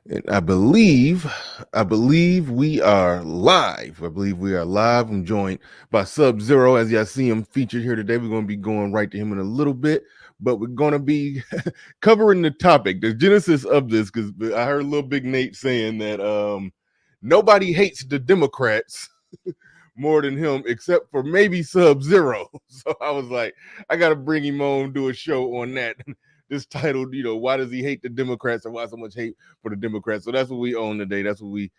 And I believe we are live. I'm joined by Sub-Zero. As y'all see him featured here today, we're going to be going right to him in a little bit, but we're going to be covering the topic, the genesis of this, because I heard Little Big Nate saying that nobody hates the Democrats more than him, except for maybe Sub-Zero. So I was like, I got to bring him on, do a show on that. This titled, why does he hate the Democrats and why so much hate for the Democrats? So that's what we own today. That's what we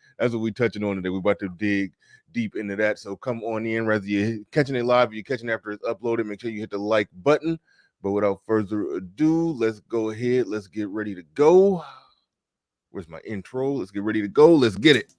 touching on today. We're about to dig deep into that. So come on in, whether you're catching it live, or you're catching it after it's uploaded. Make sure you hit the like button. But without further ado, let's go ahead. Let's get ready to go. Where's my intro? Let's get ready to go. Let's get it.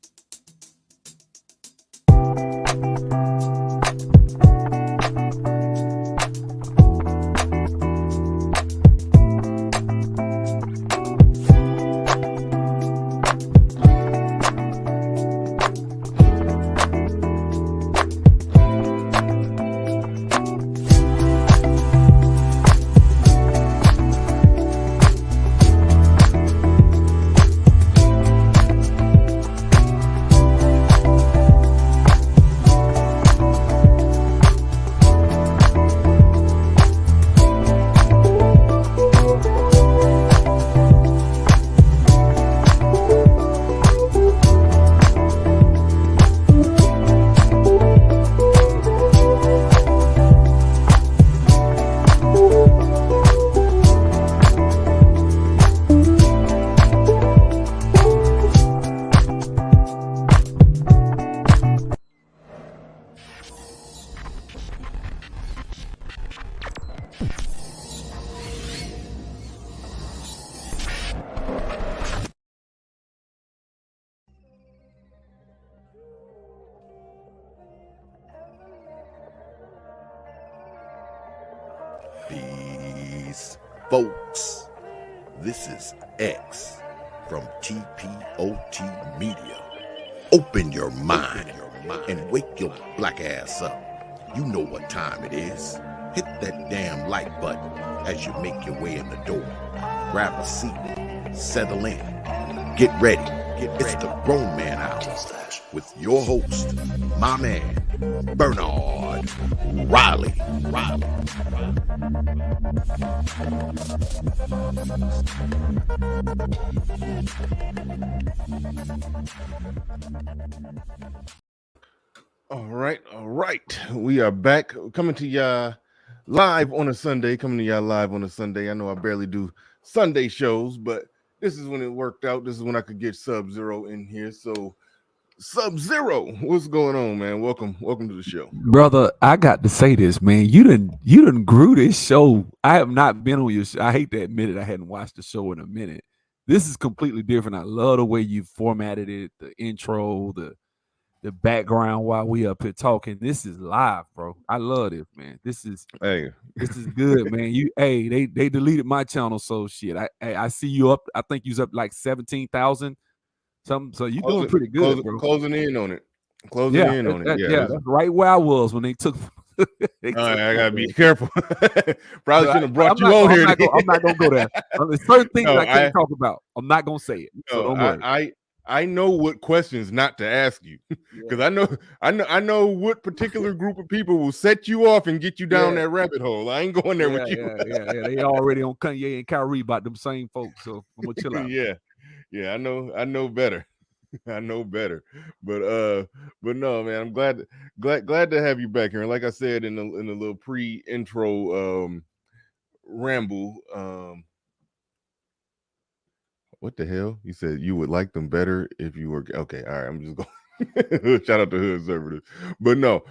Peace, folks. This is X from TPOT Media. Open your mind and wake your black ass up. You know what time it is. Hit that damn like button as you make your way in the door. Grab a seat, settle in, get ready. It's the Grown Man Hour with your host, my man, Bernard Riley. All right. We are back, coming to y'all live on a Sunday. I know I barely do Sunday shows, but this is when it worked out. This is when I could get Sub-Zero in here. So, Sub-Zero, what's going on, man? Welcome to the show, brother. I got to say this, man. You didn't grew this show. I have not been on your show. I hate to admit it. I hadn't watched the show in a minute. This is completely different. I love the way you formatted it, the intro, the background while we up here talking. This is live, bro. I love this, man. This is good, man. They deleted my channel, so shit. I see you up. I think you's up like 17,000 something. So you doing pretty good, bro. Closing in on it. Yeah, that's right where I was when they took. I gotta be careful. Probably shouldn't have brought you on here. I'm not gonna go there. There's certain things I can't talk about. I'm not gonna say it. So don't worry. I know what questions not to ask you because I know what particular group of people will set you off and get you down that rabbit hole. I ain't going there with you. They already on Kanye and Kyrie about them same folks, so I'm gonna chill out. I know better. I know better, but no, man, I'm glad to have you back here. And like I said in the little pre-intro ramble, what the hell? You said you would like them better if you were okay. All right, I'm just going. Shout out to Hood Servitors, but no,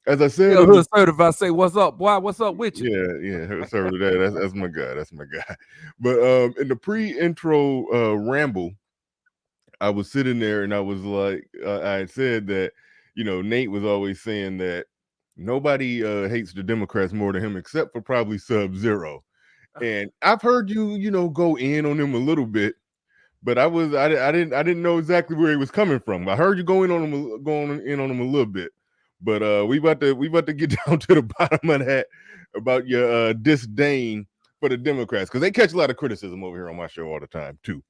as I said, Hood Servitors, I say, "What's up, boy? What's up with you?" Yeah, Hood Servitors. That's my guy. That's my guy. But in the pre-intro ramble, I was sitting there and I was like, I had said that Nate was always saying that nobody hates the Democrats more than him except for probably Sub-Zero, and I've heard you go in on him a little bit. But I didn't know exactly where he was coming from. I heard you going in on him a little bit, but we about to get down to the bottom of that about your disdain for the Democrats because they catch a lot of criticism over here on my show all the time too.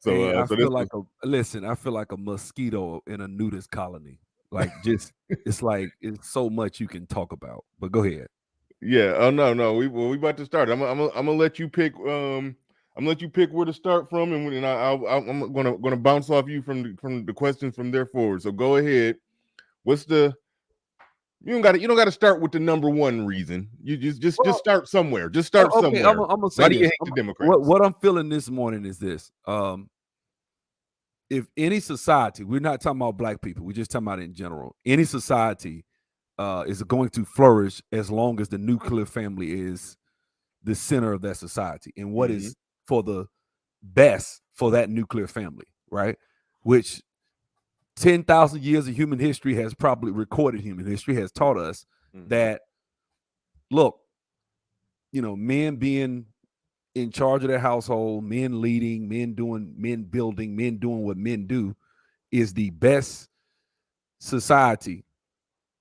And I So feel this like was I feel like a mosquito in a nudist colony. Like just it's like it's so much you can talk about. But go ahead. yeah. Oh no. We about to start. I'm gonna let you pick. I'm gonna let you pick where to start from, and I'm gonna bounce off you from the questions from there forward. So go ahead. What's the you don't got to start with the number one reason. You just Well, start somewhere. Just start okay, somewhere. I'm gonna Why say do you this. hate the Democrats? What I'm feeling this morning is this. If any society, we're not talking about black people, we're just talking about in general, any society is going to flourish as long as the nuclear family is the center of that society and what Mm-hmm. is for the best for that nuclear family, right? Which 10,000 years of human history has probably recorded human history has taught us Mm-hmm. that, look, men being in charge of their household, men leading, men building, men doing what men do is the best society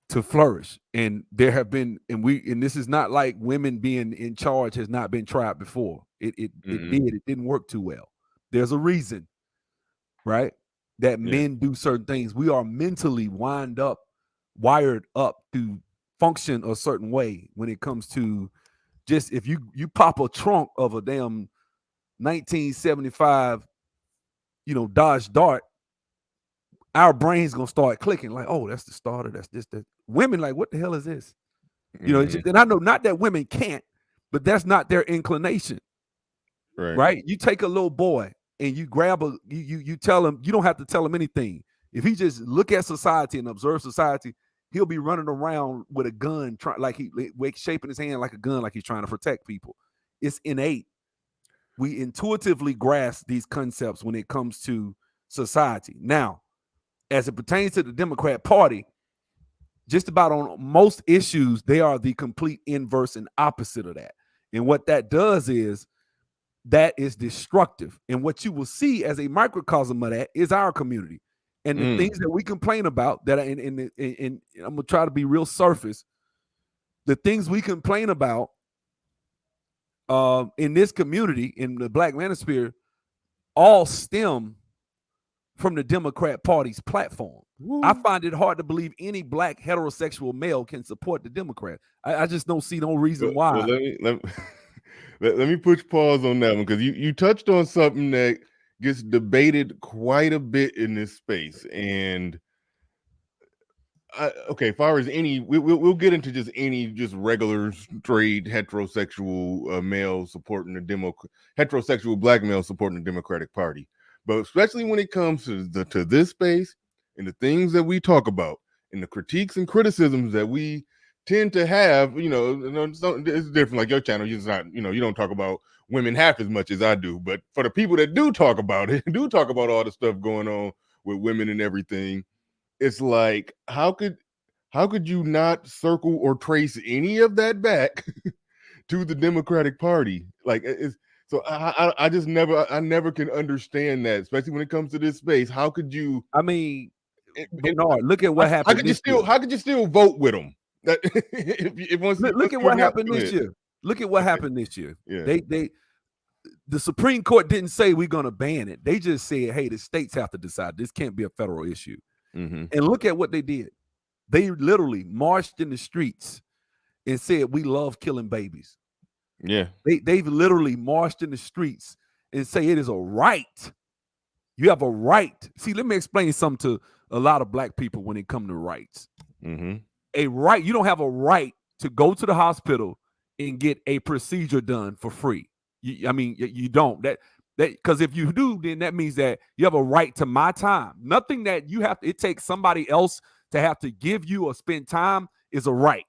to flourish. And there have been, and this is not like women being in charge has not been tried before. It didn't work too well. There's a reason, right? That Yeah. men do certain things. We are mentally wired up to function a certain way when it comes to just if you pop a trunk of a damn 1975, Dodge Dart, our brain's gonna start clicking like, oh, that's the starter, that's this, that. Women like, what the hell is this? Mm-hmm. And I know not that women can't, but that's not their inclination, Right. right? You take a little boy and you grab you tell him, you don't have to tell him anything. If he just look at society and observe society, he'll be running around with a gun, shaping his hand like a gun, like he's trying to protect people. It's innate. We intuitively grasp these concepts when it comes to society. Now, as it pertains to the Democrat Party, just about on most issues, they are the complete inverse and opposite of that. And what that does is that is destructive. And what you will see as a microcosm of that is our community. And the things that we complain about that, and I'm going to try to be real surface, the things we complain about in this community, in the Black manosphere, all stem from the Democrat Party's platform. Woo. I find it hard to believe any black heterosexual male can support the Democrat. I just don't see no reason why. Well, let me put pause on that one because you touched on something that gets debated quite a bit in this space. And okay, as far as any, we'll get into just any just regular straight heterosexual male supporting the heterosexual black male supporting the Democratic Party, but especially when it comes to this space and the things that we talk about and the critiques and criticisms that we tend to have, it's different. Like your channel, you're not, you don't talk about women half as much as I do, but for the people that do talk about it, do talk about all the stuff going on with women and everything. It's like, how could you not circle or trace any of that back to the Democratic Party? Like, it's so I just never can understand that, especially when it comes to this space. How could you? I mean, Bernard, look at what happened. How could you still vote with them? That look at what happened this year. Look at what happened this year. Yeah. The Supreme Court didn't say we're going to ban it. They just said, hey, the states have to decide. This can't be a federal issue. Mm-hmm. And look at what they did. They literally marched in the streets and said, we love killing babies. Yeah. They've literally marched in the streets and say it is a right. You have a right. See, let me explain something to a lot of black people when it comes to rights. Mm-hmm. A right, you don't have a right to go to the hospital and get a procedure done for free. You don't. That because if you do, then that means that you have a right to my time. Nothing that you have to, it takes somebody else to have to give you or spend time is a right.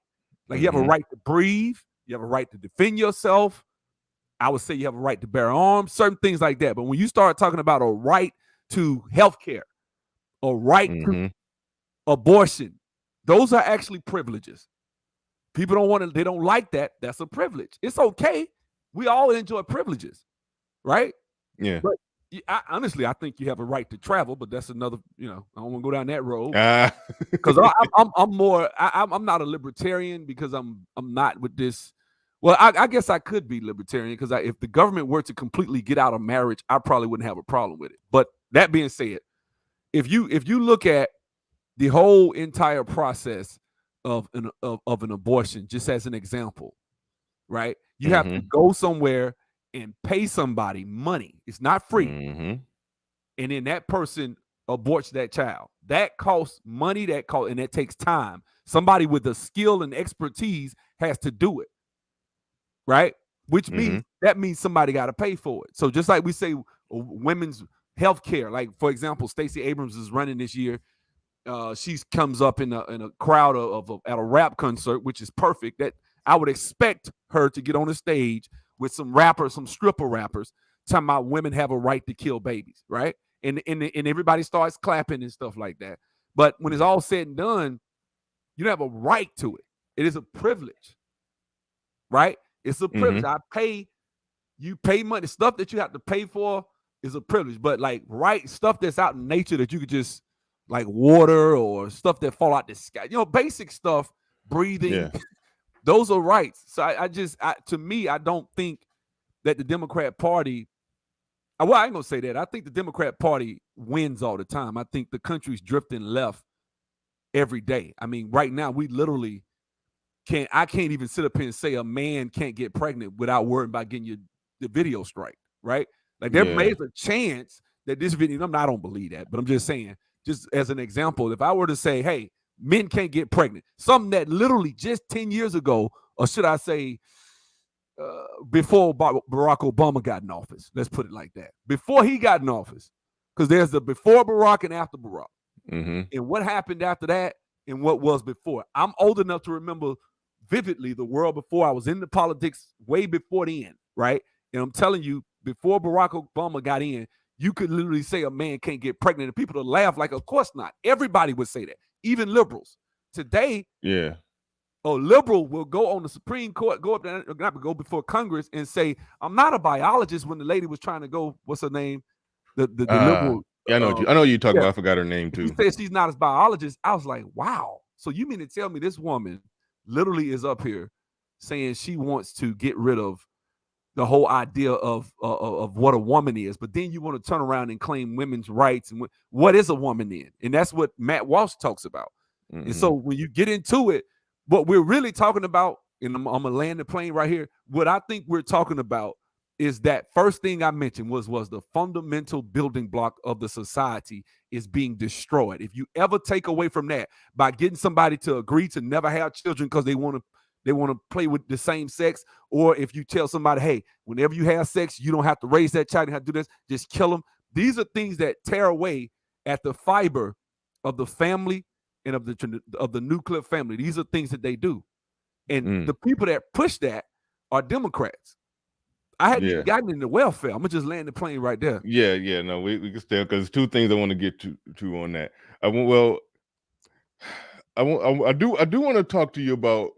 Like you have a right to breathe, you have a right to defend yourself. I would say you have a right to bear arms, certain things like that. But when you start talking about a right to health care, a right to abortion, those are actually privileges. People don't want to, they don't like that. That's a privilege. It's okay. We all enjoy privileges, right? Yeah. But honestly, I think you have a right to travel, but that's another, I don't want to go down that road. Because I'm not a libertarian because I'm not with this Well, I guess I could be libertarian because if the government were to completely get out of marriage, I probably wouldn't have a problem with it. But that being said, if you look at the whole entire process of an abortion, just as an example, right? You have to Mm-hmm. go somewhere and pay somebody money. It's not free. Mm-hmm. And then that person aborts that child. That costs money, and that takes time. Somebody with the skill and expertise has to do it, right? Which Mm-hmm. means somebody got to pay for it. So just like we say women's health care, like for example, Stacey Abrams is running this year. She comes up in a crowd at a rap concert, which is perfect. That I would expect her to get on the stage with some rappers, some stripper rappers, talking about women have a right to kill babies, right? And everybody starts clapping and stuff like that. But when it's all said and done, you don't have a right to it. It is a privilege, right? It's a privilege. Mm-hmm. You pay money. Stuff that you have to pay for is a privilege. But like stuff that's out in nature that you could just like water or stuff that fall out the sky, basic stuff, breathing, Yeah. those are rights. So to me, I don't think that the Democrat Party. Well, I ain't gonna say that. I think the Democrat Party wins all the time. I think the country's drifting left every day. I mean, right now we literally I can't even sit up here and say a man can't get pregnant without worrying about getting the video strike, right? Like there may Yeah. be a chance that this video, I don't believe that, but I'm just saying, just as an example, if I were to say, hey, men can't get pregnant, something that literally just 10 years ago, or should I say, before Barack Obama got in office, let's put it like that. Before he got in office, because there's the before Barack and after Barack. Mm-hmm. And what happened after that and what was before. I'm old enough to remember vividly the world before. I was in the politics way before the end, right? And I'm telling you, before Barack Obama got in, you could literally say a man can't get pregnant, and people would laugh like, of course not. Everybody would say that, even liberals. Today, Yeah. a liberal will go on the Supreme Court, go up there, not go before Congress and say, I'm not a biologist, when the lady was trying to go, what's her name? The liberal. Yeah, I know you talking Yeah. about. I forgot her name She too. said she's not a biologist. I was like, wow. So you mean to tell me this woman literally is up here saying she wants to get rid of the whole idea of what a woman is, but then you want to turn around and claim women's rights and what is a woman then? And that's what Matt Walsh talks about. Mm-hmm. And so when you get into it, what we're really talking about, and I'm gonna land the plane right here. What I think we're talking about is that first thing I mentioned was the fundamental building block of the society is being destroyed. If you ever take away from that by getting somebody to agree to never have children because they want to play with the same sex, or if you tell somebody, hey, whenever you have sex, you don't have to raise that child, you have to do this, just kill them. These are things that tear away at the fiber of the family and of the nuclear family. These are things that they do. And the people that push that are Democrats. I hadn't even gotten into welfare. I'm gonna just land the plane right there. Yeah. No, we can stay because two things I want to get to on that. I do want to talk to you about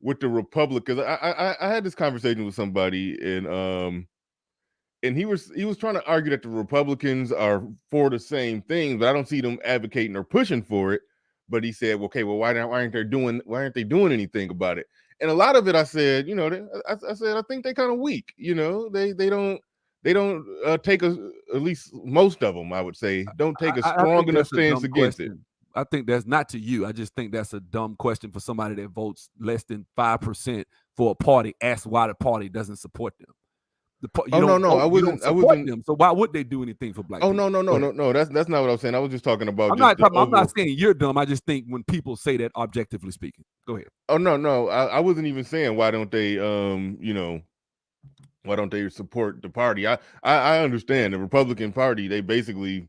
with the Republicans. I had this conversation with somebody and he was trying to argue that the Republicans are for the same thing, but I don't see them advocating or pushing for it. But he said, okay, well, why aren't they doing anything about it? And a lot of it, I said, I said, I think they kind of weak. They don't take at least most of them, I would say, don't take a strong enough stance against it. I think that's not to you. I just think that's a dumb question for somebody that votes less than 5% for a party. Ask why the party doesn't support them. I wasn't. Them, so why would they do anything for black people? No. That's not what I was saying. I was just talking about. I'm not saying you're dumb. I just think when people say that, objectively speaking. Go ahead. Oh no. I wasn't even saying why don't they why don't they support the party? I understand the Republican Party. They basically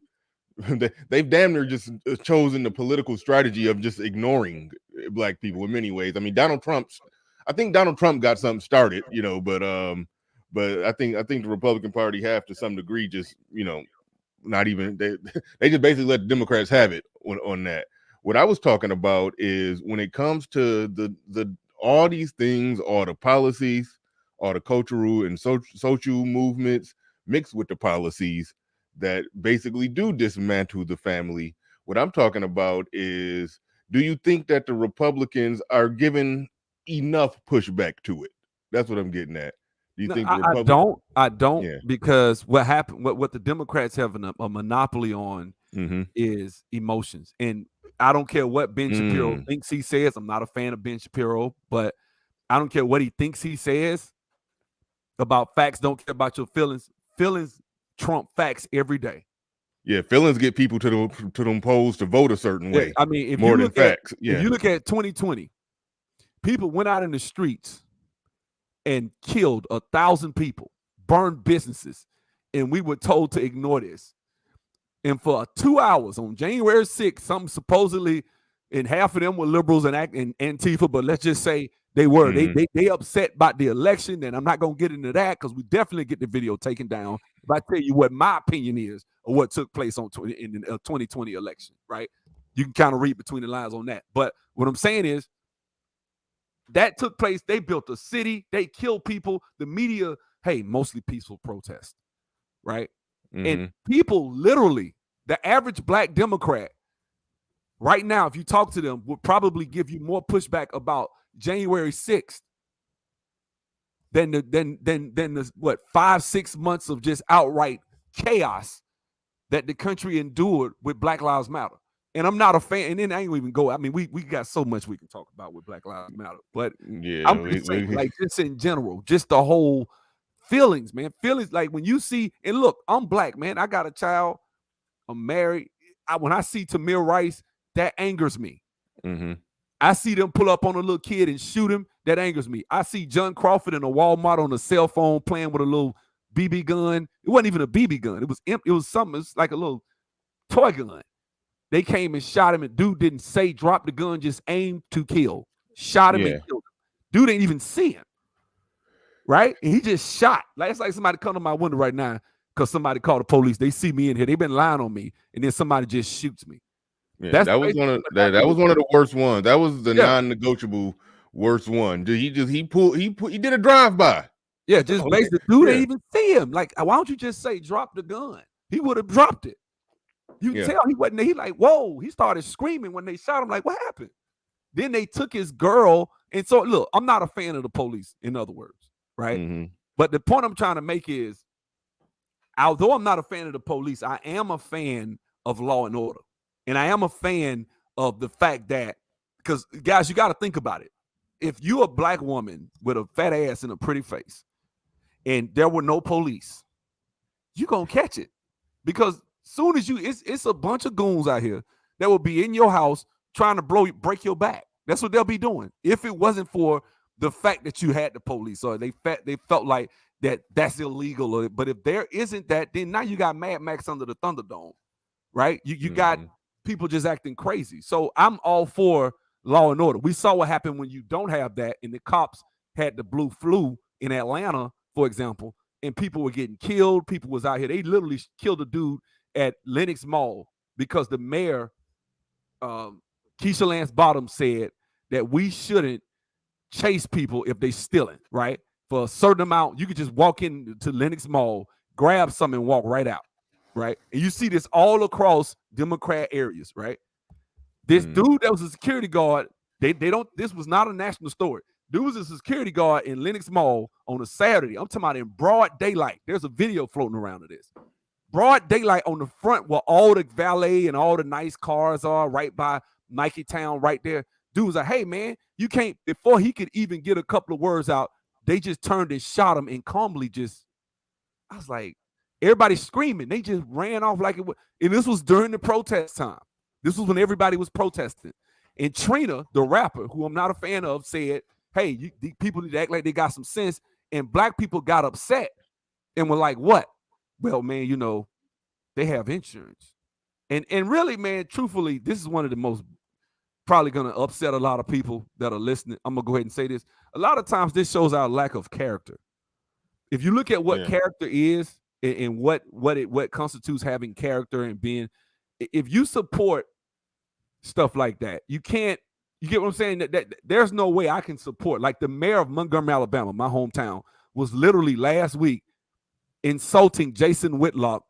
they've damn near just chosen the political strategy of just ignoring black people in many ways. I mean, I think Donald Trump got something started, but I think the Republican Party have to some degree just, not even they just basically let the Democrats have it on that. What I was talking about is when it comes to the all these things, all the policies, all the cultural and social movements mixed with the policies that basically do dismantle the family. What I'm talking about is, do you think that the Republicans are giving enough pushback to it? That's what I'm getting at. Do you No, think the I Republic? don't. I don't, Yeah. because what happened, what the Democrats have a monopoly on Mm-hmm. is emotions. And I don't care what Ben Shapiro Mm. thinks he says. I'm not a fan of Ben Shapiro, but I don't care what he thinks he says about facts. Don't care about your feelings. Feelings trump facts every day. Yeah, feelings get people to them polls to vote a certain way I mean, more than facts. if Yeah. you look at 2020, people went out in the streets and killed 1,000 people, burned businesses, and we were told to ignore this. And for 2 hours on January 6th, some supposedly, and half of them were liberals and Antifa, but let's just say they were. Mm-hmm. They upset about the election, and I'm not going to get into that because we definitely get the video taken down if I tell you what my opinion is of what took place in the 2020 election, right? You can kind of read between the lines on that. But what I'm saying is that took place. They built a city. They killed people. The media, hey, mostly peaceful protest, right? Mm-hmm. And people literally, the average black Democrat right now, if you talk to them, would probably give you more pushback about January 6th than the 5-6 months of just outright chaos that the country endured with Black Lives Matter. And I'm not a fan, and then I ain't even go. I mean, we got so much we can talk about with Black Lives Matter, but Yeah, I'm just saying, like, just in general, just the whole feelings, man. Feelings like when you see, and look, I'm black, man. I got a child. I'm married. When I see Tamir Rice, that angers me. Mm-hmm. I see them pull up on a little kid and shoot him. That angers me. I see John Crawford in a Walmart on a cell phone playing with a little BB gun. It wasn't even a BB gun. It was empty. It was something. It's like a little toy gun. They came and shot him, and dude didn't say drop the gun, just aimed to kill. Shot him and killed him. Dude didn't even see him. Right? And he just shot. Like it's like somebody come to my window right now because somebody called the police. They see me in here. They've been lying on me, and then somebody just shoots me. Yeah, that was one of the worst ones. That was the non-negotiable worst one. He did a drive-by. Yeah, just basically, dude didn't even see him. Like, why don't you just say drop the gun? He would have dropped it. You can tell he wasn't there. He like, whoa, he started screaming when they shot him. Like, what happened? Then they took his girl. And so, look, I'm not a fan of the police, in other words, right? Mm-hmm. But the point I'm trying to make is, although I'm not a fan of the police, I am a fan of law and order. And I am a fan of the fact that, because, guys, you got to think about it. If you're a black woman with a fat ass and a pretty face, and there were no police, you're going to catch it. Because soon as it's a bunch of goons out here that will be in your house trying to break your back. That's what they'll be doing. If it wasn't for the fact that you had the police, or they felt like that's illegal. But if there isn't that, then now you got Mad Max under the Thunderdome, right? You got people just acting crazy. So I'm all for law and order. We saw what happened when you don't have that, and the cops had the blue flu in Atlanta, for example, and people were getting killed. People was out here. They literally killed a dude at Lenox Mall because the mayor, Keisha Lance Bottoms, said that we shouldn't chase people if they stealing, right? For a certain amount, you could just walk into Lenox Mall, grab something, and walk right out, right? And you see this all across Democrat areas, right? This dude that was a security guard, this was not a national story. Dude was a security guard in Lenox Mall on a Saturday. I'm talking about in broad daylight. There's a video floating around of this. Broad daylight on the front where all the valet and all the nice cars are, right by Nike Town, right there. Dude was like, hey, man, you can't, before he could even get a couple of words out, they just turned and shot him and calmly I was like, everybody screaming. They just ran off like it was. And this was during the protest time. This was when everybody was protesting. And Trina, the rapper, who I'm not a fan of, said, hey, people need to act like they got some sense. And black people got upset and were like, what? Well, man, they have insurance. And really, man, truthfully, this is one of the most probably going to upset a lot of people that are listening. I'm going to go ahead and say this. A lot of times this shows our lack of character. If you look at what character is and what constitutes having character and being, if you support stuff like that, you get what I'm saying? That there's no way I can support. Like the mayor of Montgomery, Alabama, my hometown, was literally last week insulting Jason Whitlock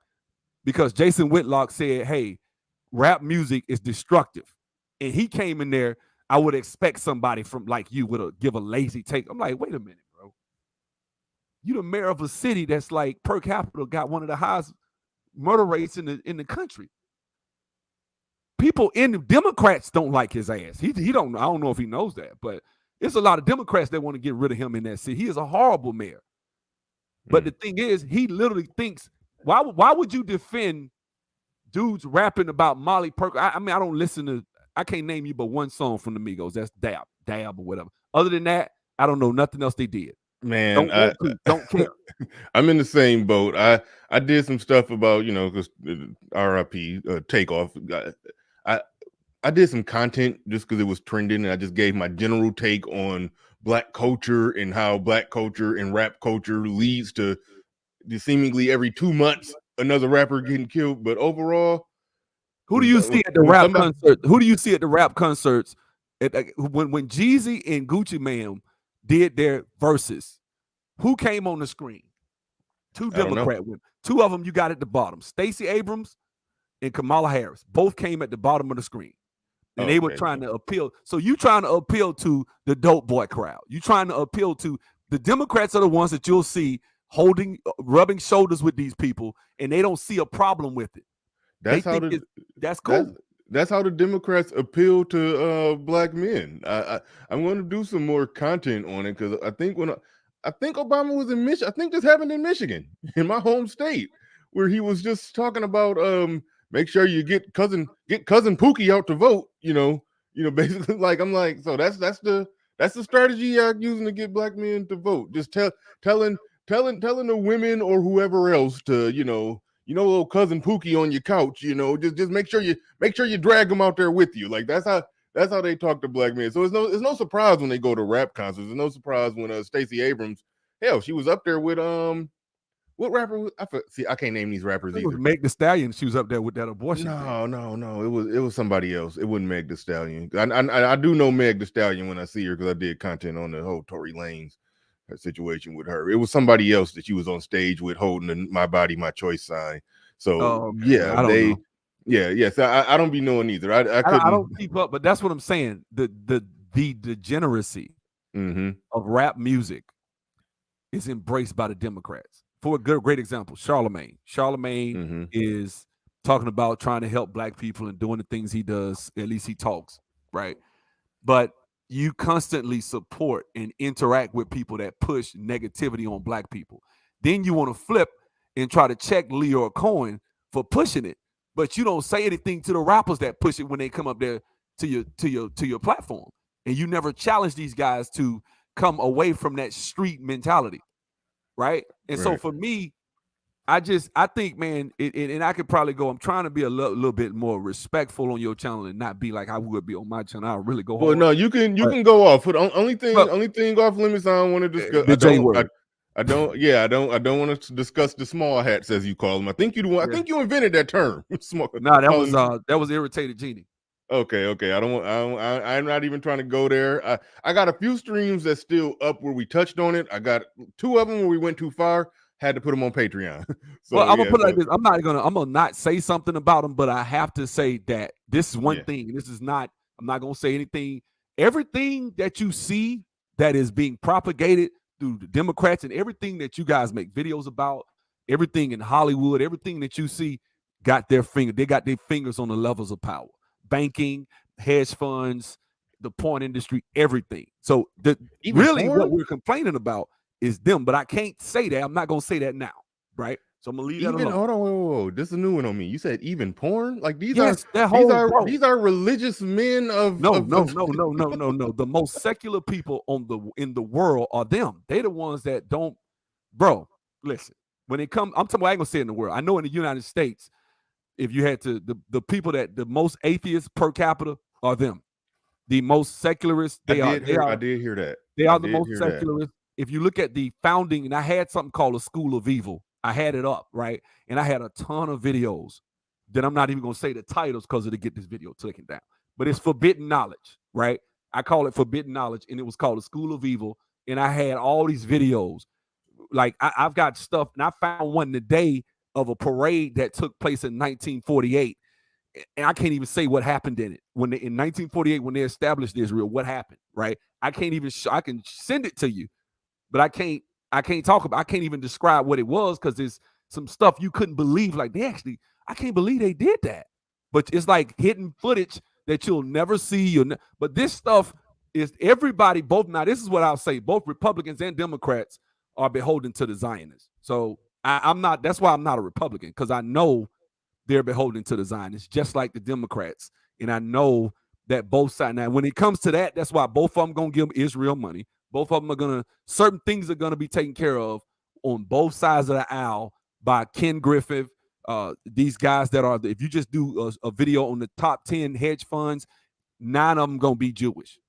because Jason Whitlock said, hey, rap music is destructive. And he came in there, I would expect somebody from like you would give a lazy take. I'm like, wait a minute, bro. You the mayor of a city that's like per capita got one of the highest murder rates in the country. People in the Democrats don't like his ass. He don't. I don't know if he knows that, but it's a lot of Democrats that want to get rid of him in that city. He is a horrible mayor. But the thing is, he literally thinks, why would you defend dudes rapping about Molly Perkins? I mean, I don't listen to. I can't name you but one song from the Migos. That's Dab or whatever. Other than that, I don't know nothing else they did. Man, Don't care. I'm in the same boat. I did some stuff about, because RIP Takeoff. I did some content just because it was trending, and I just gave my general take on Black culture and how Black culture and rap culture leads to seemingly every 2 months another rapper getting killed. But overall, who do you see at the rap concert? Who do you see at the rap concerts? When Jeezy and Gucci Mane did their verses, who came on the screen? Two Democrat women. Two of them you got at the bottom. Stacey Abrams and Kamala Harris both came at the bottom of the screen. And they were trying to appeal. So you trying to appeal to the dope boy crowd. You trying to appeal to the Democrats are the ones that you'll see rubbing shoulders with these people, and they don't see a problem with it. That's cool. That's how the Democrats appeal to Black men. I'm going to do some more content on it because I think Obama was in Michigan. I think this happened in Michigan, in my home state, where he was just talking about make sure you get cousin Pookie out to vote. Basically, like I'm like, so that's the strategy you're using to get Black men to vote. Just telling the women or whoever else to little cousin Pookie on your couch. Just make sure you drag them out there with you. Like that's how they talk to Black men. So it's no surprise when they go to rap concerts. It's no surprise when Stacey Abrams, hell, she was up there with what rapper? I can't name these rappers either. Meg Thee Stallion. She was up there with that abortion. No. It was somebody else. It wasn't Meg Thee Stallion. I do know Meg Thee Stallion when I see her because I did content on the whole Tory Lanez situation with her. It was somebody else that she was on stage with holding the "My Body, My Choice" sign. So yeah, I don't know. Yeah. So I don't be knowing either. I don't keep up, but that's what I'm saying. The degeneracy of rap music is embraced by the Democrats. For a great example, Charlemagne. Charlemagne is talking about trying to help Black people and doing the things he does. At least he talks, right? But you constantly support and interact with people that push negativity on Black people. Then you want to flip and try to check Leo Cohen for pushing it, but you don't say anything to the rappers that push it when they come up there to your platform, and you never challenge these guys to come away from that street mentality. Right. And so for me, I think, man, and I could probably go. I'm trying to be a little bit more respectful on your channel and not be like I would be on my channel. I'll really go. Well, no, you can go off. But only thing off limits I don't want to discuss. The J word. I don't want to discuss the small hats as you call them. I think you the one. I think you invented that term. That was irritated genie. Okay. I'm not even trying to go there. I got a few streams that's still up where we touched on it. I got 2 of them where we went too far. Had to put them on Patreon. So I'm gonna put it like this. I'm gonna not say something about them, but I have to say that this is one thing. This is not. I'm not gonna say anything. Everything that you see that is being propagated through the Democrats and everything that you guys make videos about, everything in Hollywood, everything that you see they got their fingers on the levels of power. Banking, hedge funds, the porn industry, everything. So what we're complaining about is them, but I can't say that. I'm not gonna say that now, right? So I'm gonna leave that alone. Hold on, whoa. This is a new one on me. You said even porn? Like these are religious men of no. The most secular people in the world are them. They're the ones that don't, bro. Listen, when it comes, I'm talking. I ain't gonna say it in the world. I know in the United States, if you had to, the people that the most atheists per capita are them. The most secularists, I did hear that. They are the most secularists. If you look at the founding, and I had something called a School of Evil. I had it up, right? And I had a ton of videos that I'm not even going to say the titles because it'll get this video taken down. But it's forbidden knowledge, right? I call it forbidden knowledge, and it was called a School of Evil. And I had all these videos. Like I've got stuff, and I found one today of a parade that took place in 1948. And I can't even say what happened in it. In 1948, when they established Israel, what happened, right? I can't even I can send it to you, but I can't I can't talk about. I can't even describe what it was because it's some stuff you couldn't believe. Like they actually, I can't believe they did that. But it's like hidden footage that you'll never see. But this stuff is everybody. Both now, this is what I'll say. Both Republicans and Democrats are beholden to the Zionists. So I'm not. That's why I'm not a Republican because I know they're beholden to the Zionists, just like the Democrats. And I know that both sides. Now, when it comes to that, that's why both of them gonna give Israel money. Both of them are gonna certain things are gonna be taken care of on both sides of the aisle by Ken Griffith. These guys that are, if you just do a video on the top 10 hedge funds, 9 of them gonna be Jewish.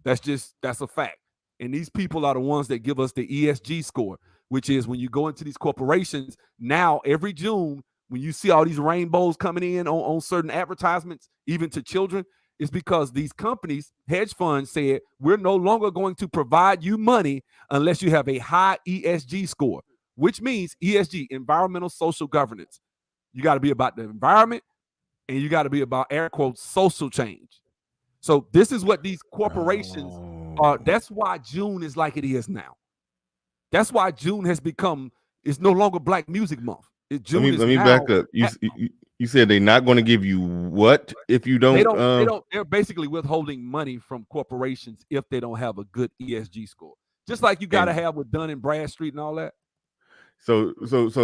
That's a fact. And these people are the ones that give us the ESG score, which is when you go into these corporations now every June, when you see all these rainbows coming in on certain advertisements, even to children, it's because these companies, hedge funds, said we're no longer going to provide you money unless you have a high ESG score, which means ESG, environmental social governance. You got to be about the environment and you got to be about, air quotes, social change. So this is what these corporations are. That's why June is like it is now. That's why June has become, it's no longer Black Music Month. Let me back up. You said they're not going to give you what if you don't? They're basically withholding money from corporations if they don't have a good ESG score. Just like you got to have with Dun and Bradstreet and all that. So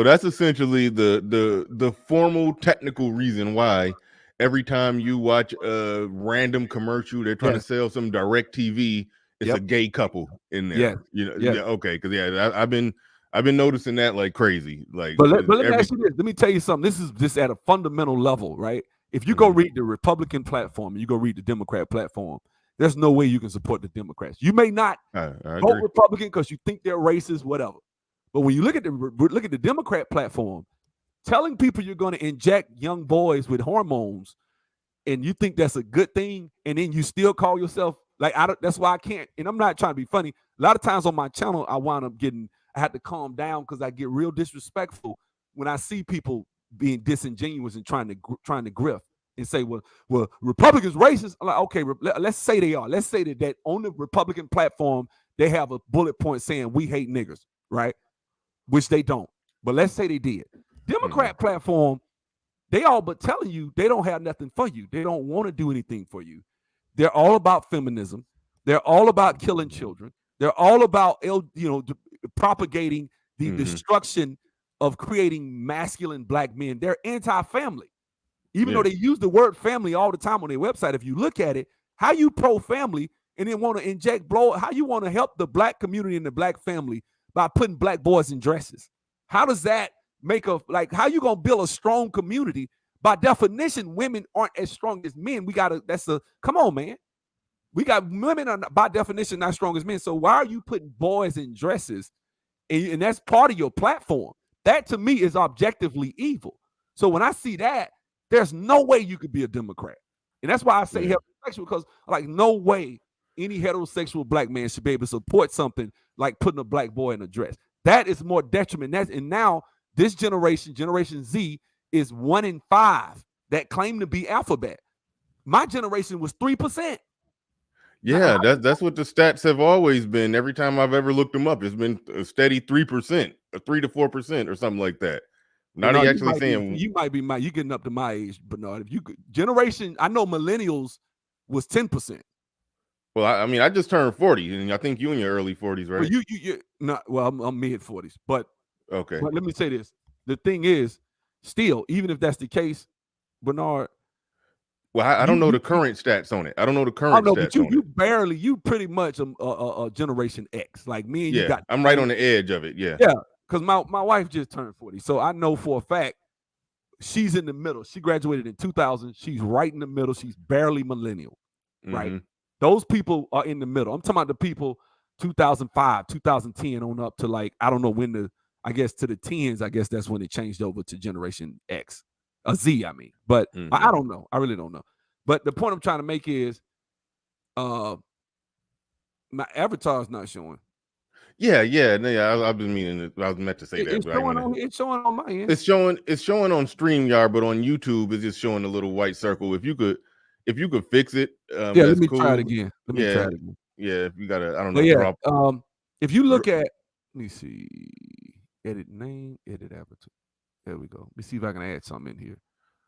that's essentially the formal technical reason why every time you watch a random commercial, they're trying to sell some direct TV. It's a gay couple in there. Okay, because I've been noticing that like crazy. Like, but let me ask you this. Let me tell you something. This is just at a fundamental level, right? If you go read the Republican platform and you go read the Democrat platform, there's no way you can support the Democrats. You may not vote Republican because you think they're racist, whatever. But when you look at the Democrat platform, telling people you're going to inject young boys with hormones, and you think that's a good thing, and then you still call yourself like that's why I can't. And I'm not trying to be funny. A lot of times on my channel, I had to calm down because I get real disrespectful when I see people being disingenuous and trying to grift and say, well, Republicans racist. I'm like, okay, let's say they are. Let's say that on the Republican platform they have a bullet point saying we hate niggers, right? Which they don't. But let's say they did. Democrat platform, they all but telling you they don't have nothing for you. They don't want to do anything for you. They're all about feminism. They're all about killing children. They're all about propagating the destruction of creating masculine Black men. They're anti-family. Even though they use the word family all the time on their website, if you look at it, how you pro-family and then want to inject how you want to help the Black community and the Black family by putting Black boys in dresses. How does that make how you gonna build a strong community? By definition, women aren't as strong as men. Come on, man. We got women are by definition not strong as men. So why are you putting boys in dresses? And that's part of your platform. That to me is objectively evil. So when I see that, there's no way you could be a Democrat. And that's why I say heterosexual, because like no way any heterosexual Black man should be able to support something like putting a Black boy in a dress. That is more detriment. And now this Generation Z, is 1 in 5 that claim to be alphabet. My generation was 3%. Yeah, that's what the stats have always been. Every time I've ever looked them up, it's been a steady 3%, or 3 to 4%, or something like that. Not actually saying you might be you getting up to my age, but no, if you could generation, I know millennials was 10%. Well, I mean, I just turned 40, and I think you in your early 40s, right? Well, you not well. I'm mid 40s, but okay. But let me say this: the thing is, still, even if that's the case, Bernard. Well, I don't know the current stats on it. I don't know the current stats on it. You pretty much a Generation X, like me and you got. I'm right on the edge of it. Yeah. Yeah, because my wife just turned 40, so I know for a fact she's in the middle. She graduated in 2000. She's right in the middle. She's barely millennial, right? Those people are in the middle. I'm talking about the people 2005, 2010 on up to like, I don't know when I guess to the 10s, I guess that's when it changed over to Generation X, a Z, I mean. But I don't know. I really don't know. But the point I'm trying to make is my avatar is not showing. Yeah. I've been meaning. I was meant to say that. It's showing on my end. It's showing on StreamYard, but on YouTube, it's just showing a little white circle. If you could fix it, let me try it again. Yeah, if you gotta, I don't know. If you look at Let me see. Edit name, edit avatar. There we go. Let me see if I can add something in here.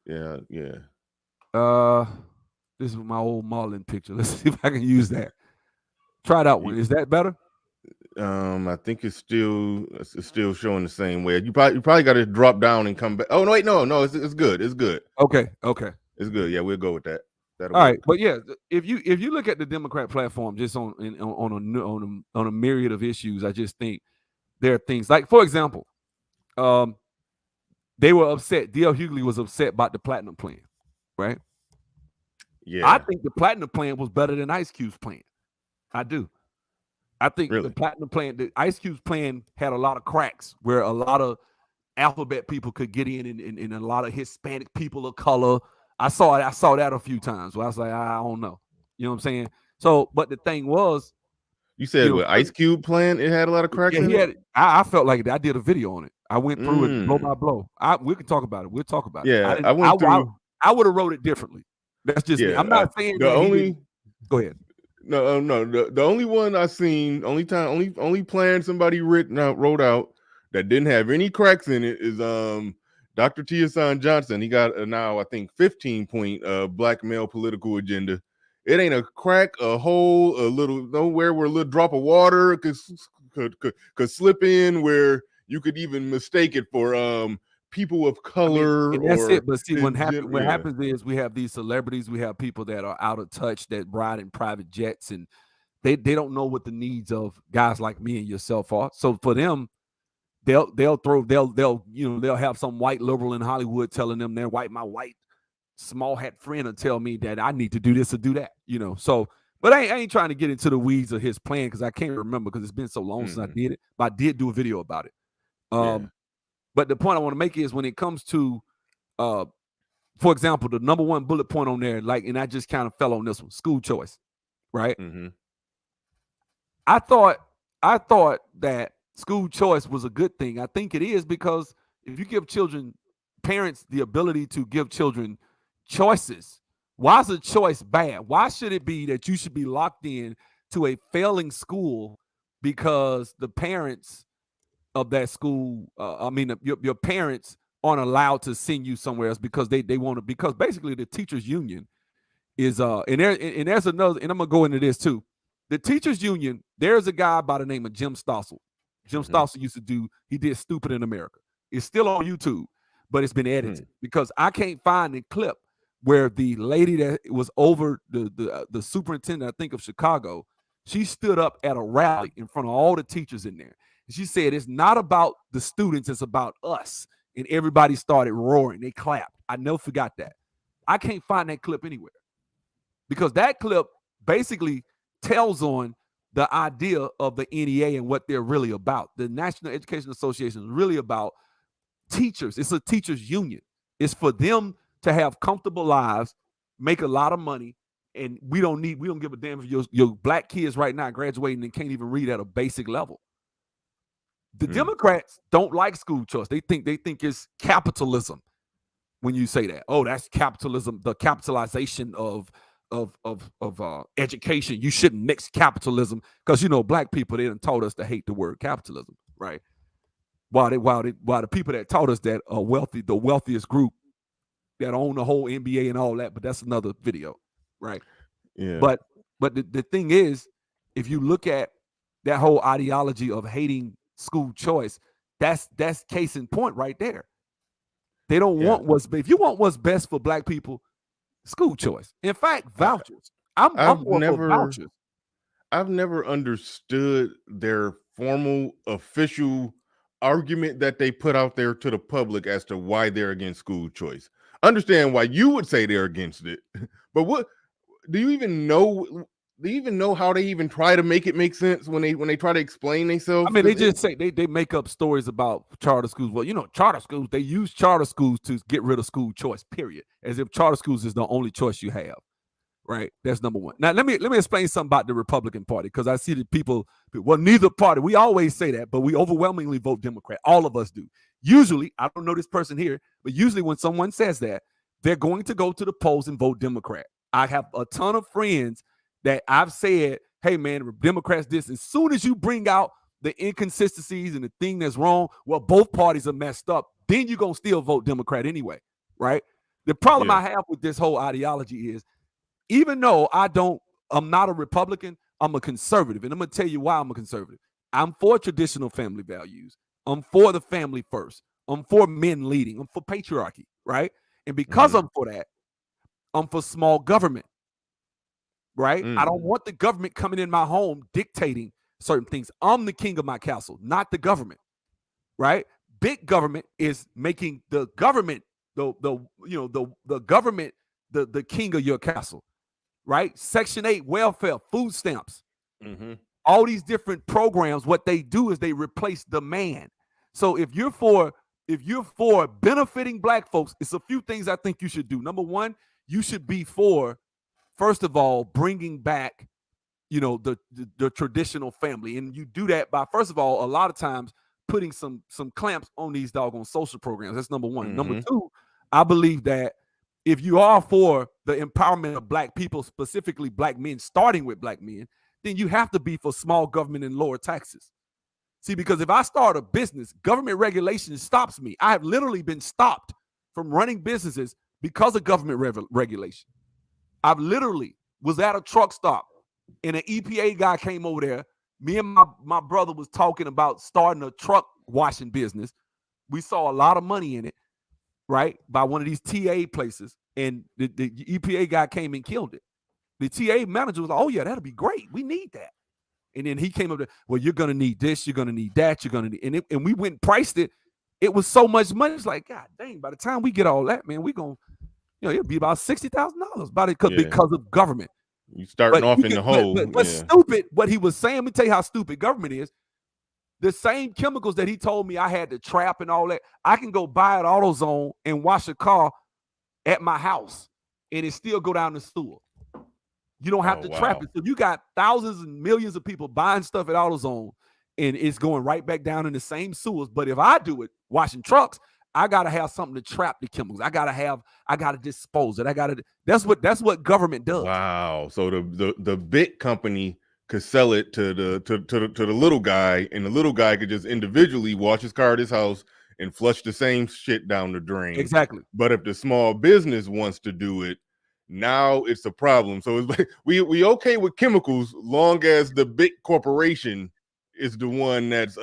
Yeah. This is my old Marlin picture. Let's see if I can use that. Try that one. Is that better? I think it's still showing the same way. You probably got to drop down and come back. Oh no, wait, no, it's good. It's good. Okay. It's good. Yeah, we'll go with that. That'll All work. right, but yeah, if you look at the Democrat platform just on a myriad of issues, I just think there are things like, for example, they were upset. D.L. Hughley was upset about the platinum plan, right? Yeah. I think the platinum plan was better than Ice Cube's plan. I do. I think Really? the platinum plan, the Ice Cube's plan had a lot of cracks where a lot of alphabet people could get in and a lot of Hispanic people of color. I saw that a few times where I was like, I don't know. You know what I'm saying? So, but the thing was, You said with Ice Cube plan, it had a lot of cracks in it? I felt like I did a video on it. I went through it blow by blow. We can talk about it. We'll talk about it. Yeah, I went through. I would have wrote it differently. That's just me. I'm not saying that he didn't. Go ahead. No. The only one I seen, only plan somebody wrote out that didn't have any cracks in it is Dr. Tiasan Johnson. He got now I think 15-point black male political agenda. It ain't a crack, a hole, a little nowhere where a little drop of water could slip in where you could even mistake it for people of color. And that's it. But see, what happens is we have these celebrities, we have people that are out of touch that ride in private jets, and they don't know what the needs of guys like me and yourself are. So for them, they'll have some white liberal in Hollywood telling them they're white. My white small hat friend will tell me that I need to do this or do that. So. But I ain't trying to get into the weeds of his plan because I can't remember because it's been so long since I did it. But I did do a video about it. But the point I want to make is when it comes to, for example, the number one bullet point on there, and I just kind of fell on this one, school choice, right? Mm-hmm. I thought that school choice was a good thing. I think it is because if you give parents the ability to give children choices, why is a choice bad? Why should it be that you should be locked in to a failing school because the parents of that school, your parents aren't allowed to send you somewhere else because they want to, because basically the teachers union is there's another, and I'm gonna go into this too. The teachers union, there's a guy by the name of Jim Stossel. Jim Stossel he did Stupid in America. It's still on YouTube, but it's been edited because I can't find a clip where the lady that was over the superintendent, I think, of Chicago, she stood up at a rally in front of all the teachers in there. And she said, it's not about the students, it's about us. And everybody started roaring. They clapped. I never forgot that. I can't find that clip anywhere because that clip basically tells on the idea of the NEA and what they're really about. The National Education Association is really about teachers. It's a teachers union. It's for them to have comfortable lives, make a lot of money, and we don't give a damn if your black kids right now graduating and can't even read at a basic level. The Democrats don't like school choice. They think it's capitalism when you say that. Oh, that's capitalism, the capitalization of education. You shouldn't mix capitalism because black people, they done taught us to hate the word capitalism, right? While the people that taught us that are wealthy, the wealthiest group that own the whole NBA and all that, but that's another video, right? Yeah. But the thing is, if you look at that whole ideology of hating school choice, that's case in point right there. They don't want if you want what's best for black people, school choice. In fact, vouchers. I'm more for vouchers. I've never understood their formal official argument that they put out there to the public as to why they're against school choice. Understand why you would say they're against it, but what do you even know? Do you even know how they even try to make it make sense when they try to explain themselves? I mean, they just say they make up stories about charter schools. Well, charter schools, they use charter schools to get rid of school choice, period. As if charter schools is the only choice you have. Right? That's number one. Now, let me explain something about the Republican Party, because I see that people, neither party, we always say that, but we overwhelmingly vote Democrat. All of us do. Usually, I don't know this person here, but usually when someone says that, they're going to go to the polls and vote Democrat. I have a ton of friends that I've said, hey, man, Democrats this. As soon as you bring out the inconsistencies and the thing that's wrong, well, both parties are messed up, then you're going to still vote Democrat anyway, right? The problem I have with this whole ideology is, even though I'm not a Republican, I'm a conservative. And I'm going to tell you why I'm a conservative. I'm for traditional family values. I'm for the family first. I'm for men leading. I'm for patriarchy, right? And because I'm for that, I'm for small government, right? I don't want the government coming in my home dictating certain things. I'm the king of my castle, not the government, right? Big government is making the government the government the king of your castle, right? Section 8 welfare, food stamps, all these different programs. What they do is they replace the man. So if you're for benefiting black folks, it's a few things I think you should do. Number one, you should be for, first of all, bringing back, the traditional family. And you do that by, first of all, a lot of times putting some clamps on these doggone social programs. That's number one. Number two, I believe that if you are for the empowerment of black people, specifically black men, starting with black men, then you have to be for small government and lower taxes. See, because if I start a business, government regulation stops me. I have literally been stopped from running businesses because of government regulation. I've literally was at a truck stop and an EPA guy came over there. Me and my brother was talking about starting a truck washing business. We saw a lot of money in it, right, by one of these TA places, and the EPA guy came and killed it. The TA manager was like, oh, yeah, that'll be great. We need that. And then he came up to, well, you're going to need this, you're going to need that, you're going to need, and we went and priced it. It was so much money. It's like, God dang, by the time we get all that, man, we're going to, it'll be about $60,000 because of government. You starting off in the hole. But stupid, what he was saying, let me tell you how stupid government is. The same chemicals that he told me I had to trap and all that, I can go buy at AutoZone and wash a car at my house, and it still go down the sewer. You don't have to trap it. So you got thousands and millions of people buying stuff at AutoZone, and it's going right back down in the same sewers. But if I do it washing trucks, I gotta have something to trap the chemicals. I gotta dispose it. That's what government does. Wow. So the big company could sell it to the little guy, and the little guy could just individually wash his car at his house and flush the same shit down the drain. Exactly. But if the small business wants to do it, now it's a problem. So it's like we okay with chemicals long as the big corporation is the one that's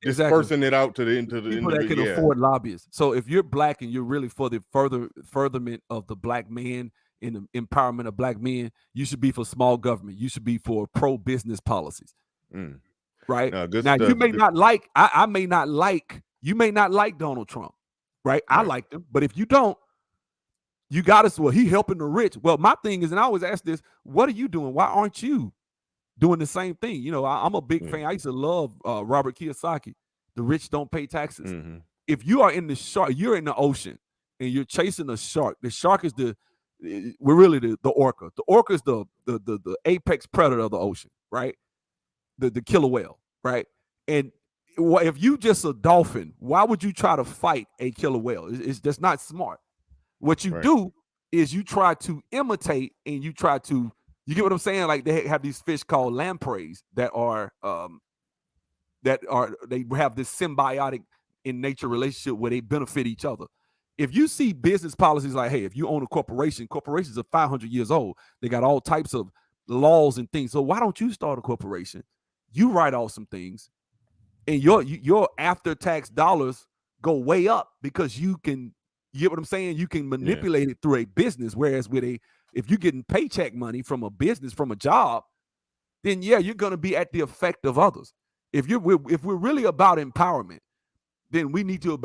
dispersing it out to the people that can afford lobbyists. So if you're black and you're really for the furtherment of the black man and the empowerment of black men, you should be for small government. You should be for pro-business policies. Right? Now you may not like, I may not like, you may not like Donald Trump, right? I like him, but if you don't, you got us. Well, he helping the rich. Well, my thing is, and I always ask this: what are you doing? Why aren't you doing the same thing? I'm a big fan. I used to love Robert Kiyosaki. The rich don't pay taxes. If you are in the shark, you're in the ocean, and you're chasing a shark. The shark is we're really the orca. The orca is the apex predator of the ocean, right? The killer whale, right? And if you just a dolphin, why would you try to fight a killer whale? It's just not smart. What you do is you try to imitate, and you get what I'm saying? Like they have these fish called lampreys that they have this symbiotic in nature relationship where they benefit each other. If you see business policies like, hey, if you own a corporation, corporations are 500 years old. They got all types of laws and things. So why don't you start a corporation? You write off some things, and your after-tax dollars go way up because you get what I'm saying? You can manipulate it through a business. Whereas if you're getting paycheck money from a business, from a job, then you're going to be at the effect of others. If we're really about empowerment, then we need to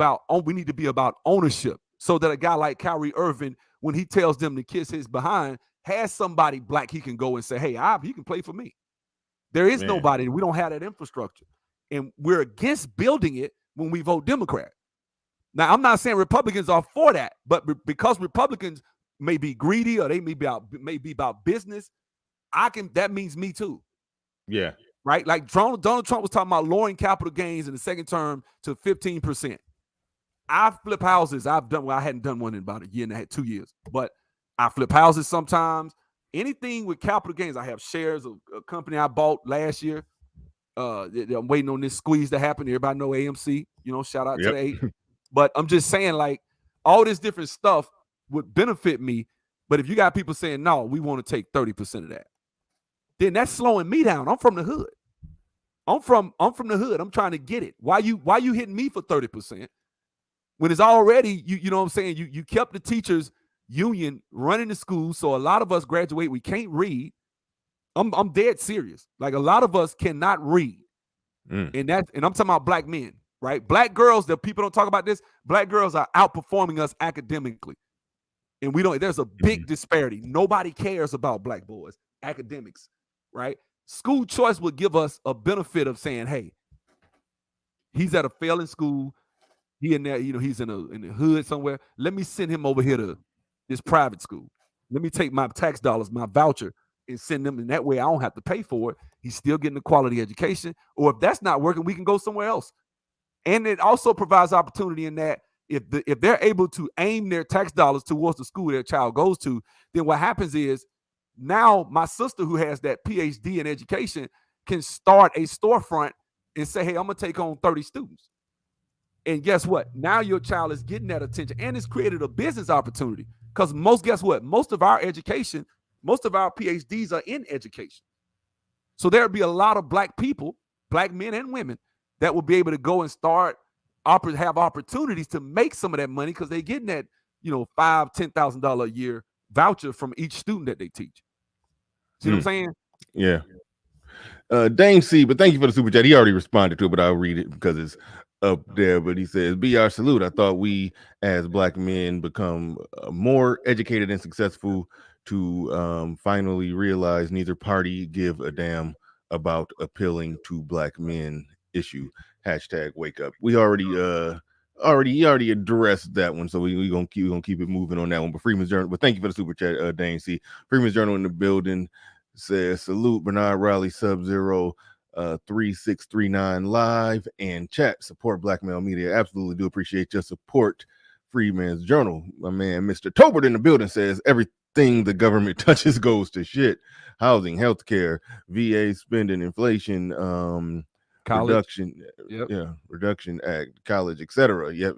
be about ownership, so that a guy like Kyrie Irving, when he tells them to kiss his behind, has somebody black he can go and say, hey, he can play for me. There is nobody. We don't have that infrastructure, and we're against building it when we vote Democrat. Now, I'm not saying Republicans are for that, but because Republicans may be greedy or they may be about business, that means me too. Yeah. Right? Like Donald Trump was talking about lowering capital gains in the second term to 15%. I flip houses. I hadn't done one in about a year and a half, 2 years, but I flip houses sometimes. Anything with capital gains, I have shares of a company I bought last year. I'm waiting on this squeeze to happen. Everybody know AMC. Shout out to Yep. the 8. But I'm just saying, like, all this different stuff would benefit me. But if you got people saying, no, we want to take 30% of that, then that's slowing me down. I'm from the hood. I'm from the hood. I'm trying to get it. Why you hitting me for 30% when it's already, you know what I'm saying? You kept the teachers union running the school. So a lot of us graduate, we can't read. I'm dead serious. Like, a lot of us cannot read. And I'm talking about black men, right? Black girls, that people don't talk about this. Black girls are outperforming us academically. And there's a big disparity. Nobody cares about black boys, academics, right? School choice would give us a benefit of saying, hey, he's at a failing school. He in there, he's in the hood somewhere. Let me send him over here to this private school. Let me take my tax dollars, my voucher, and send them. And that way I don't have to pay for it. He's still getting a quality education. Or if that's not working, we can go somewhere else. And it also provides opportunity in that if they're able to aim their tax dollars towards the school their child goes to, then what happens is now my sister, who has that PhD in education, can start a storefront and say, hey, I'm going to take on 30 students. And guess what? Now your child is getting that attention, and it's created a business opportunity. Because guess what? Most of our education, most of our PhDs are in education. So there'd be a lot of black people, black men and women, that will be able to go and have opportunities to make some of that money because they're getting that, $5,000-$10,000 a year voucher from each student that they teach. See what I'm saying? Yeah. Dame C, but thank you for the super chat. He already responded to it, but I'll read it because it's up there. But he says, BR salute. I thought we as black men become more educated and successful to finally realize neither party give a damn about appealing to black men issue. Hashtag wake up. We already addressed that one, so we gonna keep it moving on that one. But Freeman's Journal, but thank you for the super chat, Dane C. Freeman's Journal in the building says salute Bernard Riley Sub-Zero 3639 live and chat. Support Black Male Media. Absolutely do appreciate your support. Freeman's Journal, my man Mr. Tobert in the building says everything the government touches goes to shit. Housing, healthcare, VA spending, inflation, reduction, reduction act, college, etc. Yep.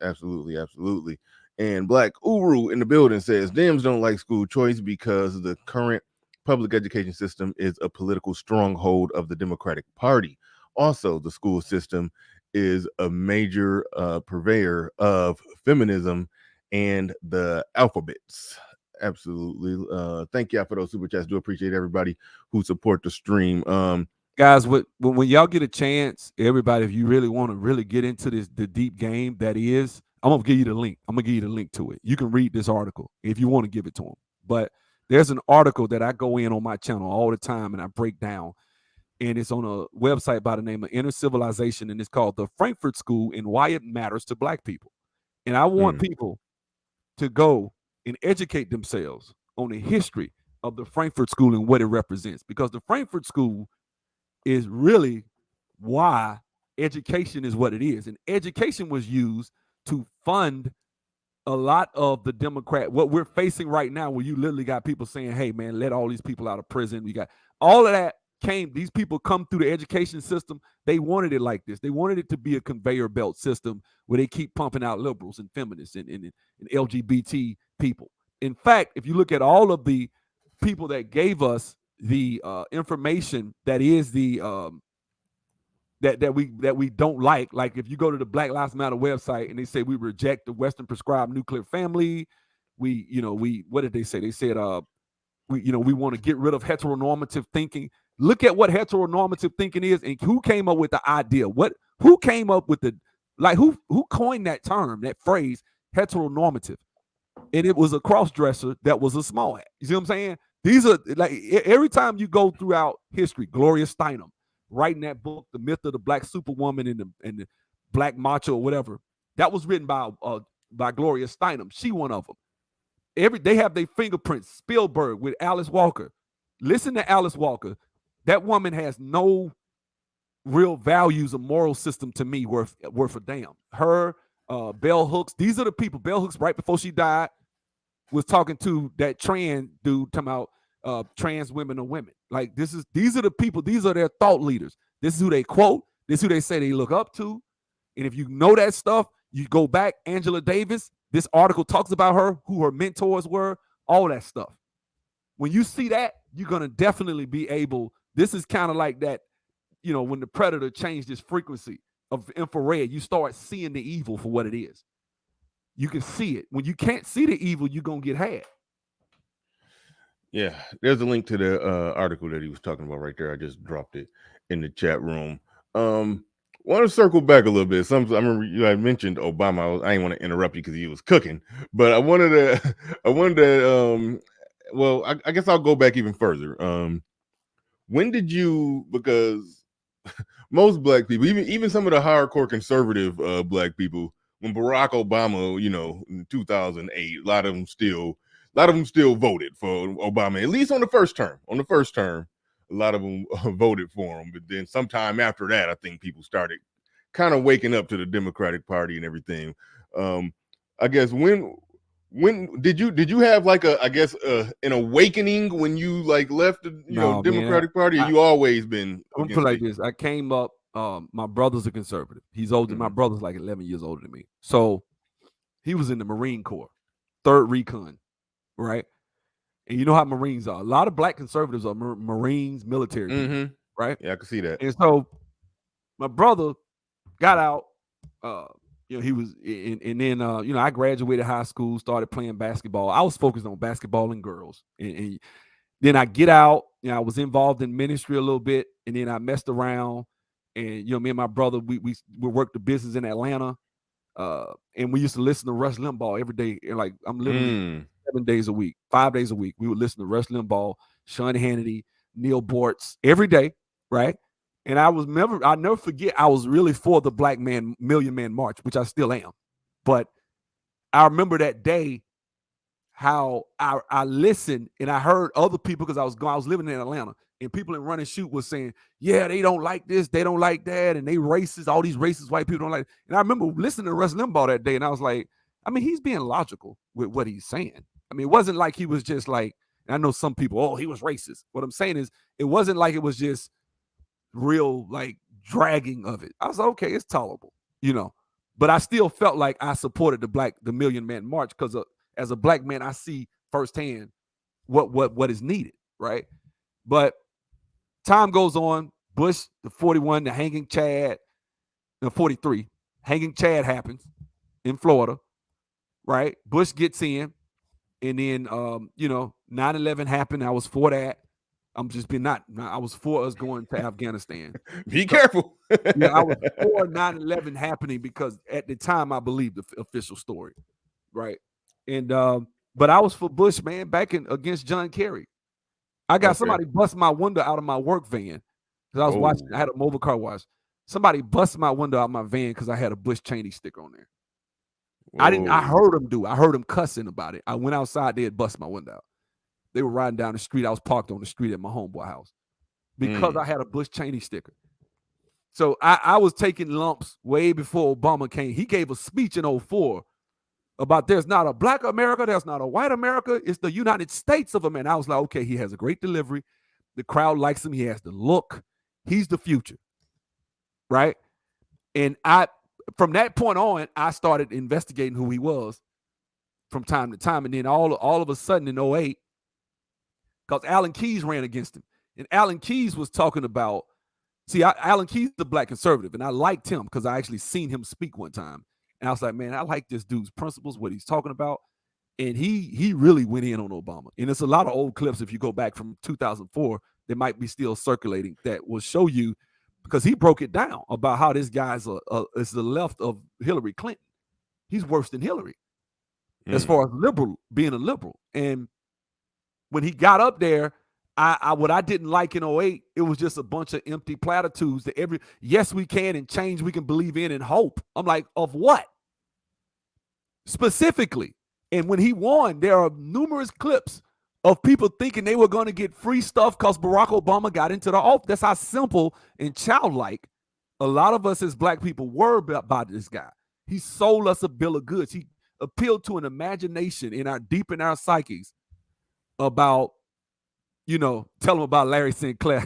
Absolutely. And Black Uru in the building says Dems don't like school choice because the current public education system is a political stronghold of the Democratic Party. Also, the school system is a major purveyor of feminism and the alphabets. Absolutely. Thank y'all for those super chats. Do appreciate everybody who support the stream. Guys, when y'all get a chance, everybody, if you really want to really get into the deep game that is, I'm gonna give you the link. I'm gonna give you the link to it. You can read this article if you want to give it to them. But there's an article that I go in on my channel all the time and I break down, and it's on a website by the name of Inner Civilization, and it's called The Frankfurt School and Why It Matters to Black People. And I want people to go and educate themselves on the history of the Frankfurt School and what it represents, because the Frankfurt School is really why education is what it is. And education was used to fund a lot of the Democrat, what we're facing right now, where you literally got people saying, hey, man, let all these people out of prison. We got all of that these people come through the education system. They wanted it like this. They wanted it to be a conveyor belt system where they keep pumping out liberals and feminists and LGBT people. In fact, if you look at all of the people that gave us the information that is the that we don't like if you go to the Black Lives Matter website and they say we reject the Western prescribed nuclear family, we what did they say? They said we want to get rid of heteronormative thinking. Look at what heteronormative thinking is and who came up with the idea. Who came up with who coined that term, that phrase, heteronormative? And it was a cross-dresser that was a small hat. You see what I'm saying? These are like every time you go throughout history, Gloria Steinem writing that book, The Myth of the Black Superwoman and the Black Macho or whatever, that was written by Gloria Steinem. She one of them. They have their fingerprints. Spielberg with Alice Walker. Listen to Alice Walker. That woman has no real values or moral system to me worth a damn. Her, Bell Hooks, these are the people. Bell Hooks, right before she died, was talking to that trans dude talking about trans women or women. Like these are the people, these are their thought leaders. This is who they quote. This is who they say they look up to. And if you know that stuff, you go back, Angela Davis, this article talks about her, who her mentors were, all that stuff. When you see that, you're going to definitely be able, this is kind of like that, when the predator changed its frequency of infrared, you start seeing the evil for what it is. You can see it. When you can't see the evil, you're going to get had. Yeah, there's a link to the article that he was talking about right there. I just dropped it in the chat room. Want to circle back a little bit. I remember you had mentioned Obama. I didn't want to interrupt you because he was cooking, but I wanted to, well, I guess I'll go back even further. When did you, because most black people, even some of the hardcore conservative black people, when Barack Obama, in 2008, a lot of them still voted for Obama, at least on the first term. A lot of them voted for him. But then sometime after that, I think people started kind of waking up to the Democratic Party and everything. I guess when did you have like an awakening when you like left the Democratic Party, or you always been? I'm gonna put it like this. I came up. My brother's a conservative. He's older. My brother's like 11 years older than me. So he was in the Marine Corps, 3rd Recon, right? And you know how Marines are. A lot of black conservatives are Marines, military people, right? Yeah, I can see that. And so my brother got out. He was, and then I graduated high school, started playing basketball. I was focused on basketball and girls, and then I get out. I was involved in ministry a little bit, and then I messed around. And me and my brother, we worked the business in Atlanta, and we used to listen to Rush Limbaugh every day. And like I'm literally 7 days a week, 5 days a week. We would listen to Rush Limbaugh, Sean Hannity, Neil Bortz every day, right? And I'll never forget, I was really for the Black Million Man March, which I still am. But I remember that day, how I listened and I heard other people, because I was living in Atlanta, and people in Run and Shoot was saying, yeah, they don't like this, they don't like that, and they racist, all these racist white people don't like it. And I remember listening to Rush Limbaugh that day, and I was like, he's being logical with what he's saying. It wasn't like he was just like, I know some people, he was racist. What I'm saying is, it wasn't like it was just real like dragging of it. I was like, okay, it's tolerable, but I still felt like I supported the Million Man March, because as a black man, I see firsthand what is needed, right? But time goes on. Bush, the 41, the hanging Chad, the 43, hanging Chad happens in Florida, right? Bush gets in, and then 9/11 happened. I was for that. I was for us going to Afghanistan. Be careful. Yeah, I was for 9/11 happening, because at the time I believed the official story, right? And but I was for Bush, man, back against John Kerry. I got somebody bust my window out of my work van, because I was watching. I had a mobile car wash. Somebody busted my window out of my van because I had a Bush Cheney sticker on there. Whoa. I heard them I heard them cussing about it. I went outside, they had busted my window out. They were riding down the street. I was parked on the street at my homeboy house because I had a Bush Cheney sticker. So I was taking lumps way before Obama came. He gave a speech in 2004 about there's not a black America, there's not a white America, it's the United States of America. I was like, okay, he has a great delivery. The crowd likes him. He has the look. He's the future, right? And from that point on, I started investigating who he was from time to time. And then all of a sudden in 2008, because Alan Keyes ran against him. And Alan Keyes was talking about, Alan Keyes is a black conservative, and I liked him because I actually seen him speak one time. And I was like, man, I like this dude's principles, what he's talking about. And he really went in on Obama. And it's a lot of old clips, if you go back from 2004, they might be still circulating, that will show you, because he broke it down about how this guy's is the left of Hillary Clinton. He's worse than Hillary as far as being a liberal. And when he got up there, what I didn't like in 2008, it was just a bunch of empty platitudes that yes, we can, and change we can believe in, and hope. I'm like, of what? Specifically. And when he won, there are numerous clips of people thinking they were going to get free stuff because Barack Obama got into the office. That's how simple and childlike a lot of us as black people were about this guy. He sold us a bill of goods. He appealed to an imagination deep in our psyches about, tell them about Larry Sinclair.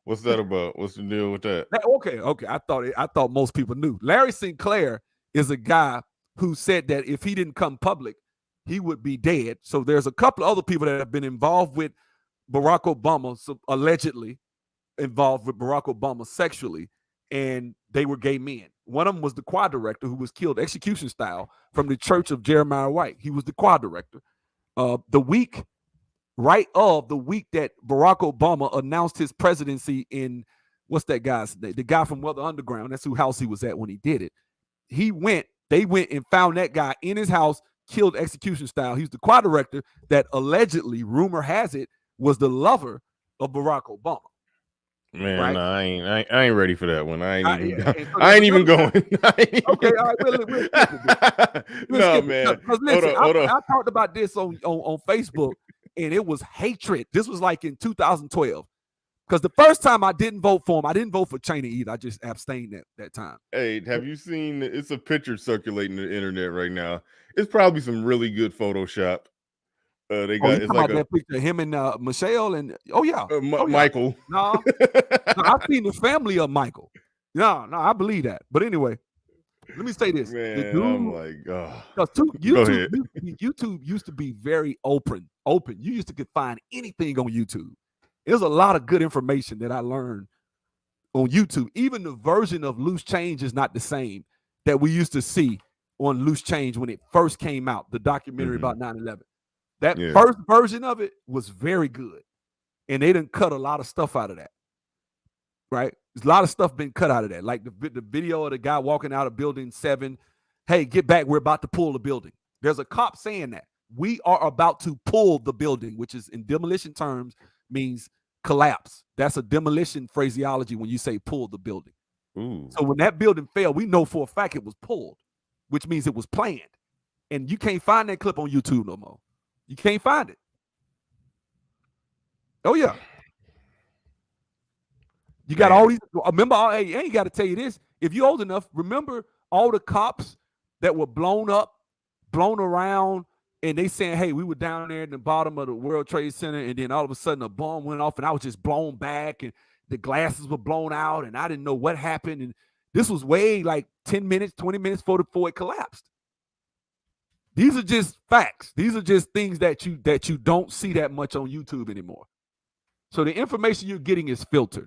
What's that about? What's the deal with that? Okay. I thought most people knew. Larry Sinclair is a guy who said that if he didn't come public, he would be dead. So there's a couple of other people that have been involved with Barack Obama, allegedly involved with Barack Obama sexually, and they were gay men. One of them was the choir director who was killed execution style from the Church of Jeremiah White. He was the choir director. The week that Barack Obama announced his presidency in, what's that guy's name? The guy from Weather Underground. That's whose house he was at when he did it. They went and found that guy in his house, killed execution style. He's the choir director that allegedly, rumor has it, was the lover of Barack Obama. Man, right? no, I ain't ready for that one. I ain't even going. Okay, all right, we'll no, man. Because listen, hold on. I talked about this on Facebook, and it was hatred. This was like in 2012. Because the first time I didn't vote for him, I didn't vote for Cheney either. I just abstained that time. Hey, have you seen? It's a picture circulating the internet right now. It's probably some really good Photoshop. They got it's like that picture of him and Michelle and Michael. No, I've seen the family of Michael. No, I believe that. But anyway, let me say this. Man, the dude, I'm like, oh. YouTube used to be very open. You used to find anything on YouTube. There's a lot of good information that I learned on YouTube. Even the version of Loose Change is not the same that we used to see on Loose Change when it first came out, the documentary about 9/11. That first version of it was very good. And they didn't cut a lot of stuff out of that. Right? There's a lot of stuff been cut out of that. Like the video of the guy walking out of building 7. Hey, get back. We're about to pull the building. There's a cop saying that. We are about to pull the building, which is in demolition terms means collapse. That's a demolition phraseology when you say pull the building. Ooh. So when that building fell, we know for a fact it was pulled, which means it was planned. And you can't find that clip on YouTube no more. You can't find it. Oh, yeah. You got all these. Remember, I ain't got to tell you this. If you're old enough, remember all the cops that were blown up, blown around, and they saying, hey, we were down there in the bottom of the World Trade Center, and then all of a sudden a bomb went off, and I was just blown back, and the glasses were blown out, and I didn't know what happened. And this was way like 10 minutes, 20 minutes before it collapsed. These are just facts. These are just things that you don't see that much on YouTube anymore. So the information you're getting is filtered.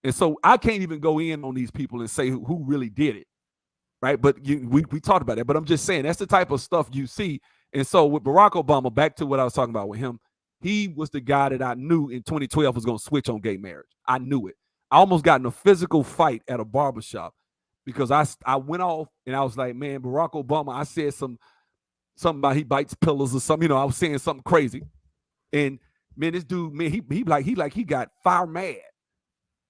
And so I can't even go in on these people and say who really did it, right? But we talked about that. But I'm just saying that's the type of stuff you see. And so with Barack Obama, back to what I was talking about with him, he was the guy that I knew in 2012 was going to switch on gay marriage. I knew it. I almost got in a physical fight at a barbershop because I went off and I was like, man, Barack Obama, I said something about he bites pillows or something. I was saying something crazy. And man, this dude, man, he got fire mad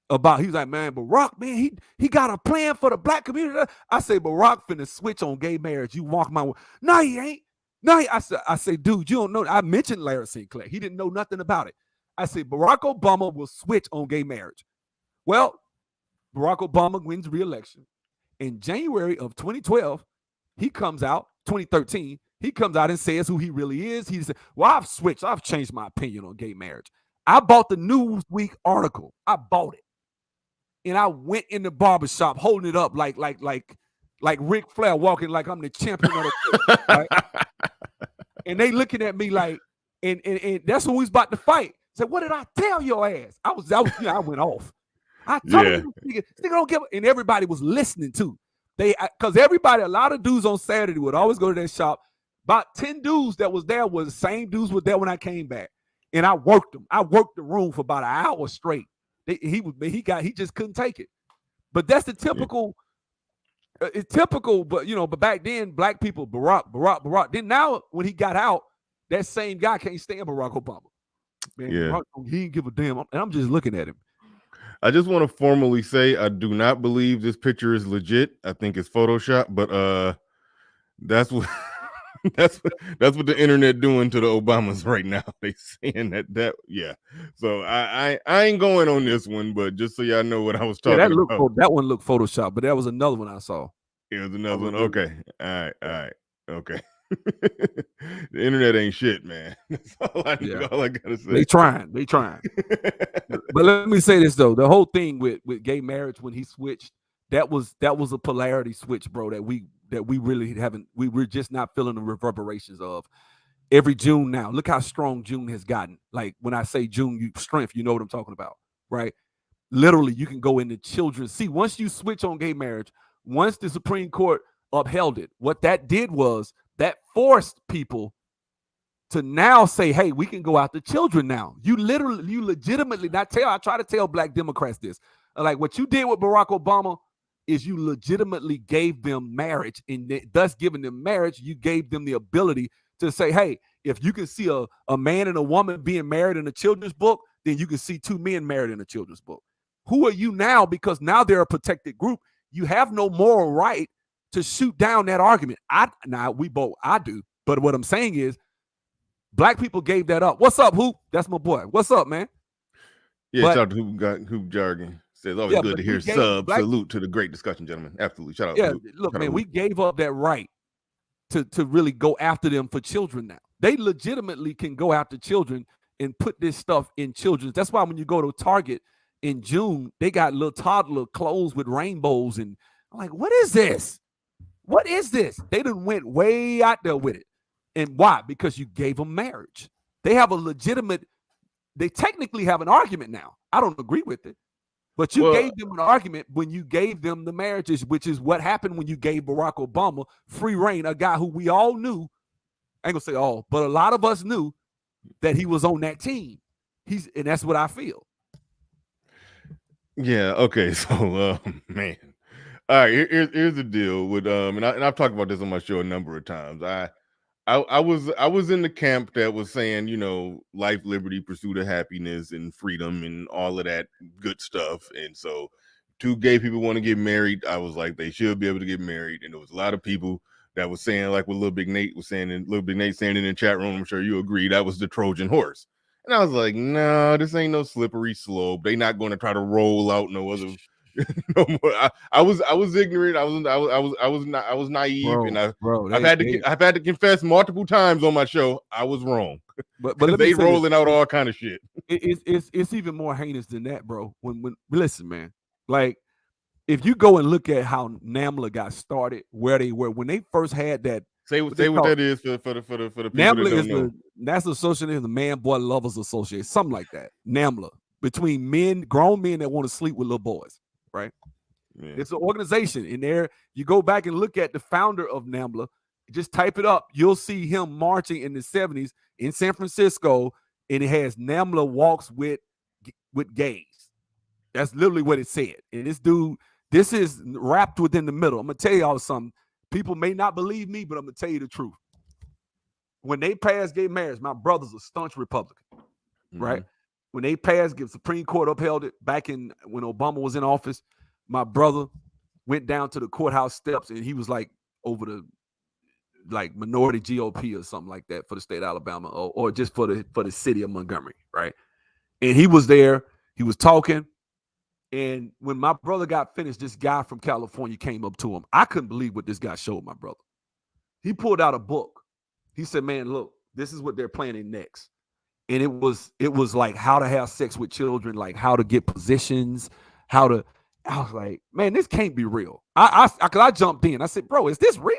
about. He was like, man, Barack, man, he got a plan for the black community. I say, Barack finna switch on gay marriage. You walk my way. No, he ain't. No, I say, dude, you don't know. I mentioned Larry Sinclair. He didn't know nothing about it. I say, Barack Obama will switch on gay marriage. Well, Barack Obama wins re-election. In January of 2012, he comes out, 2013, he comes out and says who he really is. He said, well, I've switched. I've changed my opinion on gay marriage. I bought the Newsweek article. I bought it. And I went in the barbershop holding it up like Ric Flair walking like I'm the champion of the world, right? And they looking at me like, and that's who we was about to fight. Said, what did I tell your ass? I went off. I told you, nigga don't give a, and everybody was listening too. Because a lot of dudes on Saturday would always go to that shop. About 10 dudes that was there was the same dudes were there when I came back. And I worked them. I worked the room for about an hour straight. He just couldn't take it. But that's the typical. It's typical, but but back then, black people, Barack. Then now, when he got out, that same guy can't stand Barack Obama. Man, Barack, he didn't give a damn. And I'm just looking at him. I just want to formally say I do not believe this picture is legit. I think it's Photoshop, but that's what that's what the internet doing to the Obamas right now. They saying that yeah. So I ain't going on this one, but just so y'all know what I was talking about. That one looked Photoshop, but that was another one I saw. It was another one. Okay. All right. Okay. The internet ain't shit, man. That's Yeah, all I gotta they say. trying. But let me say this though: the whole thing with gay marriage when he switched, that was a polarity switch, bro. That we really haven't. We're just not feeling the reverberations of every June now. Look how strong June has gotten. Like when I say June, strength, you know what I'm talking about, right? Literally, you can go into children. See, once you switch on gay marriage, once the Supreme Court upheld it, what that did was that forced people to now say, hey, we can go after children now. You legitimately not tell. I try to tell black Democrats this. Like what you did with Barack Obama is you legitimately gave them marriage, and thus giving them marriage, you gave them the ability to say, hey, if you can see a man and a woman being married in a children's book, then you can see two men married in a children's book. Who are you now? Because now they're a protected group. You have no moral right to shoot down that argument. I do. But what I'm saying is, black people gave that up. What's up, Hoop? That's my boy. What's up, man? Yeah, shout out to Hoop Jargon. Says always good to hear salute to the great discussion, gentlemen. Absolutely. Shout out to Hoop. Look, man, we gave up that right to really go after them for children now. They legitimately can go after children and put this stuff in children's. That's why when you go to Target in June, they got little toddler clothes with rainbows. And I'm like, what is this? What is this? They done went way out there with it. And why? Because you gave them marriage. They have a legitimate, they technically have an argument now. I don't agree with it. But you gave them an argument when you gave them the marriages, which is what happened when you gave Barack Obama free reign, a guy who we all knew, I ain't gonna say all, but a lot of us knew that he was on that team. And that's what I feel. Yeah, okay. So man. All right, here's the deal with and I've talked about this on my show a number of times. I was in the camp that was saying, you know, life, liberty, pursuit of happiness, and freedom, and all of that good stuff. And so, two gay people want to get married. I was like, they should be able to get married. And there was a lot of people that was saying, like what Little Big Nate was saying, and Little Big Nate saying in the chat room. I'm sure you agree that was the Trojan horse. And I was like, no, this ain't no slippery slope. They not going to try to roll out no other. No more. I was ignorant. I was naive, and I've had to confess multiple times on my show I was wrong. But they rolling out all kind of shit. It's even more heinous than that, bro. When listen, man, like if you go and look at how NAMBLA got started, where they were when they first had that. Say what that is for the people NAMBLA that don't know. National Association of the Man Boy Lovers Association, something like that. NAMBLA, between men, grown men that want to sleep with little boys. Right, yeah. It's an organization in there. You go back and look at the founder of NAMBLA. Just type it up. You'll see him marching in the 70s in San Francisco, and it has NAMBLA walks with gays. That's literally what it said. And this dude, this is wrapped within the middle. I'm gonna tell y'all something. People may not believe me, but I'm gonna tell you the truth. When they passed gay marriage, my brother's a staunch Republican, right? When they passed, the Supreme Court upheld it back in when Obama was in office. My brother went down to the courthouse steps and he was like over the minority GOP or something like that for the state of Alabama or just for the city of Montgomery, right? And he was there, he was talking. And when my brother got finished, this guy from California came up to him. I couldn't believe what this guy showed my brother. He pulled out a book. He said, man, look, this is what they're planning next. And it was like how to have sex with children, like how to get positions, I was like, man, this can't be real. I jumped in. I said, bro, is this real?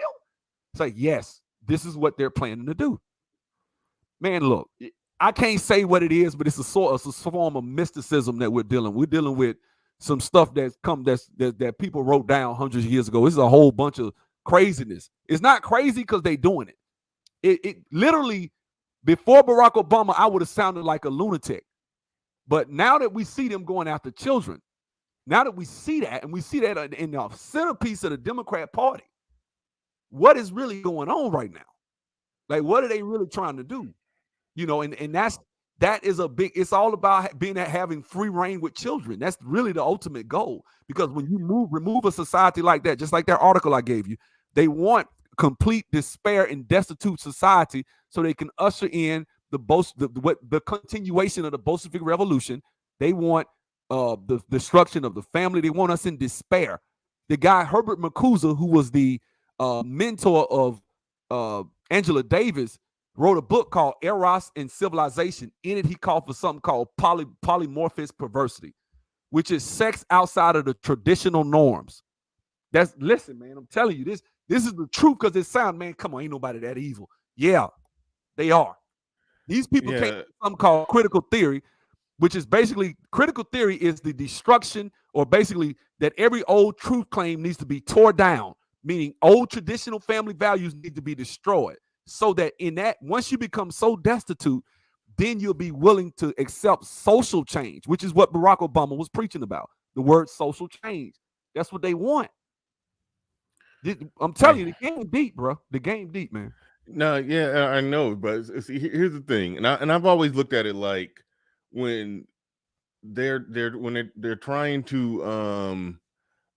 It's like, yes, this is what they're planning to do. Man, look, I can't say what it is, but it's a form of mysticism that we're dealing. We're dealing with some stuff that people wrote down hundreds of years ago. This is a whole bunch of craziness. It's not crazy because they're doing it. It literally. Before Barack Obama, I would have sounded like a lunatic. But now that we see them going after children, now that we see that, and we see that in the centerpiece of the Democrat Party, what is really going on right now? Like, what are they really trying to do? You know, and that is a big, it's all about having free reign with children. That's really the ultimate goal. Because when you remove a society like that, just like that article I gave you, they want complete despair and destitute society so they can usher in the continuation of the Bolshevik Revolution. They want the destruction of the family. They want us in despair. The guy Herbert Marcuse, who was the mentor of Angela Davis, wrote a book called Eros and Civilization. In it, he called for something called polymorphous perversity, which is sex outside of the traditional norms. Listen, man, I'm telling you, this is the truth because it sounds, man, come on, ain't nobody that evil. Yeah, they are. These people came up Yeah, with something called critical theory, which is basically critical theory is the destruction or basically that every old truth claim needs to be torn down, meaning old traditional family values need to be destroyed so that in that, once you become so destitute, then you'll be willing to accept social change, which is what Barack Obama was preaching about. The word social change. That's what they want. I'm telling you, the game deep, bro. The game deep, man. no, yeah, I know, but see, here's the thing, and I've always looked at it like when they're trying to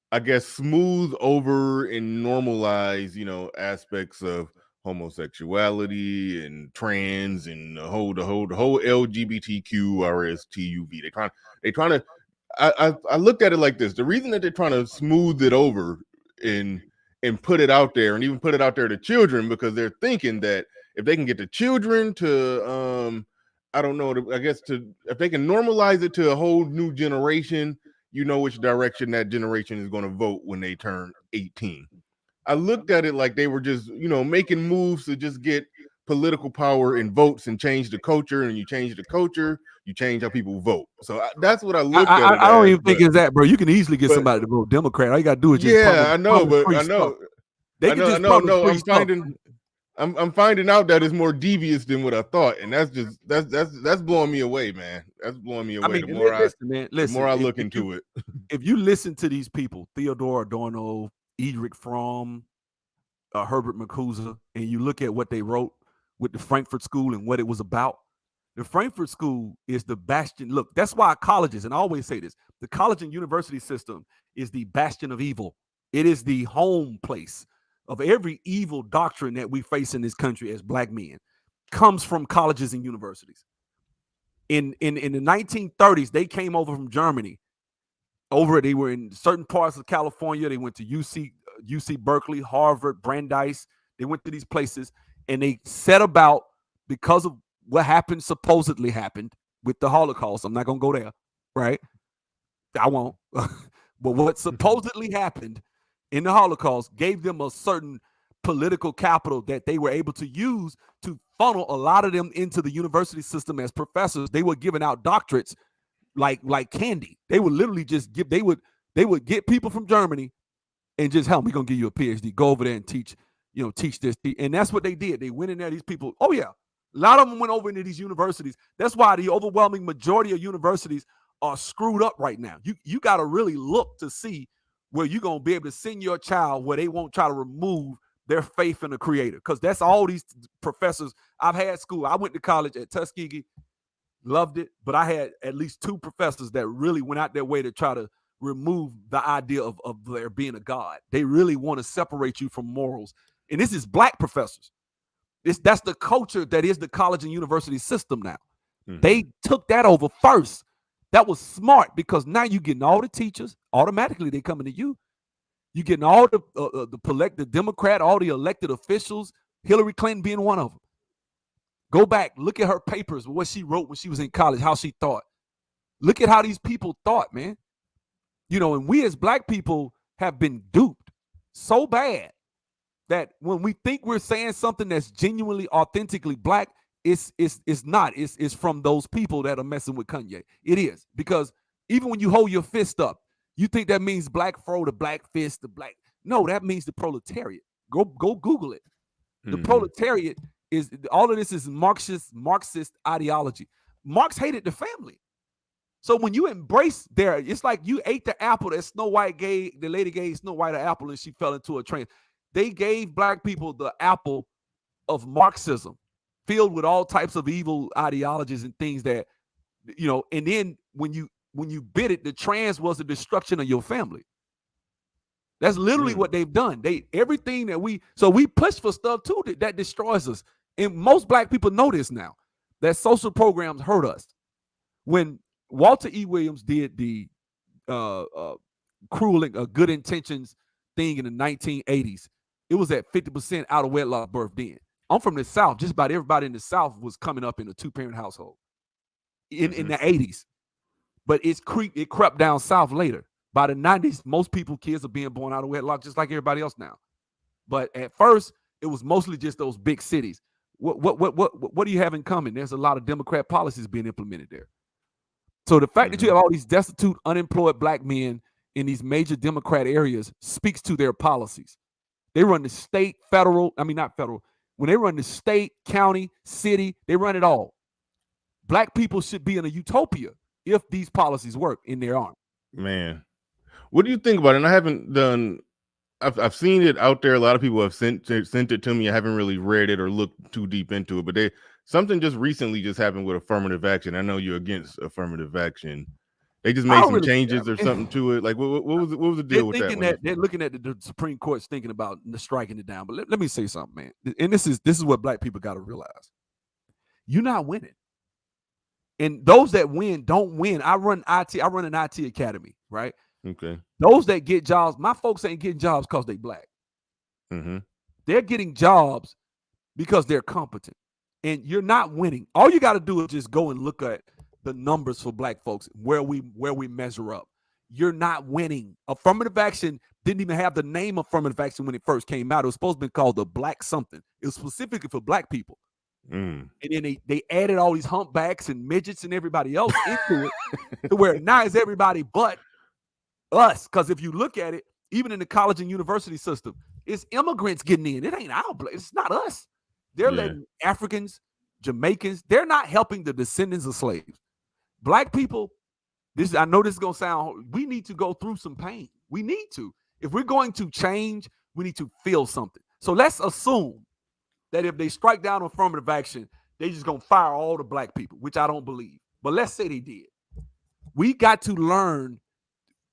I guess smooth over and normalize, aspects of homosexuality and trans and the whole LGBTQ RSTUV. They trying to I looked at it like this. The reason that they're trying to smooth it over and put it out there and even put it out there to children because they're thinking that if they can get the children to I don't know, I guess to if they can normalize it to a whole new generation, you know which direction that generation is going to vote when they turn 18. I looked at it like they were just, making moves to just get political power and votes and change the culture. And you change the culture, you change how people vote. So that's what I looked at it I don't as. even think it's that, bro. You can easily get But somebody to vote Democrat. All you gotta do is just yeah, I know, promise but free I stuff. know, They I can know, I just know, promise no. free stuff. I'm finding out that it's more devious than what I thought, and that's blowing me away, man. That's blowing me I away. mean, listen, man. The more Listen, I look into it. if you listen to these people, Theodore Adorno, Edric Fromm, Herbert Marcuse, and you look at what they wrote with the Frankfurt School and what it was about, the Frankfurt School is the bastion. Look, that's why colleges, and I always say this, the college and university system is the bastion of evil. It is the home place of every evil doctrine that we face in this country as black men, comes from colleges and universities. In the 1930s, they came over from Germany. They were in certain parts of California. They went to UC Berkeley, Harvard, Brandeis. They went to these places and they set about, because of what supposedly happened with the Holocaust. I'm not going to go there, right? I won't. But what supposedly happened in the Holocaust gave them a certain political capital that they were able to use to funnel a lot of them into the university system as professors. They were giving out doctorates like candy. They would literally just they would get people from Germany and just, we're gonna give you a PhD. Go over there and teach this. And that's what they did. They went in there, these people, oh yeah. A lot of them went over into these universities. That's why the overwhelming majority of universities are screwed up right now. You got to really look to see where you're going to be able to send your child where they won't try to remove their faith in the creator. Because that's all these professors. I've had school. I went to college at Tuskegee, loved it, but I had at least 2 professors that really went out their way to try to remove the idea of there being a God. They really want to separate you from morals. And this is black professors. That's the culture that is the college and university system now. Mm-hmm. They took that over first. That was smart because now you're getting all the teachers. Automatically, they coming to you. You're getting all the Democrat, all the elected officials, Hillary Clinton being one of them. Go back, look at her papers, what she wrote when she was in college, how she thought. Look at how these people thought, man. And we as black people have been duped so bad that when we think we're saying something that's genuinely, authentically black, it's not. It's from those people that are messing with Kanye. It is. Because even when you hold your fist up, you think that means black fro, the black fist, the black. No, that means the proletariat. Go Google it. The proletariat is, all of this is Marxist ideology. Marx hated the family. So when you embrace it's like you ate the apple that the lady gave Snow White an apple and she fell into a train. They gave black people the apple of Marxism, filled with all types of evil ideologies and things that, and then when you bit it, the trans was the destruction of your family. That's literally what they've done. Everything that we push for stuff too that destroys us. And most black people know this now, that social programs hurt us. When Walter E. Williams did the cruel and good intentions thing in the 1980s, it was at 50% out of wedlock birth then. I'm from the South. Just about everybody in the South was coming up in a 2-parent household in the 80s. But it crept down south later. By the 90s, most kids are being born out of wedlock just like everybody else now. But at first, it was mostly just those big cities. What do you have in common? There's a lot of Democrat policies being implemented there. So the fact that you have all these destitute, unemployed black men in these major Democrat areas speaks to their policies. They run the state, not federal. When they run the state, county, city, they run it all. Black people should be in a utopia if these policies work in their arm. Man, what do you think about it? And I haven't done. I've seen it out there. A lot of people have sent it to me. I haven't really read it or looked too deep into it. But something just recently just happened with affirmative action. I know you're against affirmative action. They just made some changes or something to it. Like what was the deal with that? They're looking at the Supreme Court's thinking about striking it down. But let me say something, man. And this is what black people got to realize. You're not winning. And those that win don't win. I run an IT academy, right? Okay. Those that get jobs, my folks ain't getting jobs because they black. They're getting jobs because they're competent. And you're not winning. All you got to do is just go and look at the numbers for black folks, where we measure up. You're not winning. Affirmative action didn't even have the name affirmative action when it first came out. It was supposed to be called the black something. It was specifically for black people. And then they added all these humpbacks and midgets and everybody else into it to where now it's everybody but us. Because if you look at it, even in the college and university system, it's immigrants getting in. It ain't our place. It's not us. They're letting Africans, Jamaicans, they're not helping the descendants of slaves. Black people, I know this is going to sound, we need to go through some pain. We need to. If we're going to change, we need to feel something. So let's assume that if they strike down affirmative action, they just going to fire all the black people, which I don't believe. But let's say they did. We got to learn.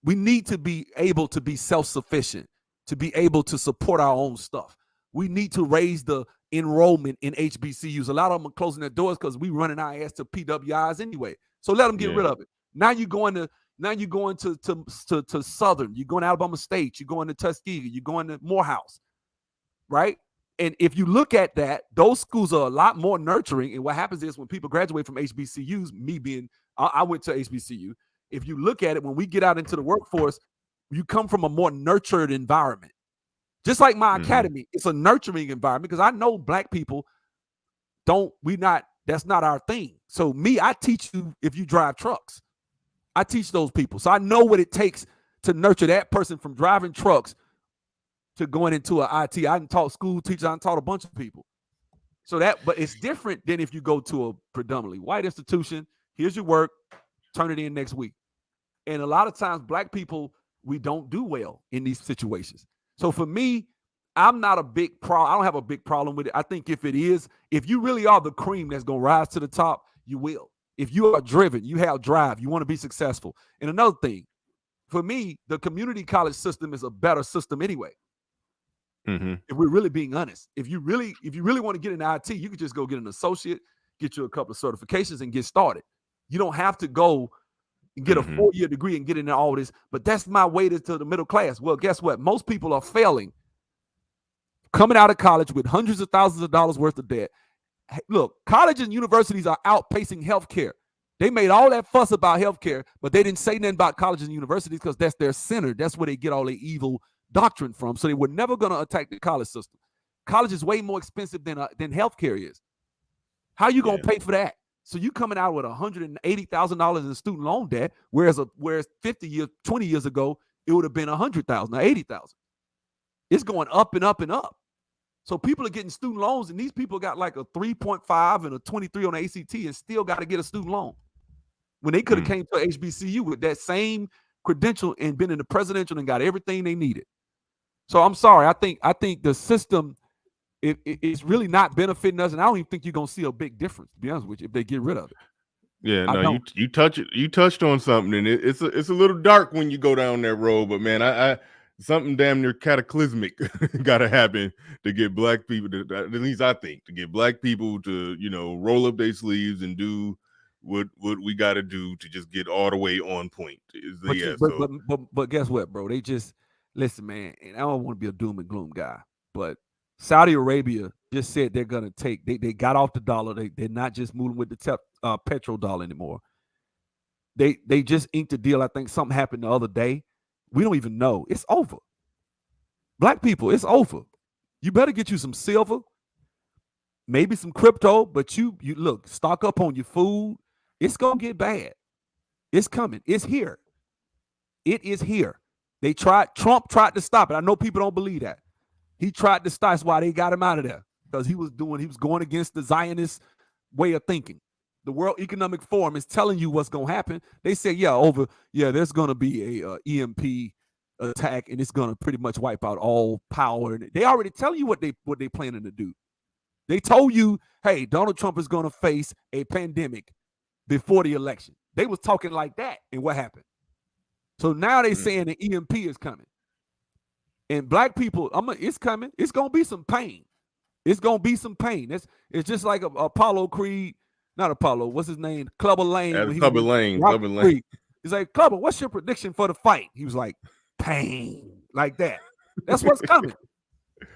We need to be able to be self-sufficient, to be able to support our own stuff. We need to raise the enrollment in HBCUs. A lot of them are closing their doors because we running our ass to PWIs anyway. So let them get rid of it. Now you're going to Southern. You're going to Alabama State. You're going to Tuskegee. You're going to Morehouse, right? And if you look at that, those schools are a lot more nurturing. And what happens is when people graduate from HBCUs, I went to HBCU. If you look at it, when we get out into the workforce, you come from a more nurtured environment. Just like my academy, it's a nurturing environment because I know black people that's not our thing. So I teach you if you drive trucks. I teach those people. So I know what it takes to nurture that person from driving trucks to going into an IT. I done taught school teachers. I done taught a bunch of people. But it's different than if you go to a predominantly white institution. Here's your work. Turn it in next week. And a lot of times black people, we don't do well in these situations. So for me, I'm not a big problem. I don't have a big problem with it. I think if you really are the cream that's going to rise to the top, you will. If you are driven, you have drive, you want to be successful. And another thing, for me, the community college system is a better system anyway. If we're really being honest, if you really want to get into IT, you could just go get an associate, get you a couple of certifications and get started. You don't have to go and get a 4-year degree and get into all this, but that's my way to the middle class. Well, guess what? Most people are failing, coming out of college with hundreds of thousands of dollars worth of debt. Look, colleges and universities are outpacing healthcare. They made all that fuss about healthcare, but they didn't say nothing about colleges and universities because that's their center. That's where they get all their evil doctrine from. So they were never going to attack the college system. College is way more expensive than healthcare is. How are you going to pay for that? So you coming out with $180,000 in student loan debt, whereas 20 years ago, it would have been $100,000 or $80,000. It's going up and up and up. So people are getting student loans, and these people got like a 3.5 and a 23 on the ACT and still got to get a student loan. When they could have came to HBCU with that same credential and been in the presidential and got everything they needed. So I'm sorry. I think the system it's really not benefiting us, and I don't even think you're gonna see a big difference, to be honest with you, if they get rid of it. Yeah, no, you touched on something, and it's a little dark when you go down that road, but man, I something damn near cataclysmic got to happen to get black people to, at least I think, to get black people to roll up their sleeves and do what we got to do to just get all the way on point. But guess what, bro? They just listen, man. And I don't want to be a doom and gloom guy, but Saudi Arabia just said they're going to take, they got off the dollar. They're not just moving with the petrodollar anymore. They just inked a deal. I think something happened the other day. We don't even know. It's over. Black people, it's over. You better get you some silver, maybe some crypto, but you look, stock up on your food. It's going to get bad. It's coming. It's here. It is here. Trump tried to stop it. I know people don't believe that. He tried to stop. That's why they got him out of there, because he was going against the Zionist way of thinking. The World Economic Forum is telling you what's going to happen. They say, there's going to be a EMP attack, and it's going to pretty much wipe out all power. And they already tell you what they planning to do. They told you, hey, Donald Trump is going to face a pandemic before the election. They was talking like that, and what happened? So now they saying the EMP is coming. And black people, it's coming. It's going to be some pain. It's going to be some pain. It's just like Apollo Creed, not Apollo, what's his name? Clubber Lang. Clubber Lang. He's like, Clubber, what's your prediction for the fight? He was like, pain, like that. That's what's coming.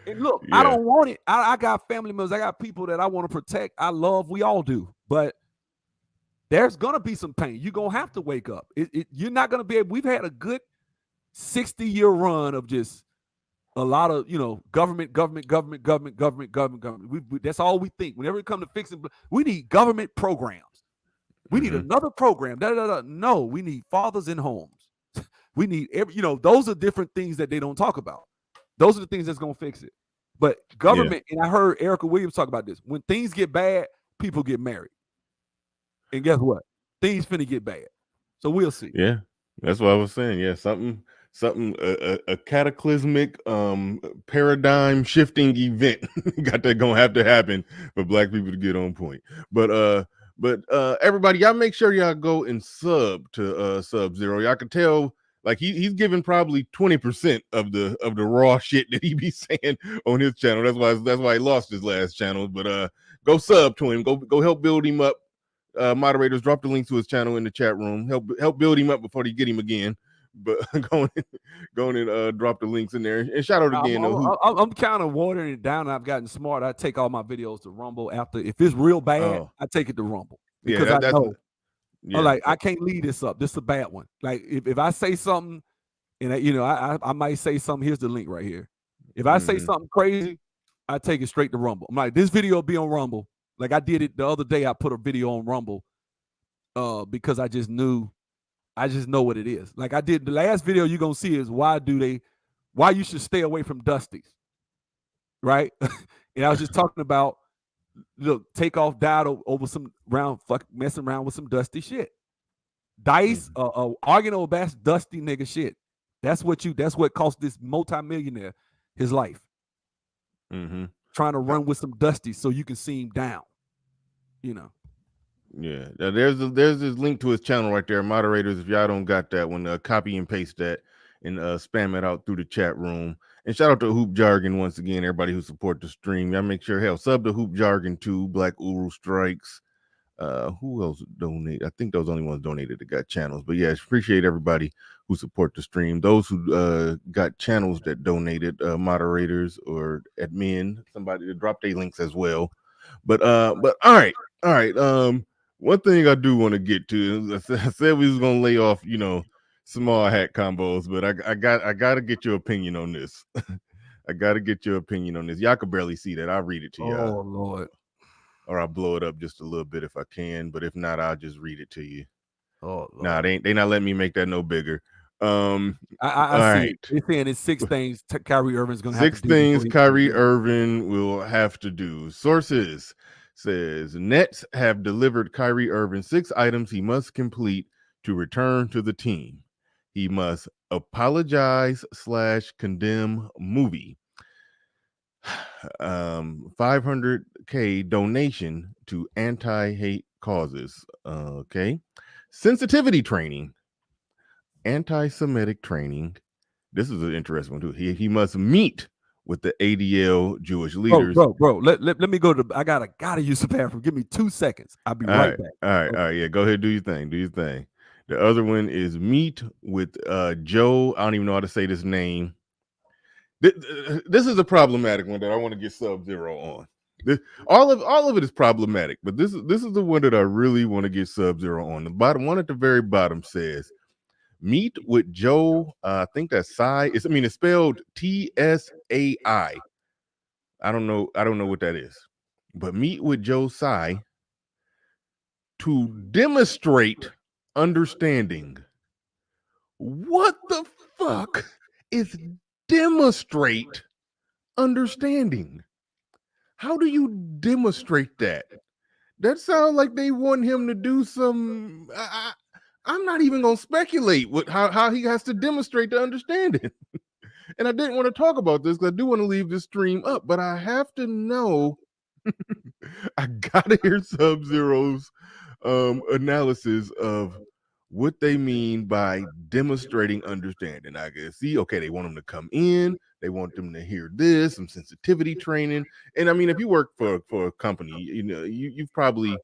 And look, I don't want it. I got family members. I got people that I want to protect. I love. We all do. But there's going to be some pain. You're going to have to wake up. You're not going to be able. We've had a good 60-year run of just a lot of, government. That's all we think. Whenever it comes to fixing, we need government programs. We need another program. No, we need fathers in homes. We need those are different things that they don't talk about. Those are the things that's going to fix it. But government, and I heard Erica Williams talk about this. When things get bad, people get married. And guess what? Things finna get bad. So we'll see. Yeah, that's what I was saying. Yeah, something a cataclysmic paradigm shifting event got that gonna have to happen for black people to get on point. But everybody, y'all make sure y'all go and sub to Sub-Zero. Y'all can tell, like, he's giving probably 20% of the raw shit that he be saying on his channel. That's why he lost his last channel. But go sub to him. Go help build him up. Moderators, drop the link to his channel in the chat room. Help build him up before they get him again. But go on and drop the links in there. And shout out again. I'm kind of watering it down. I've gotten smart. I take all my videos to Rumble after. If it's real bad, I take it to Rumble, because I know. I can't leave this up. This is a bad one. Like if I say something, and I might say something. Here's the link right here. If I say something crazy, I take it straight to Rumble. I'm like, this video will be on Rumble. Like I did it the other day. I put a video on Rumble because I just know what it is. Like I did the last video you're going to see is why you should stay away from Dusties. Right? And I was just talking about, look, Takeoff died over some messing around with some dusty shit. Dice, arguing over dusty nigga shit. That's what cost this multimillionaire his life. Trying to run with some dusty so you can see him down. Yeah, there's this link to his channel right there. Moderators, if y'all don't got that one, copy and paste that and spam it out through the chat room. And shout out to Hoop Jargon once again, everybody who support the stream. Y'all make sure, sub to Hoop Jargon too. Black Uru Strikes. Who else donate? I think those only ones donated that got channels. But yeah, appreciate everybody who support the stream. Those who got channels that donated, moderators or admin, somebody to drop their links as well. But all right. One thing I do want to get to is I said we was gonna lay off, small hat combos, but I gotta get your opinion on this. I gotta get your opinion on this. Y'all can barely see that. I'll read it to y'all. Oh Lord. Or I'll blow it up just a little bit if I can, but if not, I'll just read it to you. Oh Lord. Nah, they not letting me make that no bigger. I see. They're saying it's 6 things Kyrie Irving's gonna have to do. 6 things Kyrie Irving will have to do. Sources says Nets have delivered Kyrie Irving 6 items he must complete to return to the team. He must apologize / condemn movie. 500K donation to anti-hate causes. Okay. Sensitivity training. Anti-Semitic training. This is an interesting one too. He must meet with the ADL Jewish leaders. Bro. Let me go to. I gotta use the bathroom. Give me 2 seconds. I'll be right back. All right. Yeah, go ahead. Do your thing. The other one is meet with Joe. I don't even know how to say this name. This is a problematic one that I want to get Sub-Zero on. All of it is problematic, but this is the one that I really want to get Sub-Zero on. The bottom one at the very bottom says, "Meet with Joe." I think that's Sai. It's spelled TSAI. I don't know. I don't know what that is, but meet with Joe Sai to demonstrate understanding. What the fuck is demonstrate understanding? How do you demonstrate that? That sounds like they want him to do some. I'm not even gonna speculate how he has to demonstrate the understanding. And I didn't want to talk about this because I do want to leave this stream up, but I have to know. I gotta hear Sub-Zero's analysis of what they mean by demonstrating understanding. I can see, okay, they want them to come in, they want them to hear this, some sensitivity training. And I mean, if you work for a company, you've probably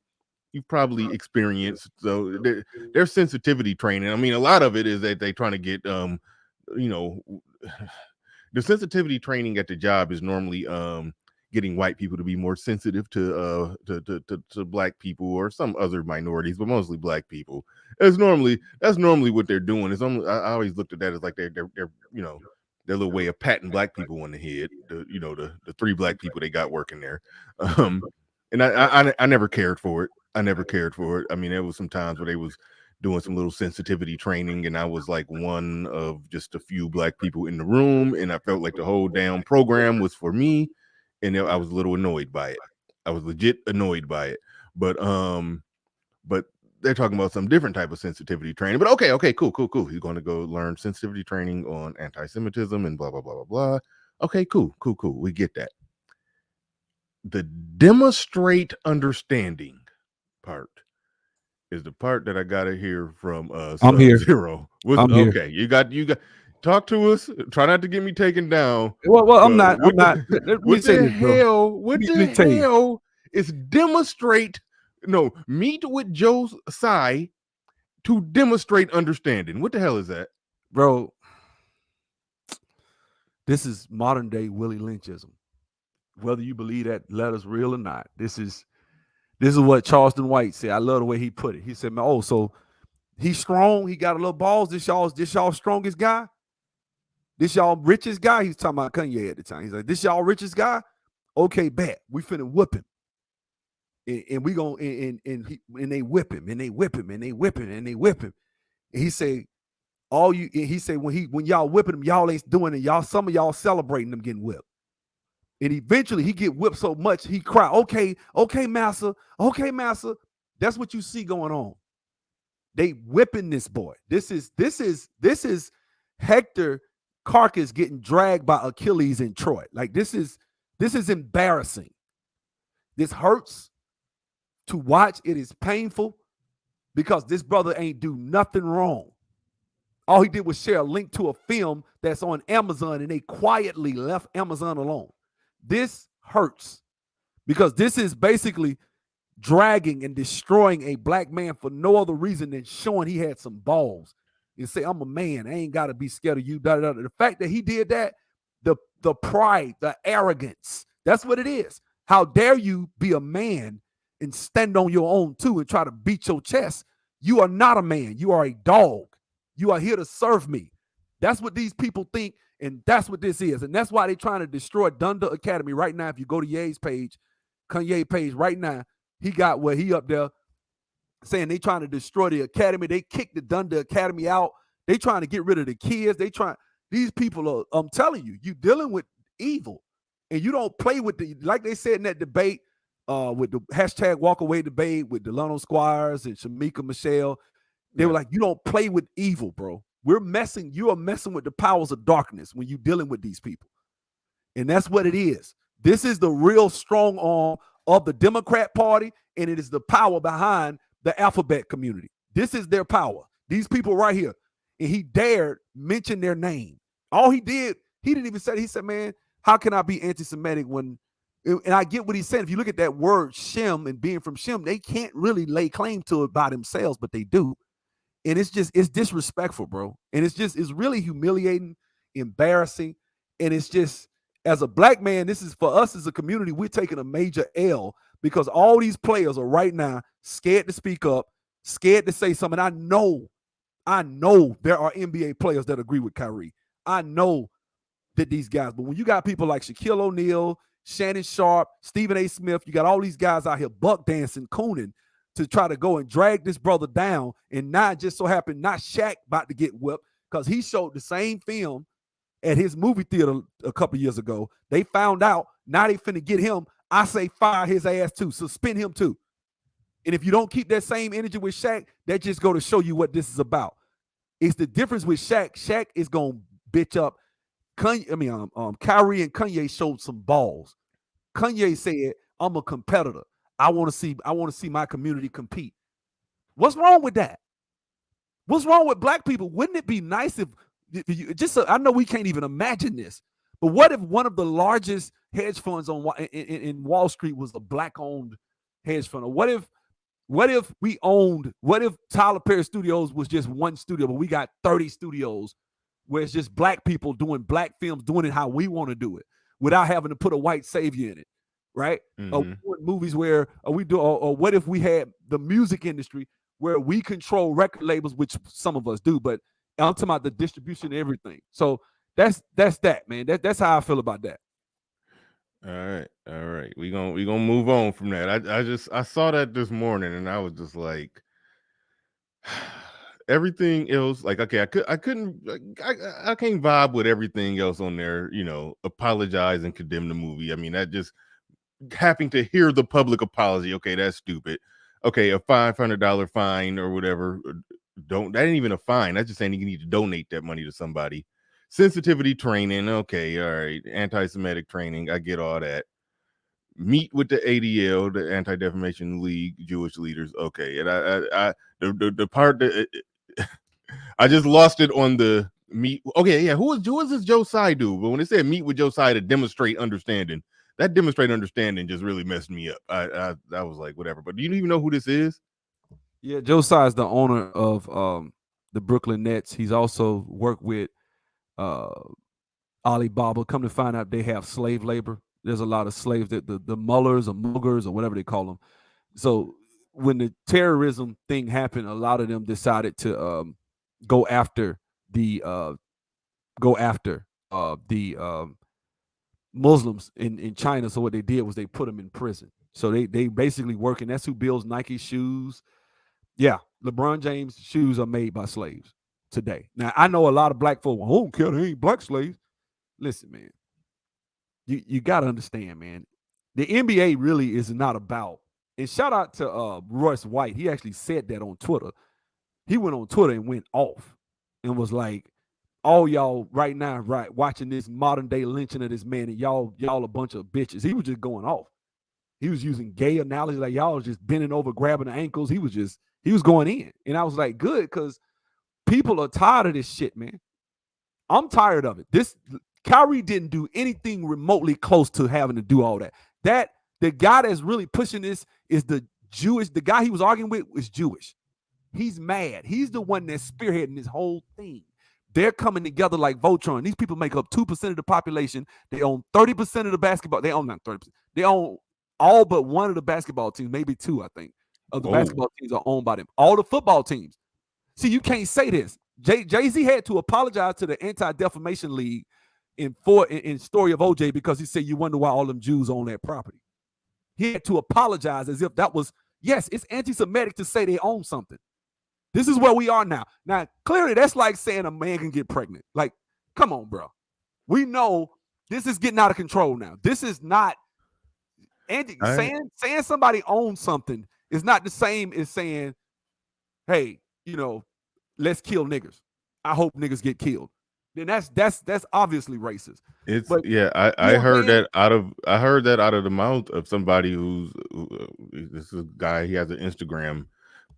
experienced their sensitivity training. I mean, a lot of it is that they're trying to get you know the sensitivity training at the job is normally getting white people to be more sensitive to black people or some other minorities, but mostly black people. That's normally what they're doing. I always looked at that as like they're their little way of patting black people on the head. The three black people they got working there, and I never cared for it. I never cared for it. I mean, there was some times where they was doing some little sensitivity training, and I was like one of just a few black people in the room, and I felt like the whole damn program was for me, and I was a little annoyed by it. I was legit annoyed by it. But they're talking about some different type of sensitivity training. But okay, cool. He's going to go learn sensitivity training on anti-Semitism and blah blah blah blah blah. Okay, cool. We get that. The demonstrate understanding part is the part that I gotta hear from I'm here. Sub-Zero. I'm here. Okay, you got talk to us. Try not to get me taken down. Well, I'm not. What the hell is demonstrate? No, meet with Joe Tsai to demonstrate understanding. What the hell is that, bro? This is modern day Willie Lynchism. Whether you believe that letter's real or not, this is what Charleston White said. I love the way he put it. He said, "Man, so he's strong. He got a little balls. This y'all strongest guy. This y'all richest guy." He's talking about Kanye at the time. He's like, "This y'all richest guy. Okay, bet we finna whip him, and we gonna and they whip him, and they whip him, and they whip him, and they whip him." And he say, He said when y'all whipping him, y'all ain't doing it. Some of y'all celebrating them getting whipped. And eventually he get whipped so much he cry, okay, massa. That's what you see going on. They whipping this boy. This is Hector carcass getting dragged by Achilles in Troy. Like this is embarrassing. This hurts to watch. It is painful because this brother ain't do nothing wrong. All he did was share a link to a film that's on Amazon, and they quietly left Amazon alone. This hurts because this is basically dragging and destroying a black man for no other reason than showing he had some balls and say, "I'm a man. I ain't got to be scared of you." The fact that he did that, the pride, the arrogance, that's what it is. How dare you be a man and stand on your own too and try to beat your chest? You are not a man. You are a dog. You are here to serve me. That's what these people think. And that's what this is. And that's why they're trying to destroy Dunder Academy right now. If you go to Ye's page, Kanye page right now, he got where he up there saying they trying to destroy the academy. They kicked the Dunder Academy out. They trying to get rid of the kids. These people are, I'm telling you, you dealing with evil. And you don't play with like they said in that debate with the hashtag walk away debate with Delano Squires and Shamika Michelle. They were like, you don't play with evil, bro. You are messing with the powers of darkness when you're dealing with these people. And that's what it is. This is the real strong arm of the Democrat Party, and it is the power behind the alphabet community. This is their power. These people right here. And he dared mention their name. All he did, he didn't even say, he said, "Man, how can I be anti-Semitic when," and I get what he said. If you look at that word Shem and being from Shem, they can't really lay claim to it by themselves, but they do. And it's disrespectful, bro. And it's really humiliating, embarrassing. And it's just, as a black man, this is for us as a community, we're taking a major L because all these players are right now scared to speak up, scared to say something. I know there are NBA players that agree with Kyrie. I know that these guys, but when you got people like Shaquille O'Neal, Shannon Sharp, Stephen A. Smith, you got all these guys out here buck dancing, cooning to try to go and drag this brother down, and not just so happen not Shaq about to get whipped because he showed the same film at his movie theater a couple years ago. They found out, now they finna get him. I say fire his ass too, suspend him too. And if you don't keep that same energy with Shaq, that just go to show you what this is about. It's the difference with Shaq. Shaq is gonna bitch up. Kyrie and Kanye showed some balls. Kanye said, "I'm a competitor. I want to see my community compete." What's wrong with that? What's wrong with black people? Wouldn't it be nice if you just? I know we can't even imagine this, but what if one of the largest hedge funds in Wall Street was a black-owned hedge fund? Or what if Tyler Perry Studios was just one studio, but we got 30 studios where it's just black people doing black films, doing it how we want to do it without having to put a white savior in it, right? Or movies where or what if we had the music industry where we control record labels, which some of us do, but I'm talking about the distribution and everything. So that's that, man. That's how I feel about that. All right. We gonna move on from that. I saw that this morning and I was just like, everything else, like, okay, I couldn't, I can't vibe with everything else on there. Apologize and condemn the movie. I mean, that just having to hear the public apology. Okay, that's stupid. Okay, a $500 fine or whatever. That ain't even a fine. That's just saying you need to donate that money to somebody. Sensitivity training. Okay, all right. Anti-Semitic training. I get all that. Meet with the ADL, the Anti-Defamation League, Jewish leaders. Okay, and the part that I just lost it on the meet. Okay, yeah. Who is this Josiah dude? But when it said meet with Josiah to demonstrate understanding, that demonstrate understanding just really messed me up. I was like, whatever. But do you even know who this is? Yeah, Josiah is the owner of the Brooklyn Nets. He's also worked with uh, Alibaba. Come to find out, they have slave labor. There's a lot of slaves that the Mullers or Muggers or whatever they call them. So when the terrorism thing happened, a lot of them decided to go after the Muslims in China. So what they did was they put them in prison. So they basically work, and that's who builds Nike shoes. Yeah, LeBron James shoes are made by slaves today. Now I know a lot of black folk. Well, I don't care, they ain't black slaves. Listen, man, you got to understand, man. The NBA really is not about. And shout out to Royce White. He actually said that on Twitter. He went on Twitter and went off and was like, all y'all right now, right, watching this modern day lynching of this man, and y'all a bunch of bitches. He was just going off. He was using gay analogy, like y'all was just bending over, grabbing the ankles. He was going in. And I was like, good, because people are tired of this shit, man. I'm tired of it. Kyrie didn't do anything remotely close to having to do all that. The guy that's really pushing this is the guy he was arguing with is Jewish. He's mad. He's the one that's spearheading this whole thing. They're coming together like Voltron. These people make up 2% of the population. They own 30% of the basketball. They own not 30%. They own all but one of the basketball teams, maybe two, I think, of the basketball teams are owned by them. All the football teams. See, you can't say this. Jay-Z had to apologize to the Anti-Defamation League in Story of OJ because he said, you wonder why all them Jews own that property. He had to apologize as if that was, yes, it's anti-Semitic to say they own something. This is where we are now. Now, clearly, that's like saying a man can get pregnant. Like, come on, bro. We know this is getting out of control now. This is not saying somebody owns something is not the same as saying, hey, let's kill niggas. I hope niggas get killed. Then that's obviously racist. I heard that out of the mouth of somebody who's this is a guy. He has an Instagram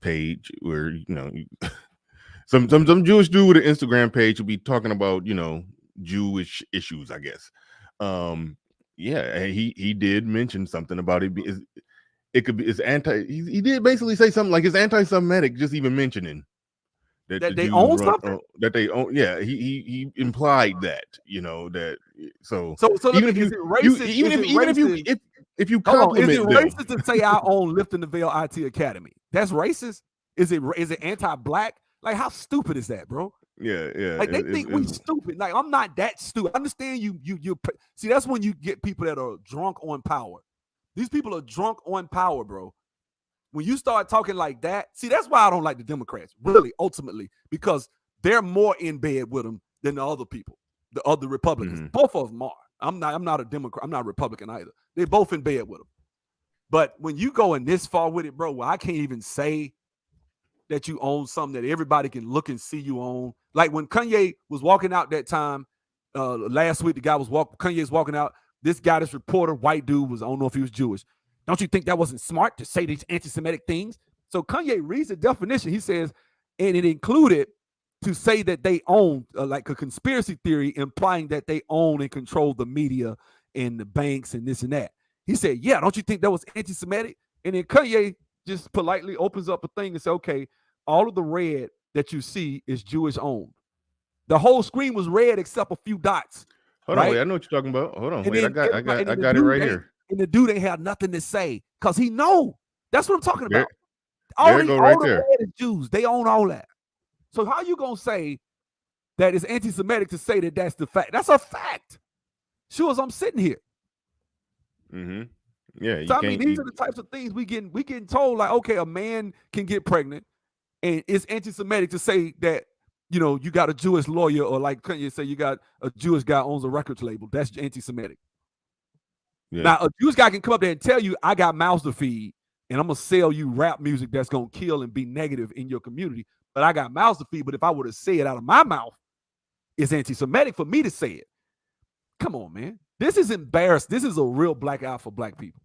page where some Jewish dude with an Instagram page will be talking about Jewish issues, I guess. He did mention something about it. It could be it's anti. He did basically say something like it's anti-Semitic just even mentioning that the that they Jews own run something. that they own. Yeah, he implied that, that. So So let even me. if Is you it you racist? Is it even racist? if you Hold on. Is it compliment them, racist to say I own Lifting the Veil IT Academy? That's racist. Is it anti-black? Like, how stupid is that, bro? yeah, yeah, Like, they think we stupid. Like, I'm not that stupid. I understand you. See, that's when you get people that are drunk on power. These people are drunk on power, bro. When you start talking like that, see, that's why I don't like the Democrats, really, ultimately, because they're more in bed with them than the other people, the other Republicans. mm-hmm. Both of them are. I'm not a Democrat. I'm not a Republican either. They're both in bed with them. But when you go in this far with it, bro, where I can't even say that you own something that everybody can look and see you own. Like when Kanye was walking out that time last week, Kanye's walking out. This reporter, white dude, I don't know if he was Jewish. Don't you think that wasn't smart to say these anti-Semitic things? So Kanye reads the definition. He says, and it included to say that they own, like a conspiracy theory, implying that they own and control the media and the banks and this and that. He said, yeah, don't you think that was anti-Semitic? And then Kanye just politely opens up a thing and says, okay, all of the red that you see is Jewish owned. The whole screen was red except a few dots. Hold on, right? wait. I know what you're talking about. Hold on, And wait. I then got and then the it dude right here. And the dude ain't had nothing to say because he know. That's what I'm talking There, about. All go the right there. red is Jews. They own all that. So how you gonna say that it's anti-Semitic to say that that's the fact? That's a fact. Sure as I'm sitting here. Mm-hmm. Yeah, you So I can't. mean, these are the types of things we getting told. Like, okay, a man can get pregnant, and it's anti-Semitic to say that you got a Jewish lawyer, or like Kanye say, you got a Jewish guy owns a records label. That's anti-Semitic. Yeah. Now, a Jewish guy can come up there and tell you, I got mouths to feed, and I'm gonna sell you rap music that's gonna kill and be negative in your community. But I got mouths to feed. But if I were to say it out of my mouth, it's anti-Semitic for me to say it. Come on, man. This is embarrassing. This is a real black eye for black people.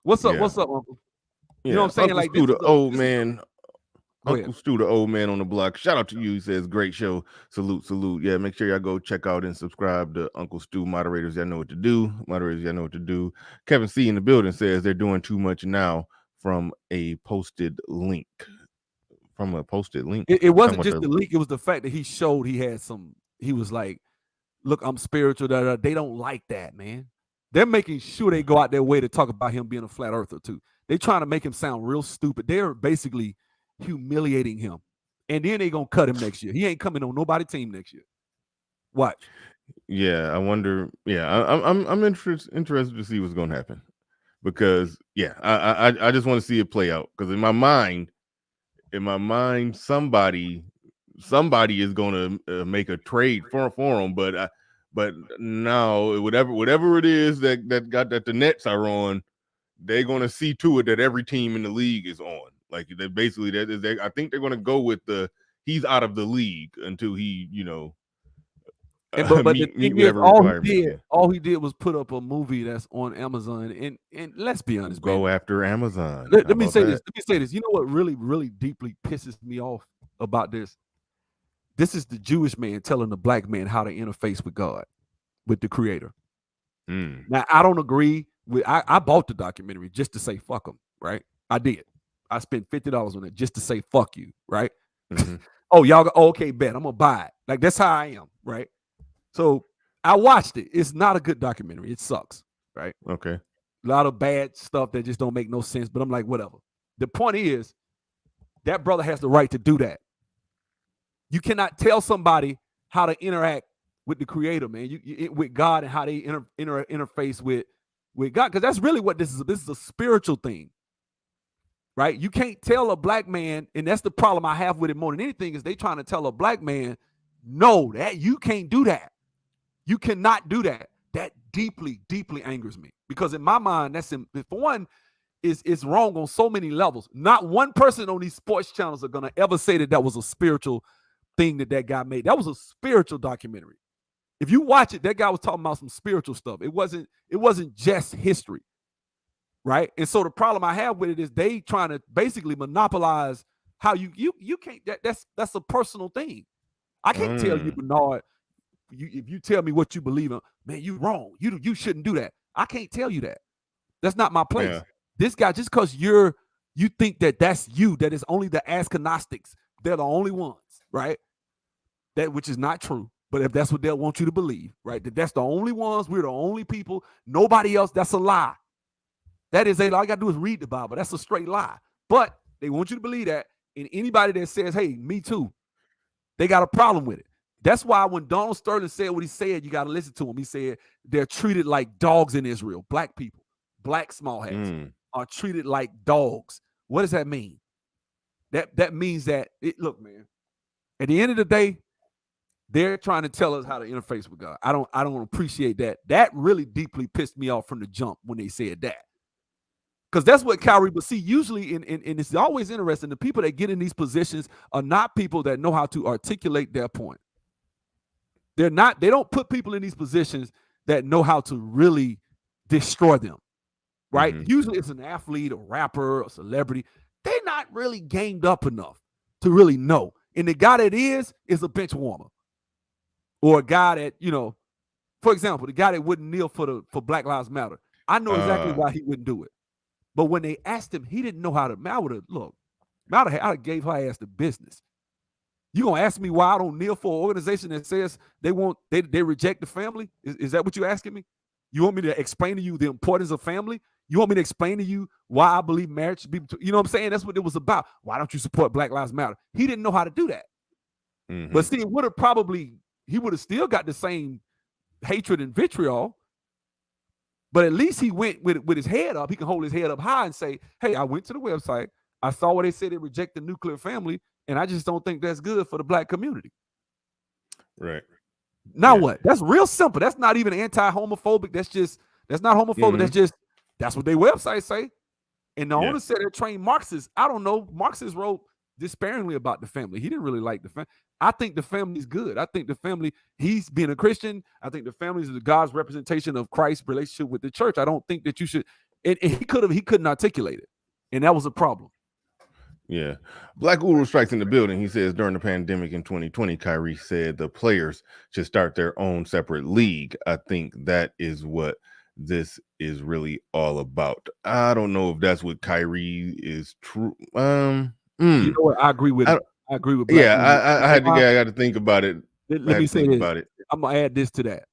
What's up? Yeah. What's up, Uncle? Yeah. You know what I'm saying? Uncle Like, Stu, the old this is man. Go ahead. Uncle Stu, the old man on the block. Shout out to you. He says, great show. Salute, salute. Yeah, make sure y'all go check out and subscribe to Uncle Stu. Moderators, y'all know what to do. Moderators, y'all know what to do. Kevin C in the building says they're doing too much now from a posted link. From a posted link. It wasn't just the link. It was the fact that he showed he was like, look, I'm spiritual. They don't like that, man. They're making sure they go out their way to talk about him being a flat earther too. They're trying to make him sound real stupid. They're basically humiliating him. And then they're going to cut him next year. He ain't coming on nobody's team next year. Watch. Yeah, I wonder. Yeah, I'm interested to see what's going to happen, because yeah, I just want to see it play out, because in my mind, somebody is going to make a trade for him, but now whatever it is that the Nets are on, they're going to see to it that every team in the league is on. Like, that basically I think they're going to go with he's out of the league until he But the thing is, requirement. all he did was put up a movie that's on Amazon. And let's be honest, go man. after Amazon. Let me say this. You know what really, really deeply pisses me off about this? This is the Jewish man telling the black man how to interface with God, with the Creator. Now, I don't agree with. I bought the documentary just to say fuck him, right? I did. I spent $50 on it just to say fuck you, right? Mm-hmm. Oh, y'all okay, bet I'm gonna buy it. Like, that's how I am, right? So I watched it. It's not a good documentary. It sucks, right? Okay. A lot of bad stuff that just don't make no sense. But I'm like, whatever. The point is, that brother has the right to do that. You cannot tell somebody how to interact with the Creator, man. With God, and how they interface with God, because that's really what this is. This is a spiritual thing, right? You can't tell a black man, and that's the problem I have with it more than anything, is they trying to tell a black man, no, that you can't do that. You cannot do that. That deeply, deeply angers me, because in my mind, for one, it's wrong on so many levels. Not one person on these sports channels are gonna ever say that was a spiritual thing that guy made. That was a spiritual documentary. If you watch it, that guy was talking about some spiritual stuff. It wasn't just history, right? And so the problem I have with it is they trying to basically monopolize how you can't. That's a personal thing. I can't tell you, Bernard. If you tell me what you believe in, man, you wrong. You shouldn't do that. I can't tell you that. That's not my place. Yeah. This guy, just because you think that's you, that is only the Ashkenazics they're the only ones, right? That which is not true. But if that's what they'll want you to believe, right? That's the only ones, we're the only people, nobody else, that's a lie. That is all you got to do is read the Bible. That's a straight lie. But they want you to believe that. And anybody that says, hey, me too, they got a problem with it. That's why when Donald Sterling said what he said, you got to listen to him. He said they're treated like dogs in Israel. Black people, black small hats are treated like dogs. What does that mean? That means that, look, man, at the end of the day, they're trying to tell us how to interface with God. I don't appreciate that. That really deeply pissed me off from the jump when they said that. Because that's what Kyrie, but see, usually, and it's always interesting, the people that get in these positions are not people that know how to articulate their point. They don't put people in these positions that know how to really destroy them, right? Usually it's an athlete, a rapper, a celebrity. They're not really gamed up enough to really know. And the guy that is a bench warmer. Or a guy that, for example, the guy that wouldn't kneel for Black Lives Matter. I know exactly why he wouldn't do it. But when they asked him, he didn't know how to. I gave her ass the business. You gonna ask me why I don't kneel for an organization that says they reject the family? Is that what you're asking me? You want me to explain to you the importance of family? You want me to explain to you why I believe marriage should be? You know what I'm saying? That's what it was about. Why don't you support Black Lives Matter? He didn't know how to do that. But see, he would have still got the same hatred and vitriol. But at least he went with his head up. He can hold his head up high and say, hey, I went to the website. I saw where they said they reject the nuclear family, and I just don't think that's good for the black community. Right. Now what? That's real simple. That's not even anti-homophobic. That's not homophobic. That's what their website say. And the owner said they're trained Marxists. I don't know. Marxists wrote disparagingly about the family. He didn't really like the family. I think the family's good. I think the family, he's being a Christian. I think the family is God's representation of Christ's relationship with the church. I don't think that you should. And he couldn't articulate it, and that was a problem. Yeah. Black Uru strikes in the building. He says during the pandemic in 2020, Kyrie said the players should start their own separate league. I think that is what this is really all about. I don't know if that's what Kyrie is true. You know what? I agree with. I agree with. Black I got to think about it. Let me say this. I'm gonna add this to that.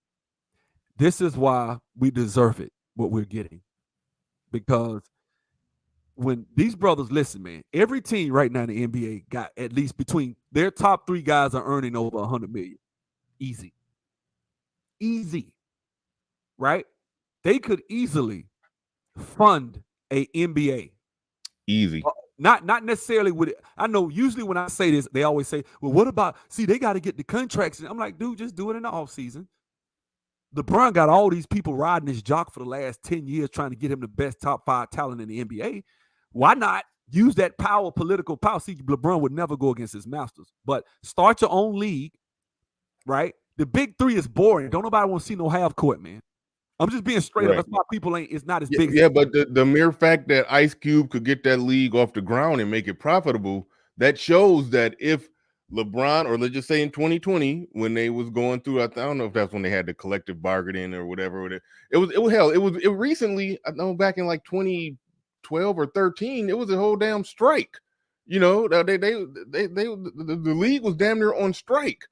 This is why we deserve it. What we're getting, because when these brothers, listen, man, every team right now in the NBA got at least between their top 3 guys are earning over $100 million. Easy, right? They could easily fund a NBA. Easy. Not necessarily with it. I know usually when I say this, they always say, well, what about, see, they got to get the contracts. And I'm like, dude, just do it in the offseason. LeBron got all these people riding his jock for the last 10 years trying to get him the best top 5 talent in the NBA. Why not use that power, political power? See, LeBron would never go against his masters. But start your own league, right? The big 3 is boring. Don't nobody want to see no half court, man. I'm just being straight up. That's why people it's not as big. Yeah, but the mere fact that Ice Cube could get that league off the ground and make it profitable, that shows that if LeBron, or let's just say in 2020, when they was going through, I don't know if that's when they had the collective bargaining or whatever. It was recently, I know back in like 2012 or 13, it was a whole damn strike. The league was damn near on strike.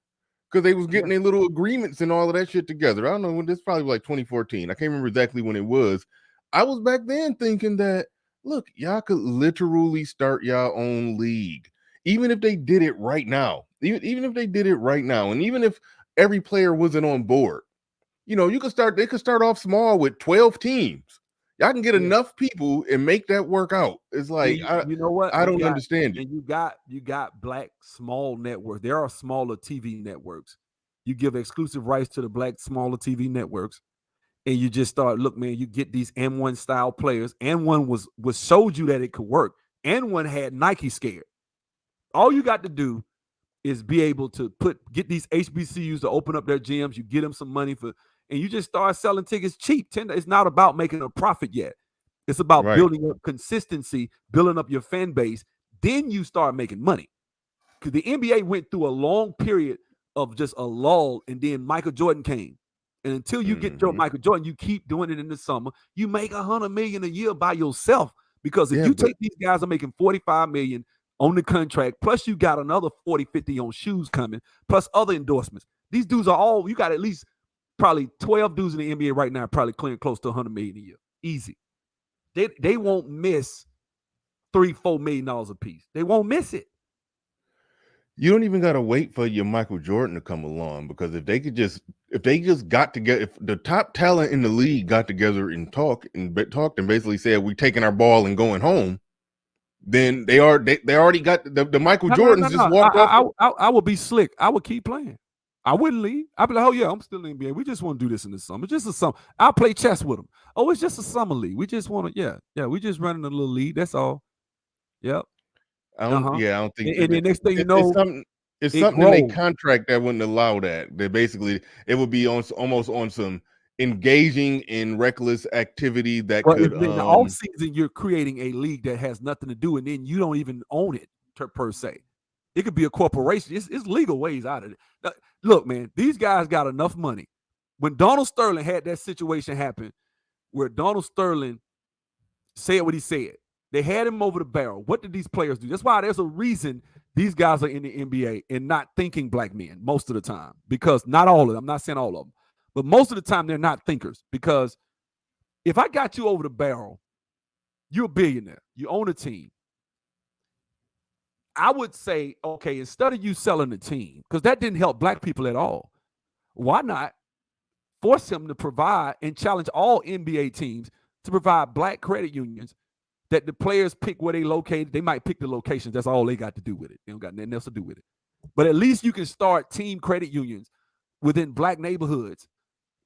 Because they was getting their little agreements and all of that shit together. I don't know when this probably like 2014. I can't remember exactly when it was. I was back then thinking that, look, y'all could literally start y'all own league. Even if they did it right now. Even if they did it right now. And even if every player wasn't on board. They could start off small with 12 teams. Y'all can get enough people and make that work out. It's like, you know what? I don't understand it. And you got black small networks. There are smaller TV networks. You give exclusive rights to the black smaller TV networks, and you just start, look, man, you get these M1 style players. M1 was showed you that it could work. M1 had Nike scared. All you got to do is be able to get these HBCUs to open up their gyms. You get them some money and you just start selling tickets cheap. It's not about making a profit yet. It's about building up consistency, building up your fan base. Then you start making money. Because the NBA went through a long period of just a lull, and then Michael Jordan came. And until you get Michael Jordan, you keep doing it in the summer. You make $100 million a year by yourself. Because if you take these guys are making $45 million, on the contract, plus you got another 40, 50 on shoes coming, plus other endorsements. These dudes are all, you got at least probably 12 dudes in the NBA right now probably clearing close to $100 million a year. Easy. They won't miss $3-4 million a piece. They won't miss it. You don't even gotta wait for your Michael Jordan to come along, because if they just got together, if the top talent in the league got together and talked and basically said we taking our ball and going home, then they already got the Michael Jordans just walked off. I would be slick. I would keep playing. I wouldn't leave. I'd be like, oh yeah, I'm still in the NBA. We just want to do this in the summer. Just a summer. I'll play chess with them. Oh, it's just a summer league. We just want to, we just running a little league. That's all. Yep. I don't think. And the next thing you know, it's something in their contract that wouldn't allow that. They basically, it would be almost on some engaging in reckless activity that could. In the off season, you're creating a league that has nothing to do, and then you don't even own it per se. It could be a corporation. It's legal ways out of it. Now, look, man, these guys got enough money. When Donald Sterling had that situation happen, where Donald Sterling said what he said, they had him over the barrel. What did these players do? That's why there's a reason these guys are in the NBA and not thinking black men most of the time. Because not all of them, I'm not saying all of them, but most of the time they're not thinkers. Because if I got you over the barrel, you're a billionaire. You own a team. I would say, okay, instead of you selling the team, because that didn't help black people at all, why not force him to provide and challenge all NBA teams to provide black credit unions that the players pick where they located. They might pick the locations. That's all they got to do with it. They don't got nothing else to do with it. But at least you can start team credit unions within black neighborhoods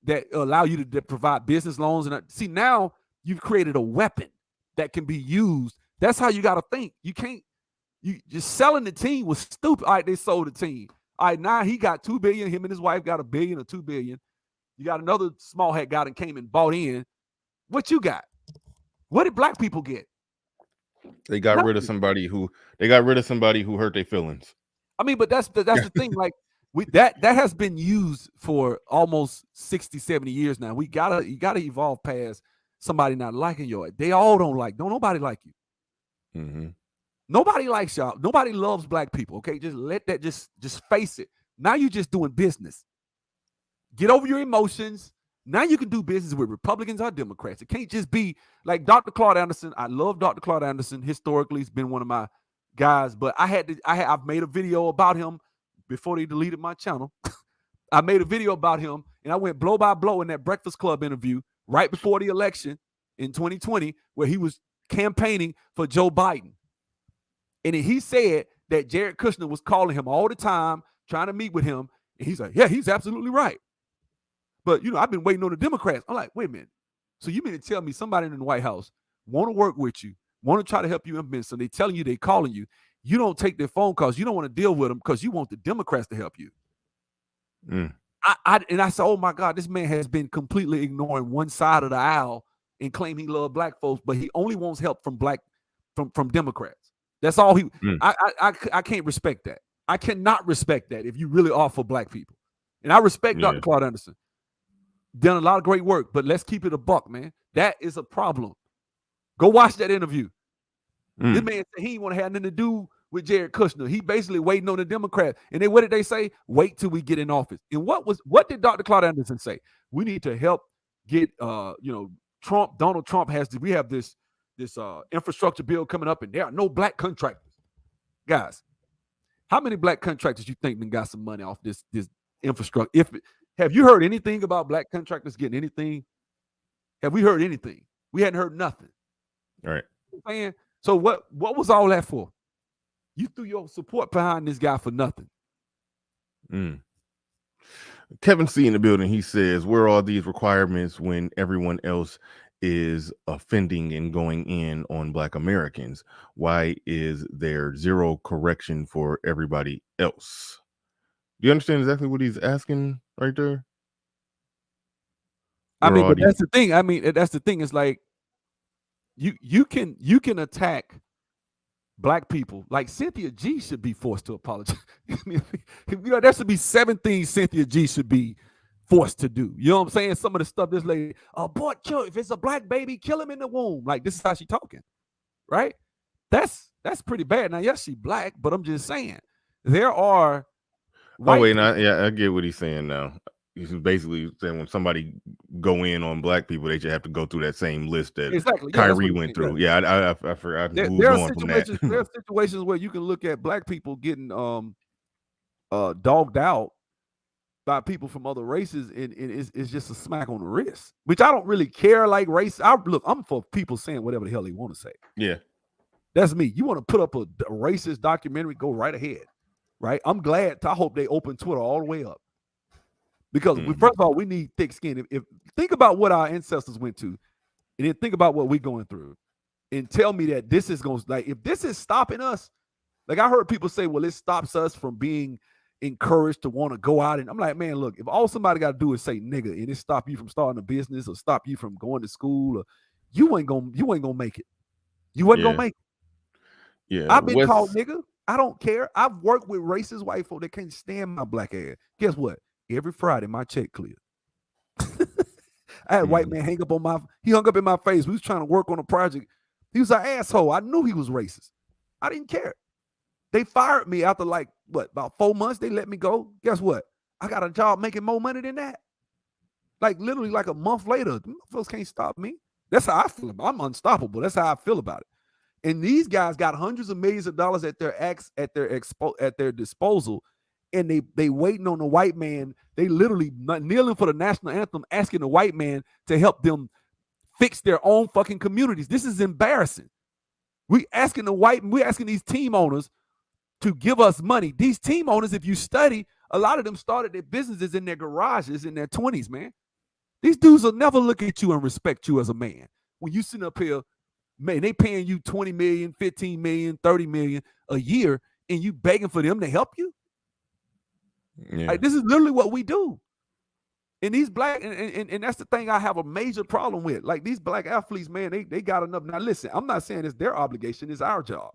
that allow you to provide business loans. And see, now you've created a weapon that can be used. That's how you got to think. You can't, you just selling the team was stupid. All right, they sold the team. All right, now he got $2 billion. Him and his wife got $1 billion or $2 billion. You got another small hat guy that came and bought in. What you got? What did black people get? They got rid of somebody who hurt their feelings. I mean, but that's the thing. Like that has been used for almost 60, 70 years now. You gotta evolve past somebody not liking you. They all don't nobody like you. Mm-hmm. Nobody likes y'all. Nobody loves black people. Okay, just let that just face it. Now you're just doing business. Get over your emotions. Now you can do business with Republicans or Democrats. It can't just be like Dr. Claude Anderson. I love Dr. Claude Anderson. Historically, he's been one of my guys, but I've made a video about him before they deleted my channel. I made a video about him, and I went blow by blow in that Breakfast Club interview right before the election in 2020, where he was campaigning for Joe Biden. And he said that Jared Kushner was calling him all the time, trying to meet with him. And he's like, yeah, he's absolutely right. But, I've been waiting on the Democrats. I'm like, wait a minute. So you mean to tell me somebody in the White House want to work with you, want to try to help you implement, so they telling you, they calling you. You don't take their phone calls. You don't want to deal with them because you want the Democrats to help you. Mm. I said, oh my God, this man has been completely ignoring one side of the aisle and claim he loves black folks, but he only wants help from from Democrats. That's all he. I can't respect that. I cannot respect that if you really are for black people. And I respect Dr. Claude Anderson. Done a lot of great work, but let's keep it a buck, man. That is a problem. Go watch that interview. This man said he didn't want to have nothing to do with Jared Kushner. He basically waiting on the Democrats. And then what did they say? Wait till we get in office. And what did Dr. Claude Anderson say? We need to help get Trump. Donald Trump we have this infrastructure bill coming up, and there are no black contractors. Guys, how many black contractors you think got some money off this infrastructure? Have you heard anything about black contractors getting anything? Have we heard anything? We hadn't heard nothing. All right. Man, so what was all that for? You threw your support behind this guy for nothing. Kevin C in the building, he says, where are all these requirements when everyone else is offending and going in on black Americans? Why is there zero correction for everybody else? Do you understand exactly what he's asking right there? But that's the thing. That's the thing. It's like you can attack black people. Like Cynthia G should be forced to apologize. There should be 7 things Cynthia G should be forced to do. You know what I'm saying? Some of the stuff this lady, abort, kill. If it's a black baby, kill him in the womb. Like, this is how she talking, right? That's pretty bad. Now, yes, she black, but I'm just saying there are Oh white wait, people. I get what he's saying now. He's basically saying when somebody go in on black people, they should have to go through that same list that Exactly. Yeah, that's what Kyrie he's went saying. Yeah. through. Yeah, I forgot moved There are on from that. situations. There are situations where you can look at black people getting dogged out by people from other races, and it's just a smack on the wrist. Which I don't really care. Like race, I'm for people saying whatever the hell they want to say. Yeah, That's me. You want to put up a racist documentary? Go right ahead. Right. I'm glad. I hope they open Twitter all the way up because first of all, we need thick skin. If think about what our ancestors went to, and then think about what we're going through, and tell me that this is going to like if this is stopping us. Like I heard people say, well, it stops us from being encouraged to want to go out. And I'm like, man, look, if all somebody got to do is say nigga and it stop you from starting a business or stop you from going to school, or you ain't gonna make it. You wasn't gonna make it. yeah. I've been called nigga. I don't care. I've worked with racist white folk that can't stand my black ass. Guess what? Every Friday my check cleared. I had a white man he hung up in my face. We was trying to work on a project. He was an asshole. I knew he was racist. I didn't care. They fired me after about 4 months. They let me go. Guess what? I got a job making more money than that. Like literally like a month later, folks can't stop me. That's how I feel about it. I'm unstoppable. That's how I feel about it. And these guys got hundreds of millions of dollars at their disposal, and they waiting on the white man. They literally kneeling for the national anthem, asking the white man to help them fix their own fucking communities. This is embarrassing. We asking these team owners to give us money. These team owners, if you study, a lot of them started their businesses in their garages in their 20s, man. These dudes will never look at you and respect you as a man. When you sit up here, man, they paying you 20 million, 15 million, 30 million a year, and you begging for them to help you? Yeah. Like, this is literally what we do. And these black, and that's the thing I have a major problem with. Like these black athletes, man, they got enough. Now listen, I'm not saying it's their obligation, it's our job.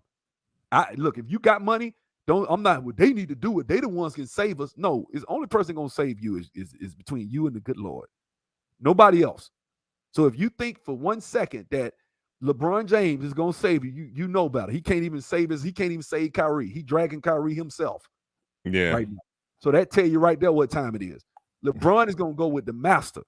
Look, if you got money, they need to do it. They the ones can save us. No, it's the only person gonna save you is between you and the good Lord. Nobody else. So if you think for 1 second that LeBron James is gonna save you, you know better. He can't even save Kyrie. He dragging Kyrie himself. Yeah. Right now. So that tell you right there what time it is. LeBron is gonna go with the master.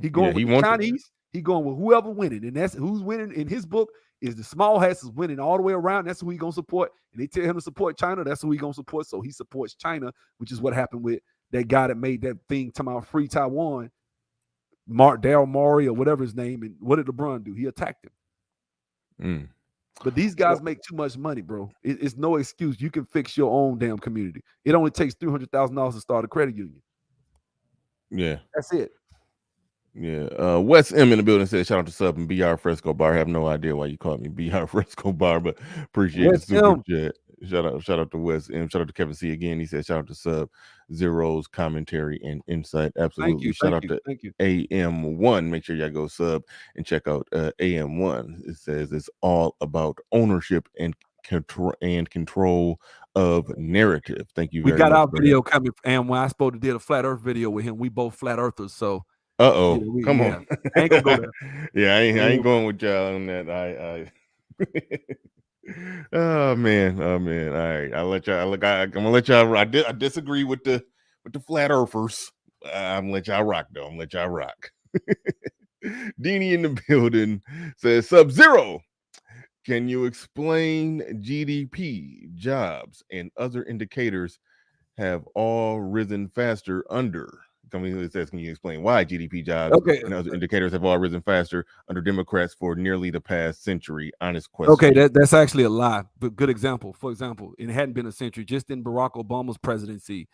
He going with the Chinese. He going with whoever winning, and that's who's winning in his book is the small hats is winning all the way around. That's who he gonna support. And they tell him to support China. That's who he gonna support. So he supports China, which is what happened with that guy that made that thing talking about free Taiwan, Daryl Morey or whatever his name. And what did LeBron do? He attacked him. But these guys make too much money, bro. It's no excuse. You can fix your own damn community. It only takes $300,000 to start a credit union. Yeah, that's it. Yeah, Wes M in the building said, "Shout out to Sub and BR Fresco Bar." I have no idea why you called me BR Fresco Bar, but appreciate the super chat. Shout out to Wes M. Shout out to Kevin C again. He said, "Shout out to Sub Zero's commentary and insight." Absolutely. Shout out to AM1. Make sure y'all go sub and check out AM1. It says it's all about ownership and control of narrative. Thank you very much. We got our video coming, and when I supposed to did a flat Earth video with him, we both flat Earthers, so. Come on. I ain't gonna go there. Yeah, I ain't going with y'all on that. Oh man. All right. I'm gonna let y'all. I disagree with the flat earthers. I'm gonna let y'all rock though. Deanie in the building says Sub-Zero. Can you explain GDP, jobs, and other indicators have all risen faster under? It says, can you explain why GDP, jobs, and other indicators have all risen faster under Democrats for nearly the past century? Honest question. Okay, that's actually a lie, but good example. For example, it hadn't been a century. Just in Barack Obama's presidency,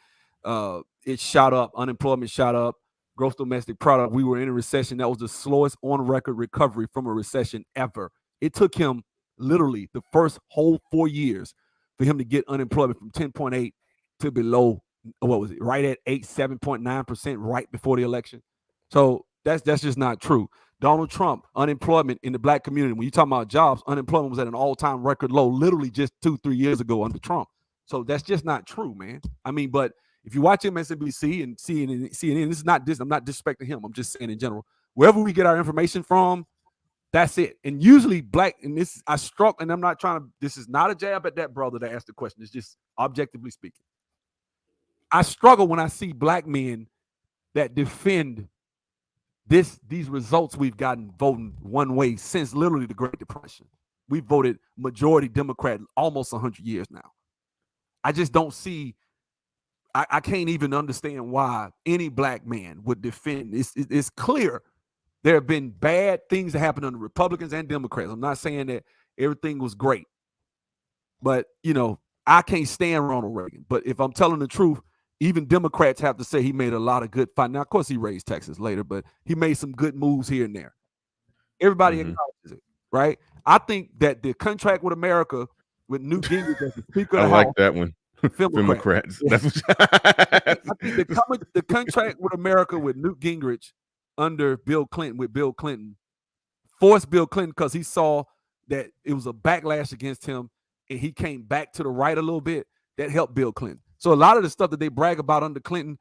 it shot up. Unemployment shot up. Gross domestic product. We were in a recession. That was the slowest on-record recovery from a recession ever. It took him literally the first whole 4 years for him to get unemployment from 10.8 to below. What was it? Right at 7.9% right before the election. So that's just not true. Donald Trump, unemployment in the black community. When you talk about jobs, unemployment was at an all-time record low, literally just 2-3 years ago under Trump. So that's just not true, man. I mean, but if you watch MSNBC and CNN, this is not this. I'm not disrespecting him. I'm just saying in general. Wherever we get our information from, That's it. And usually black, and this I struck, and I'm not trying to, this is not a jab at that brother that asked the question. It's just objectively speaking. I struggle when I see black men that defend these results we've gotten voting one way since literally the Great Depression. We voted majority Democrat almost 100 years now. I just don't see, I can't even understand why any black man would defend. It's clear there have been bad things that happened under Republicans and Democrats. I'm not saying that everything was great, but I can't stand Ronald Reagan. But if I'm telling the truth, even Democrats have to say he made a lot of good fight. Now, of course, he raised taxes later, but he made some good moves here and there. Everybody acknowledges it, right? I think that the contract with America with Newt Gingrich as the Speaker I of the like House, that one. Democrats. That's what I think the contract with America with Newt Gingrich under Bill Clinton, forced Bill Clinton because he saw that it was a backlash against him, and he came back to the right a little bit. That helped Bill Clinton. So a lot of the stuff that they brag about under Clinton,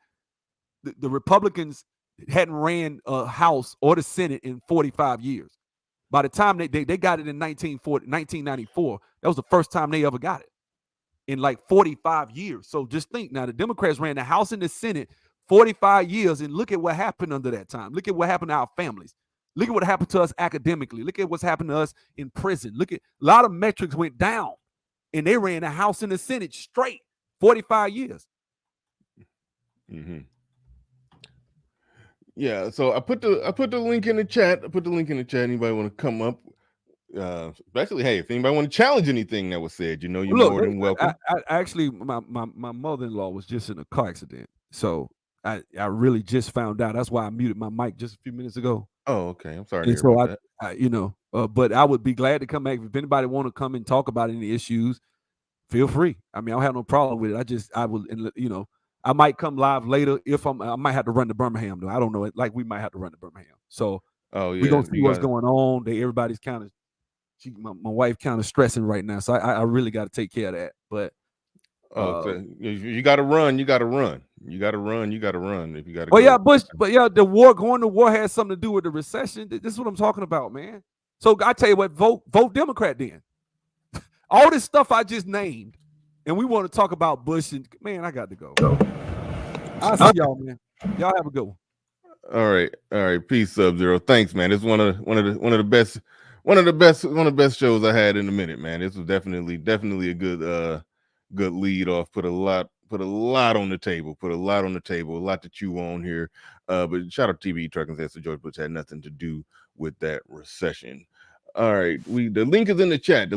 the Republicans hadn't ran a House or the Senate in 45 years. By the time they got it in 1994, that was the first time they ever got it in like 45 years. So just think now, the Democrats ran the House and the Senate 45 years, and look at what happened under that time. Look at what happened to our families. Look at what happened to us academically. Look at what's happened to us in prison. Look at a lot of metrics went down, and they ran the House and the Senate straight 45 years. Yeah, so I put the link in the chat. Anybody want to come up? Especially, hey, if anybody want to challenge anything that was said, you're more than welcome. I actually, my mother-in-law was just in a car accident, so I really just found out. That's why I muted my mic just a few minutes ago. Oh, okay. I'm sorry to hear about that. But I would be glad to come back if anybody want to come and talk about any issues. Feel free. I mean, I don't have no problem with it. I will, I might come live later if I might have to run to Birmingham though. I don't know it. Like we might have to run to Birmingham. So we're gonna see what's going on. Everybody's kind of my wife kind of stressing right now. So I really got to take care of that. But so you gotta run. You gotta run. If you gotta the war, going to war has something to do with the recession. This is what I'm talking about, man. So I tell you what, vote Democrat then. All this stuff I just named, and we want to talk about Bush, and man, I got to go. I'll see y'all, man. Y'all have a good one. All right. Peace, Sub-Zero. Thanks, man. It's one of the best shows I had in a minute, man. This was definitely a good lead off. Put a lot on the table. A lot to chew on here. But shout out to TV Truck and says so George Bush had nothing to do with that recession. All right, the link is in the chat.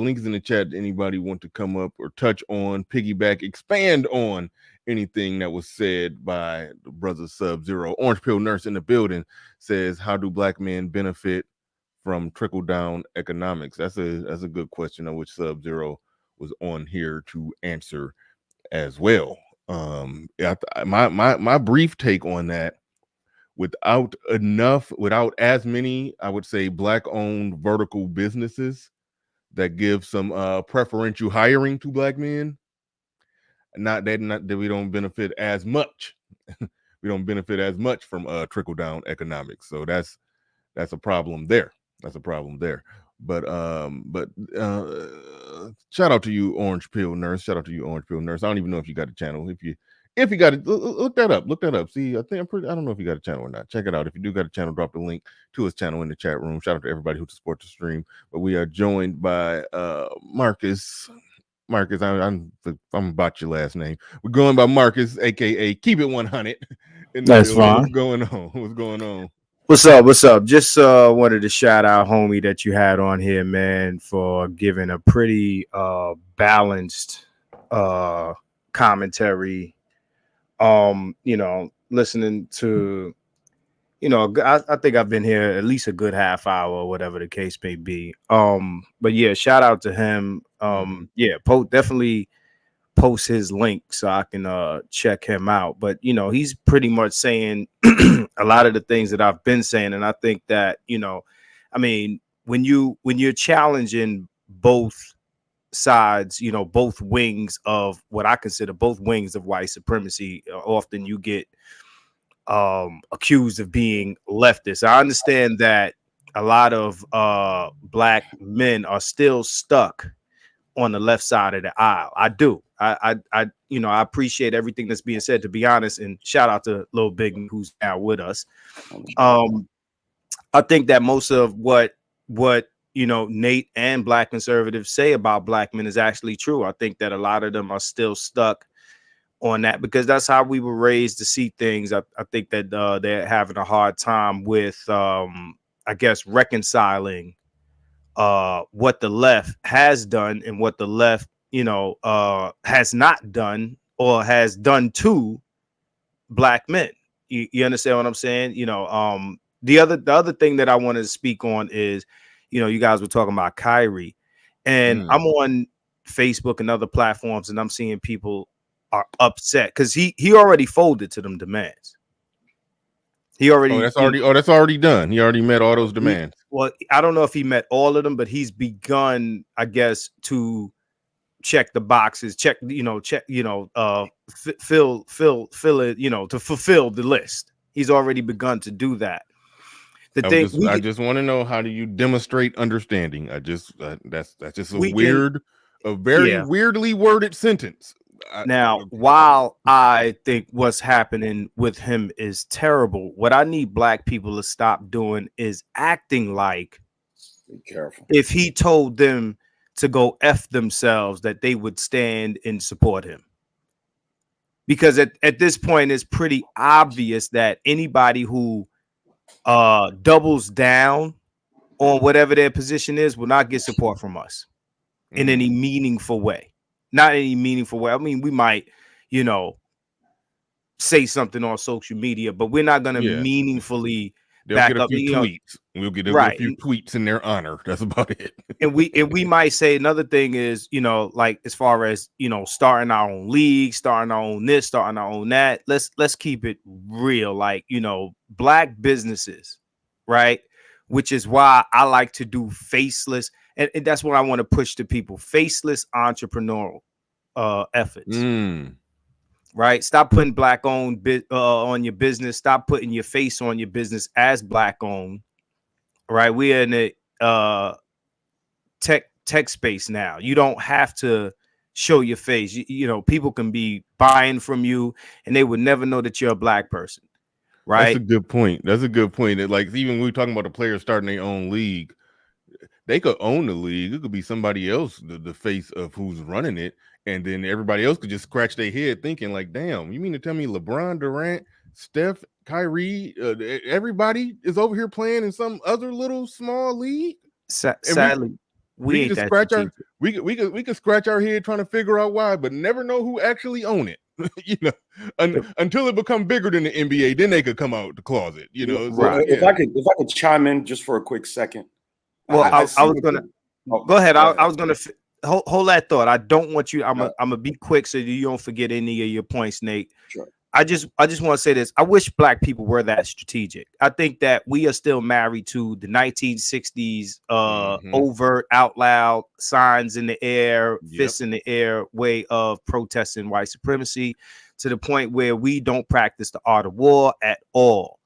Anybody want to come up or touch on, piggyback, expand on anything that was said by the brother Sub-Zero? Orange Pill Nurse in the building says, how do black men benefit from trickle down economics? That's a good question, on which Sub-Zero was on here to answer as well. My brief take on that, without as many, I would say, black-owned vertical businesses that give some preferential hiring to black men, not that we don't benefit as much. We don't benefit as much from trickle-down economics. So that's a problem there. But shout out to you, Orange Pill Nurse. I don't even know if you got a channel. If you got it, look that up. See, I don't know if you got a channel or not. Check it out. If you do got a channel, drop the link to his channel in the chat room. Shout out to everybody who supports the stream. But we are joined by Marcus. I'm about your last name. We're going by Marcus, aka Keep It 100. That's fine. What's going on? What's up? Just wanted to shout out homie that you had on here, man, for giving a pretty balanced commentary. Listening to, I think I've been here at least a good half hour or whatever the case may be. But yeah, shout out to him. Definitely post his link so I can check him out. But he's pretty much saying a lot of the things that I've been saying, and I think that when you're challenging both sides, both wings of what I consider both wings of white supremacy, often you get accused of being leftist. I understand that a lot of black men are still stuck on the left side of the aisle. I do. I I appreciate everything that's being said, to be honest, and shout out to Lil Big who's now with us. I think that most of what Nate and black conservatives say about black men is actually true. I think that a lot of them are still stuck on that because that's how we were raised to see things. I think that they're having a hard time with I guess reconciling what the left has done and what the left has not done or has done to black men. You understand what I'm saying? The other thing that I wanted to speak on is, you guys were talking about Kyrie, and I'm on Facebook and other platforms, and I'm seeing people are upset because he already folded to them demands. He already that's already done. He already met all those demands. Well, I don't know if he met all of them, but he's begun, I guess, to check the boxes, fill it, to fulfill the list. He's already begun to do that. I just want to know, how do you demonstrate understanding? That's just a very weirdly worded sentence. While I think what's happening with him is terrible, what I need black people to stop doing is acting like, be careful, if he told them to go F themselves, that they would stand and support him. Because at this point, it's pretty obvious that anybody who doubles down on whatever their position is will not get support from us in any meaningful way. Not any meaningful way. I mean, we might, say something on social media, but we're not going to meaningfully back up. Tweets. We'll get a few tweets in their honor. That's about it. and we might say another thing is, like as far as starting our own league, starting our own this, starting our own that. Let's keep it real. Like black businesses, right? Which is why I like to do faceless, and that's what I want to push to people: faceless entrepreneurial efforts. Right? Stop putting black owned on your business. Stop putting your face on your business as black owned. Right? We're in a tech space now. You don't have to show your face. People can be buying from you and they would never know that you're a black person. Right? That's a good point. Like, even when we're talking about the players starting their own league, they could own the league. It could be somebody else, the face of who's running it. And then everybody else could just scratch their head thinking like, damn, you mean to tell me LeBron, Durant, Steph, Kyrie, everybody is over here playing in some other little small league? Sadly, we could scratch our head trying to figure out why, but never know who actually own it. Until it become bigger than the NBA, then they could come out the closet. Right. If I could chime in just for a quick second. Well, I was gonna go ahead. I was gonna hold that thought. I don't want you. I'm gonna be quick so you don't forget any of your points, Nate. Sure. I just want to say this. I wish black people were that strategic. I think that we are still married to the 1960s overt, out loud, signs in the air, fists in the air way of protesting white supremacy, to the point where we don't practice the art of war at all.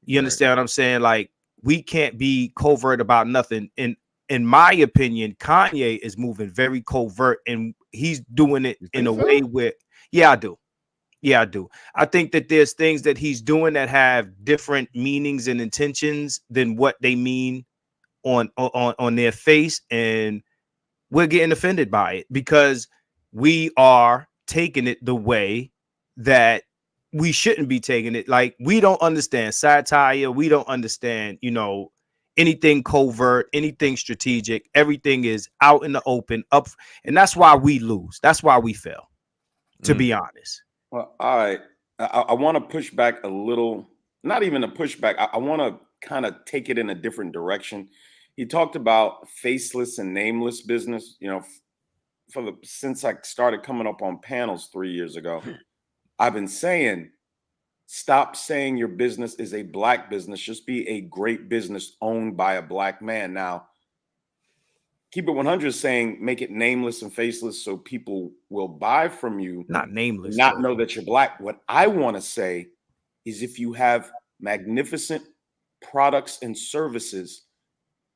You understand what I'm saying? Like, we can't be covert about nothing. In my opinion, Kanye is moving very covert, and he's doing it in a way where, I do. I think that there's things that he's doing that have different meanings and intentions than what they mean on their face, and we're getting offended by it because we are taking it the way that we shouldn't be taking it. Like, we don't understand satire. We don't understand, anything covert, anything strategic. Everything is out in the open, up, and that's why we lose. That's why we fail, to be honest. Well, all right. I want to push back a little, not even a pushback. I want to kind of take it in a different direction. He talked about faceless and nameless business, since I started coming up on panels 3 years ago. I've been saying, stop saying your business is a black business. Just be a great business owned by a black man. Now, Keep It 100 is saying make it nameless and faceless so people will buy from you. Not nameless. Not know that you're black. What I want to say is if you have magnificent products and services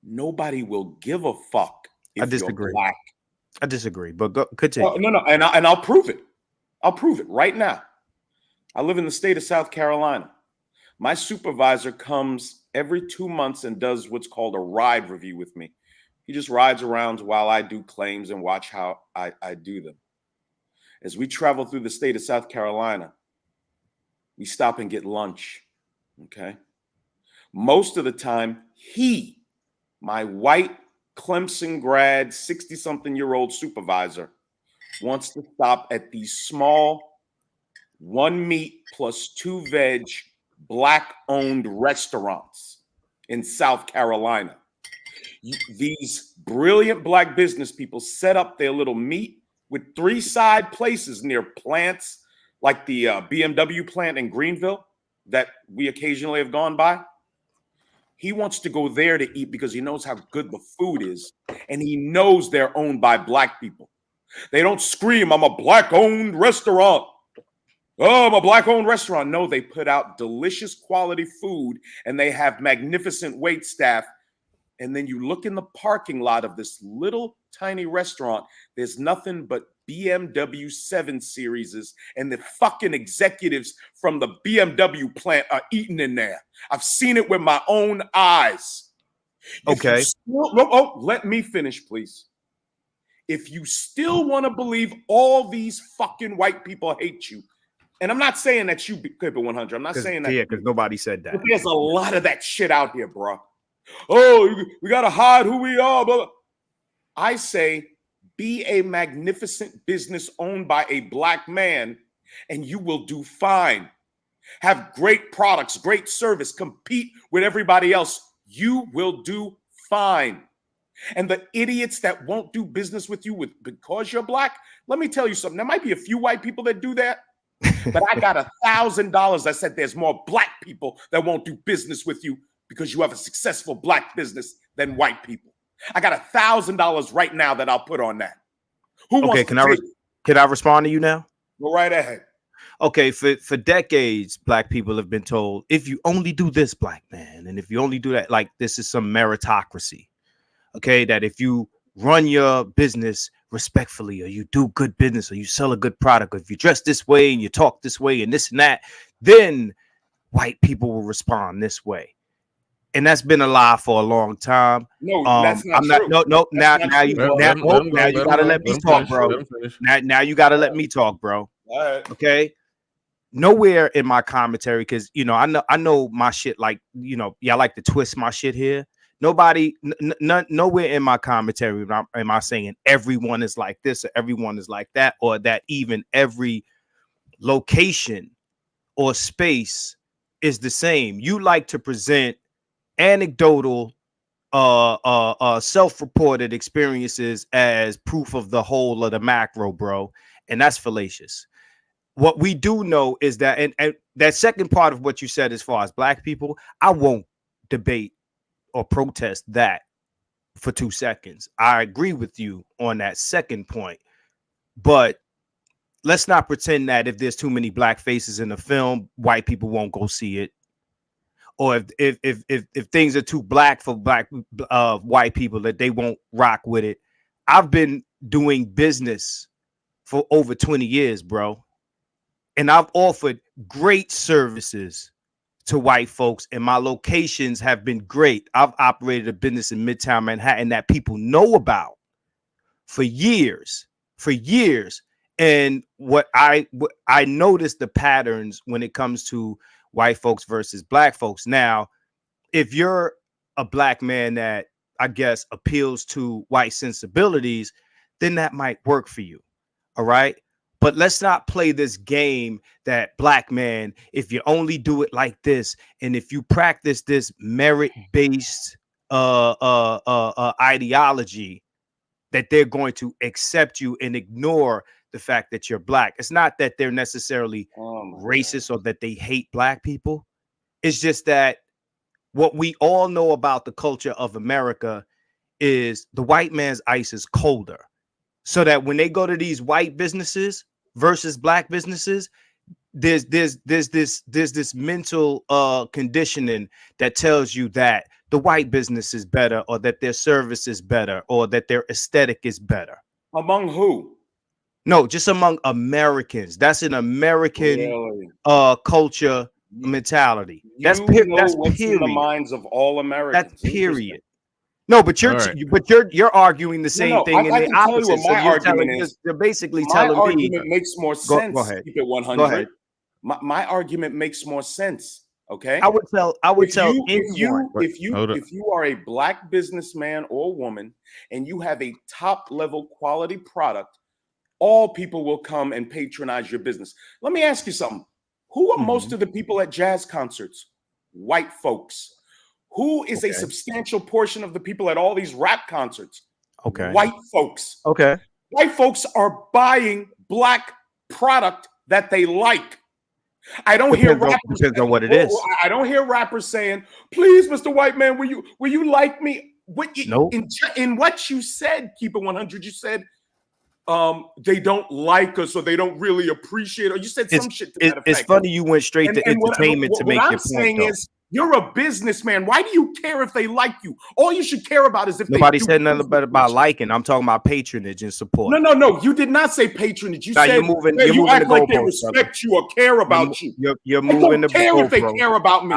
nobody will give a fuck I if you're disagree. black. I disagree, but go, continue. No, and I'll prove it. I'll prove it right now. I live in the state of South Carolina. My supervisor comes every 2 months and does what's called a ride review with me. He just rides around while I do claims and watch how I do them. As we travel through the state of South Carolina, we stop and get lunch, okay? Most of the time, my white Clemson grad, 60-something-year-old supervisor, wants to stop at these small 1 meat plus 2 veg black-owned restaurants in South Carolina. These brilliant black business people set up their little meat with 3 side places near plants like the BMW plant in Greenville that we occasionally have gone by. He wants to go there to eat because he knows how good the food is, and he knows they're owned by black people. They don't scream, I'm a black-owned restaurant. Oh, I'm a black-owned restaurant. No, they put out delicious quality food, and they have magnificent wait staff. And then you look in the parking lot of this little tiny restaurant, there's nothing but BMW 7 Series, and the fucking executives from the BMW plant are eating in there. I've seen it with my own eyes. Okay. Let me finish, please. If you still want to believe all these fucking white people hate you, and I'm not saying that you keep it 100. I'm not saying that. Yeah, because nobody said that. But there's a lot of that shit out here, bro. Oh, we got to hide who we are. Blah, blah. I say be a magnificent business owned by a black man, and you will do fine. Have great products, great service, compete with everybody else. You will do fine. And the idiots that won't do business with you because you're black, let me tell you something. There might be a few white people that do that, but I got $1,000 that said there's more black people that won't do business with you because you have a successful black business than white people. I got $1,000 right now that I'll put on that. Who wants Okay, can I respond to you now? Go right ahead. Okay, for decades, black people have been told, if you only do this, black man, and if you only do that, like this is some meritocracy. Okay, that if you run your business respectfully, or you do good business, or you sell a good product, or if you dress this way and you talk this way and this and that, then white people will respond this way. And that's been a lie for a long time. No, that's not true. Now you gotta let me talk, bro. Now you gotta let me talk, bro. Okay. Nowhere in my commentary, because I know my shit, like I like to twist my shit here. Nobody, nowhere in my commentary am I saying everyone is like this or everyone is like that, or that even every location or space is the same. You like to present anecdotal self-reported experiences as proof of the whole of the macro, bro, and that's fallacious. What we do know is that, and that second part of what you said as far as black people, I won't debate or protest that for 2 seconds. I agree with you on that second point, but let's not pretend that if there's too many black faces in the film, white people won't go see it. Or if things are too black for white people, that they won't rock with it. I've been doing business for over 20 years, bro. And I've offered great services to white folks, and my locations have been great. I've operated a business in Midtown Manhattan that people know about for years. And what I noticed the patterns when it comes to white folks versus black folks. Now, if you're a black man that I guess appeals to white sensibilities, then that might work for you. All right. But let's not play this game that black man, if you only do it like this, and if you practice this merit-based ideology, that they're going to accept you and ignore the fact that you're black. It's not that they're necessarily racist or that they hate black people. It's just that what we all know about the culture of America is the white man's ice is colder. So that when they go to these white businesses versus black businesses, there's this mental conditioning that tells you that the white business is better, or that their service is better, or that their aesthetic is better? Among who? No, just among Americans. That's an American Really? culture mentality. You That's know what's in the period. minds of all Americans. That's period. No, but All right. you're arguing the same thing in I the can tell you opposite. what my So you're argument telling, is. you're basically My telling me. argument makes more Go sense. ahead. Keep it 100. Go ahead. My argument makes more sense. Okay. I would tell anyone. If Hold up. you are a black businessman or woman and you have a top level quality product, all people will come and patronize your business. Let me ask you something. Who are most of the people at jazz concerts? White folks. Who is a substantial portion of the people at all these rap concerts? Okay. White folks. Okay. White folks are buying black product that they like. I don't hear rappers. Depends on what it is. I don't hear rappers saying, "Please, Mr. White Man, will you like me?" Nope. In what you said, keep it 100. You said they don't like us or they don't really appreciate it. Or you said some shit to that effect. It's funny you went straight to entertainment to make your point. What I'm saying is, you're a businessman. Why do you care if they like you? All you should care about is if nobody they said nothing about liking. I'm talking about patronage and support. No. You did not say patronage. You said you act like they respect you or care about you. You're moving the care if they care about me.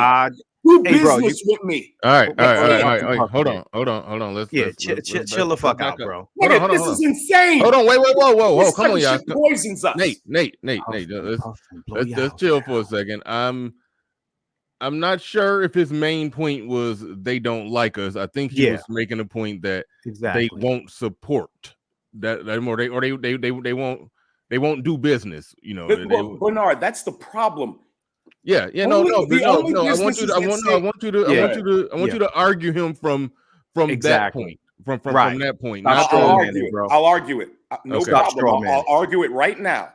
Do business with me. All right. Hold on. Let's chill the fuck out, bro. This is insane. Hold on. Whoa. Come on, y'all. Poisons us. Nate. Let's chill for a second. I'm not sure if his main point was they don't like us. I think he was making a point that they won't support that more. They won't do business. You know, Bernard, that's the problem. No. I want you to argue him from that point. From that point. I'll argue it. No problem. I'll argue it right now.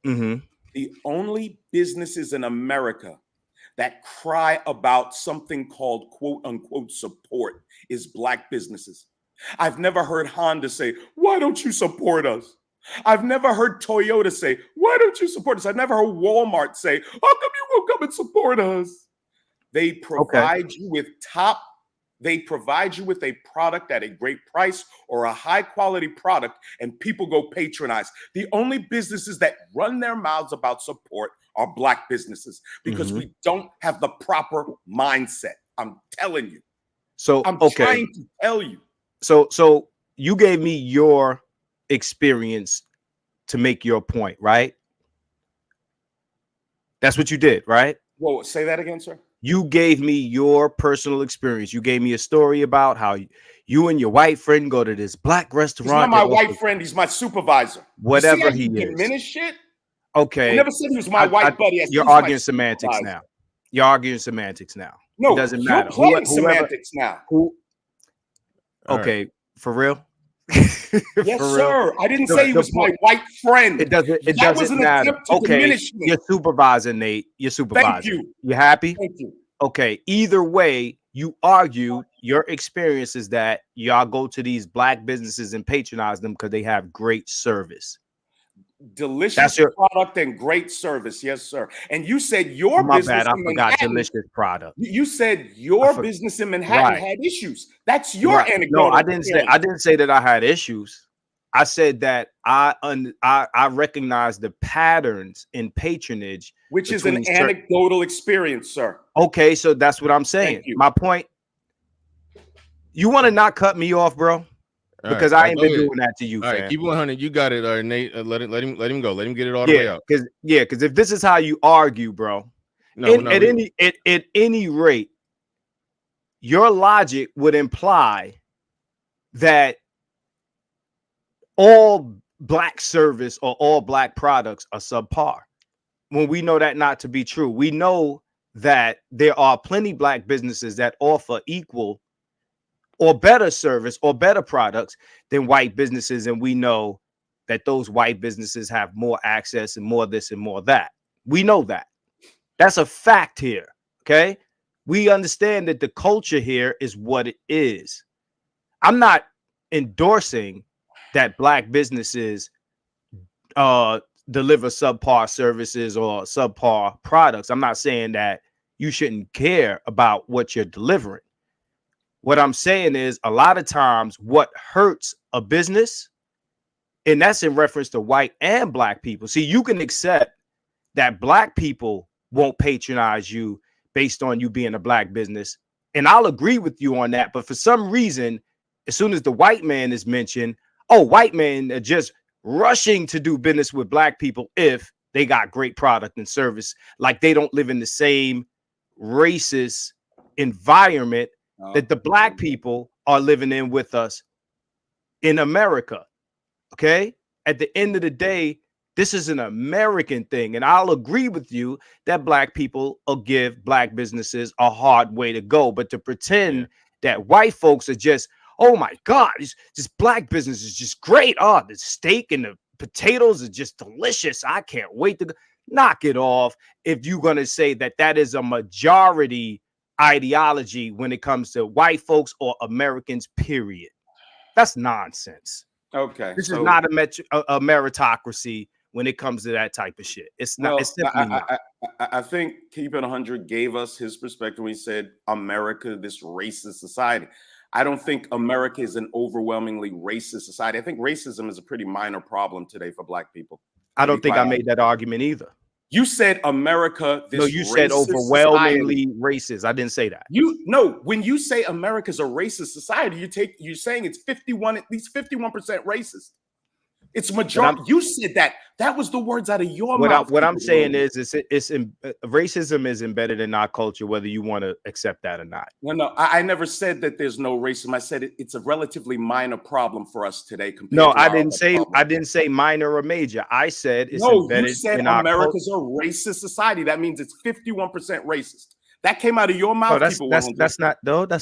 Mm-hmm. The only businesses in America that cry about something called quote unquote support is black businesses. I've never heard Honda say, "Why don't you support us?" I've never heard Toyota say, "Why don't you support us?" I've never heard Walmart say, "How come you won't come and support us?" They provide you with a product at a great price or a high quality product, and people go patronize. The only businesses that run their mouths about support are black businesses because we don't have the proper mindset. I'm telling you. So I'm trying to tell you. So you gave me your experience to make your point, right? That's what you did, right? Whoa, say that again, sir. You gave me your personal experience. You gave me a story about how you and your white friend go to this black restaurant. He's not my white friend. He's my supervisor. Whatever he is. Diminish shit. Okay. I never said he was my white buddy. You're arguing semantics now. No, it doesn't matter. You're playing semantics now. Okay, for real? Yes, sir. I didn't say he was my white friend. It doesn't matter. Okay, you're supervising, Nate. You're supervising. Thank you. You happy? Thank you. Okay, either way, you argue your experience is that y'all go to these black businesses and patronize them because they have great service. Delicious product and great service. Yes, sir. And you said your business bad, I in forgot Manhattan, delicious product. You said your business in Manhattan had issues. That's your anecdote. No, I didn't say that I had issues. I said that I recognize the patterns in patronage, which is an anecdotal experience, sir. Okay, so that's what I'm saying. My point. You want to not cut me off, bro? Because I ain't been doing that to you. All right, keep 100. You got it, Nate. Let him go. Let him get it all the way out. Because if this is how you argue, bro, at any rate, your logic would imply that all black service or all black products are subpar. When we know that not to be true, we know that there are plenty black businesses that offer equal or better service or better products than white businesses. And we know that those white businesses have more access and more this and more that. We know that. That's a fact here. Okay. We understand that the culture here is what it is. I'm not endorsing that black businesses deliver subpar services or subpar products. I'm not saying that you shouldn't care about what you're delivering. What I'm saying is a lot of times what hurts a business, and that's in reference to white and black people. See, you can accept that black people won't patronize you based on you being a black business. And I'll agree with you on that. But for some reason, as soon as the white man is mentioned, oh, white men are just rushing to do business with black people if they got great product and service, like they don't live in the same racist environment that the black people are living in with us in America. Okay. At the end of the day, this is an American thing. And I'll agree with you that black people will give black businesses a hard way to go. But to pretend that white folks are just, oh my God, this black business is just great. Oh, the steak and the potatoes are just delicious. I can't wait to knock it off. If you're going to say that that is a majority ideology when it comes to white folks or Americans, period. That's nonsense. Okay. This is not a meritocracy when it comes to that type of shit. It's not. Well, it's simply not. I think Keep It 100 gave us his perspective when he said America, this racist society. I don't think America is an overwhelmingly racist society. I think racism is a pretty minor problem today for black people. I don't think I made that argument either. You said America. This no, you said overwhelmingly racist. I didn't say that. When you say America's a racist society, you're saying it's 51, at least 51% racist. It's majority. You said that. That was the words out of your mouth. What I'm saying is racism is embedded in our culture, whether you want to accept that or not. No, I never said that there's no racism. I said it's a relatively minor problem for us today. No, I didn't say minor or major. I said it's embedded. You said in America's a racist society. That means it's 51% racist. That came out of your mouth. That's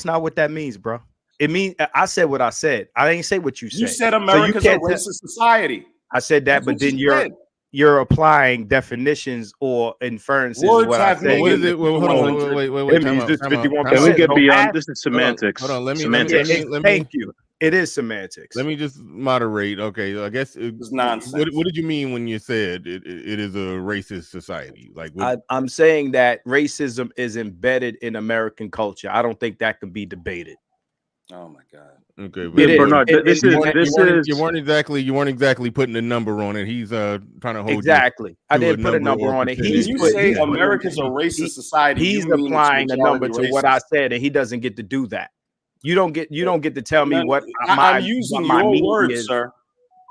not what that means, bro. It means I said what I said. I didn't say what you said. You said America's a racist society. I said that, but then you're applying definitions or inferences. Words what I said. What is it? Hold on, wait. Can we get beyond this? Is semantics. Hold on. Let me. Thank you. It is semantics. Let me just moderate. Okay, I guess it's nonsense. What did you mean when you said it is a racist society? Like I'm saying that racism is embedded in American culture. I don't think that can be debated. Oh my God. Okay, Bernard, you weren't exactly putting a number on it. He's trying to hold exactly. I didn't put a number on it. You say America's a racist society. He's applying a number to what I said, and he doesn't get to do that. You don't get to tell me what I'm using your words, sir.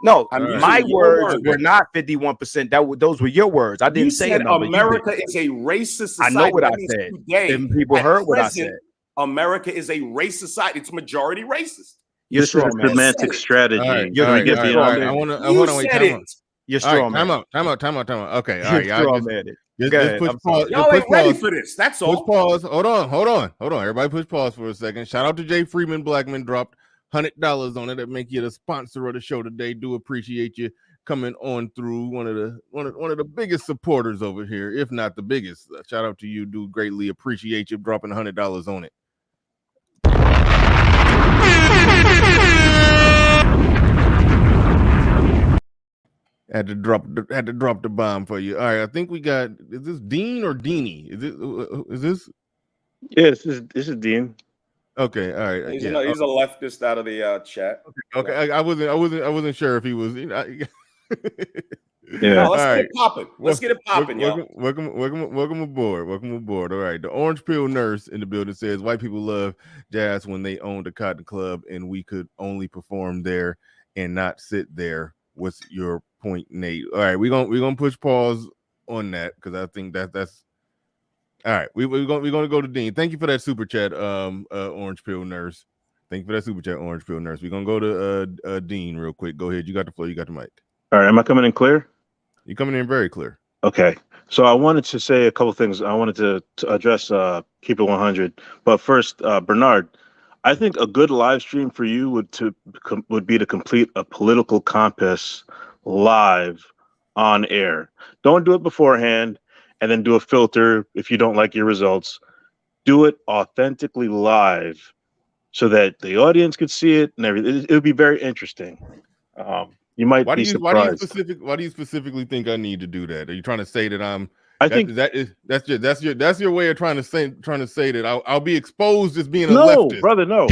No, my words were not 51%. Those were your words. I didn't say America is a racist society. I know what I said. And people heard what I said. America is a racist society. It's majority racist. This is semantic strategy. Right, You're going to get beyond I want to. You're strong. Time out. Okay, all right. Y'all ain't ready for this. That's all. Push pause. Hold on. Everybody push pause for a second. Shout out to Jay Freeman. Blackman dropped $100 on it. That make you the sponsor of the show today. Do appreciate you coming on through. One of the biggest supporters over here, if not the biggest. Shout out to you, dude. Greatly appreciate you dropping $100 on it. Had to drop the bomb for you. All right, I think we got. Is this Dean or Deanie? Is this? Yeah, this is Dean. Okay, all right. He's a leftist out of the chat. Okay. I wasn't sure if he was. Yeah. No, let's get it popping. Welcome aboard. All right. The Orange Pill nurse in the building says white people love jazz when they owned a cotton club and we could only perform there and not sit there. What's your point, Nate? All right, we're gonna push pause on that because I think that's all right. We're gonna go to Dean. Thank you for that super chat, Orange Pill nurse. Thank you for that super chat, Orange Pill nurse. We're gonna go to Dean real quick. Go ahead. You got the floor. You got the mic. All right. Am I coming in clear? You're coming in very clear. Okay. So I wanted to say a couple things. I wanted to address Keep It 100. But first, Bernard, I think a good live stream for you would be to complete a political compass live on air. Don't do it beforehand and then do a filter if you don't like your results. Do it authentically live so that the audience could see it and everything. It would be very interesting. You might be surprised. Why do you specifically think I need to do that? Are you trying to say that I'm I think that's your way of trying to say that I'll be exposed as being a no, leftist. brother, no.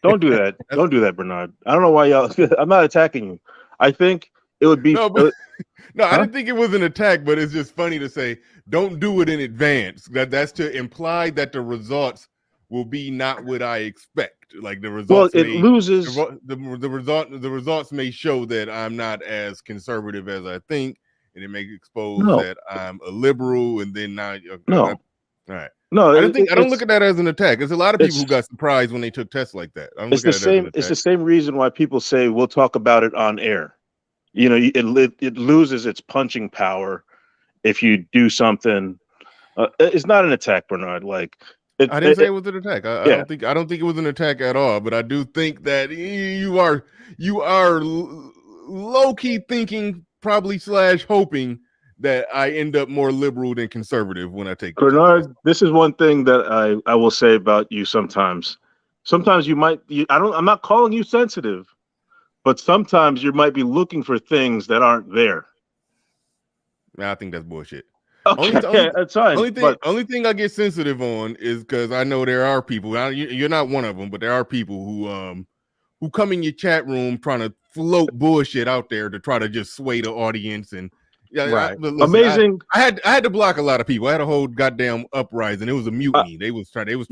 Don't do that. Don't do that, Bernard. I don't know why y'all. I'm not attacking you. I think it would be No, but no, I Huh? didn't think it was an attack, but it's just funny to say don't do it in advance. That's to imply that the results will be not what I expect. Like the results it loses. the results may show that I'm not as conservative as I think, and it may expose No, that I'm a liberal, and then now no, all right. no. I don't look at that as an attack. There's a lot of people who got surprised when they took tests like that. I don't It's look the at it as an same. It's attack. the same reason why people say we'll talk about it on air. You know, it loses its punching power if you do something. It's not an attack, Bernard. Like I didn't say it was an attack. I yeah. don't think it was an attack at all. But I do think that you are low key thinking probably / hoping that I end up more liberal than conservative when I take the test. Bernard, this is one thing that I will say about you sometimes. Sometimes you might. I'm not calling you sensitive, but sometimes you might be looking for things that aren't there. I think that's bullshit. Okay, that's fine. Only thing I get sensitive on is because I know there are people. You're not one of them, but there are people who come in your chat room trying to float bullshit out there to try to just sway the audience. And yeah, right. Listen, Amazing. I had to block a lot of people. I had a whole goddamn uprising. It was a mutiny. They was trying to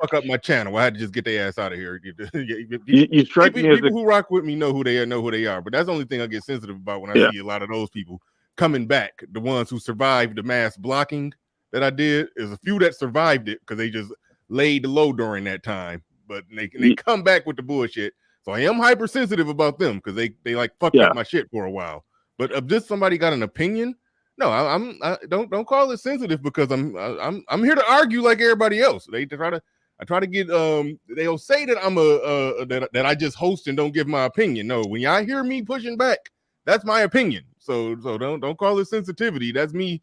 fuck up my channel. I had to just get their ass out of here. You strike me as people who rock with me know who they are. But that's the only thing I get sensitive about when I see a lot of those people coming back. The ones who survived the mass blocking that I did, is a few that survived it because they just laid low during that time. But they come back with the bullshit. So I am hypersensitive about them because they like fucked up my shit for a while. But if just somebody got an opinion, no, I don't call it sensitive because I'm here to argue like everybody else. I try to get they'll say that I'm that I just host and don't give my opinion. No, when y'all hear me pushing back, that's my opinion. So don't call it sensitivity. That's me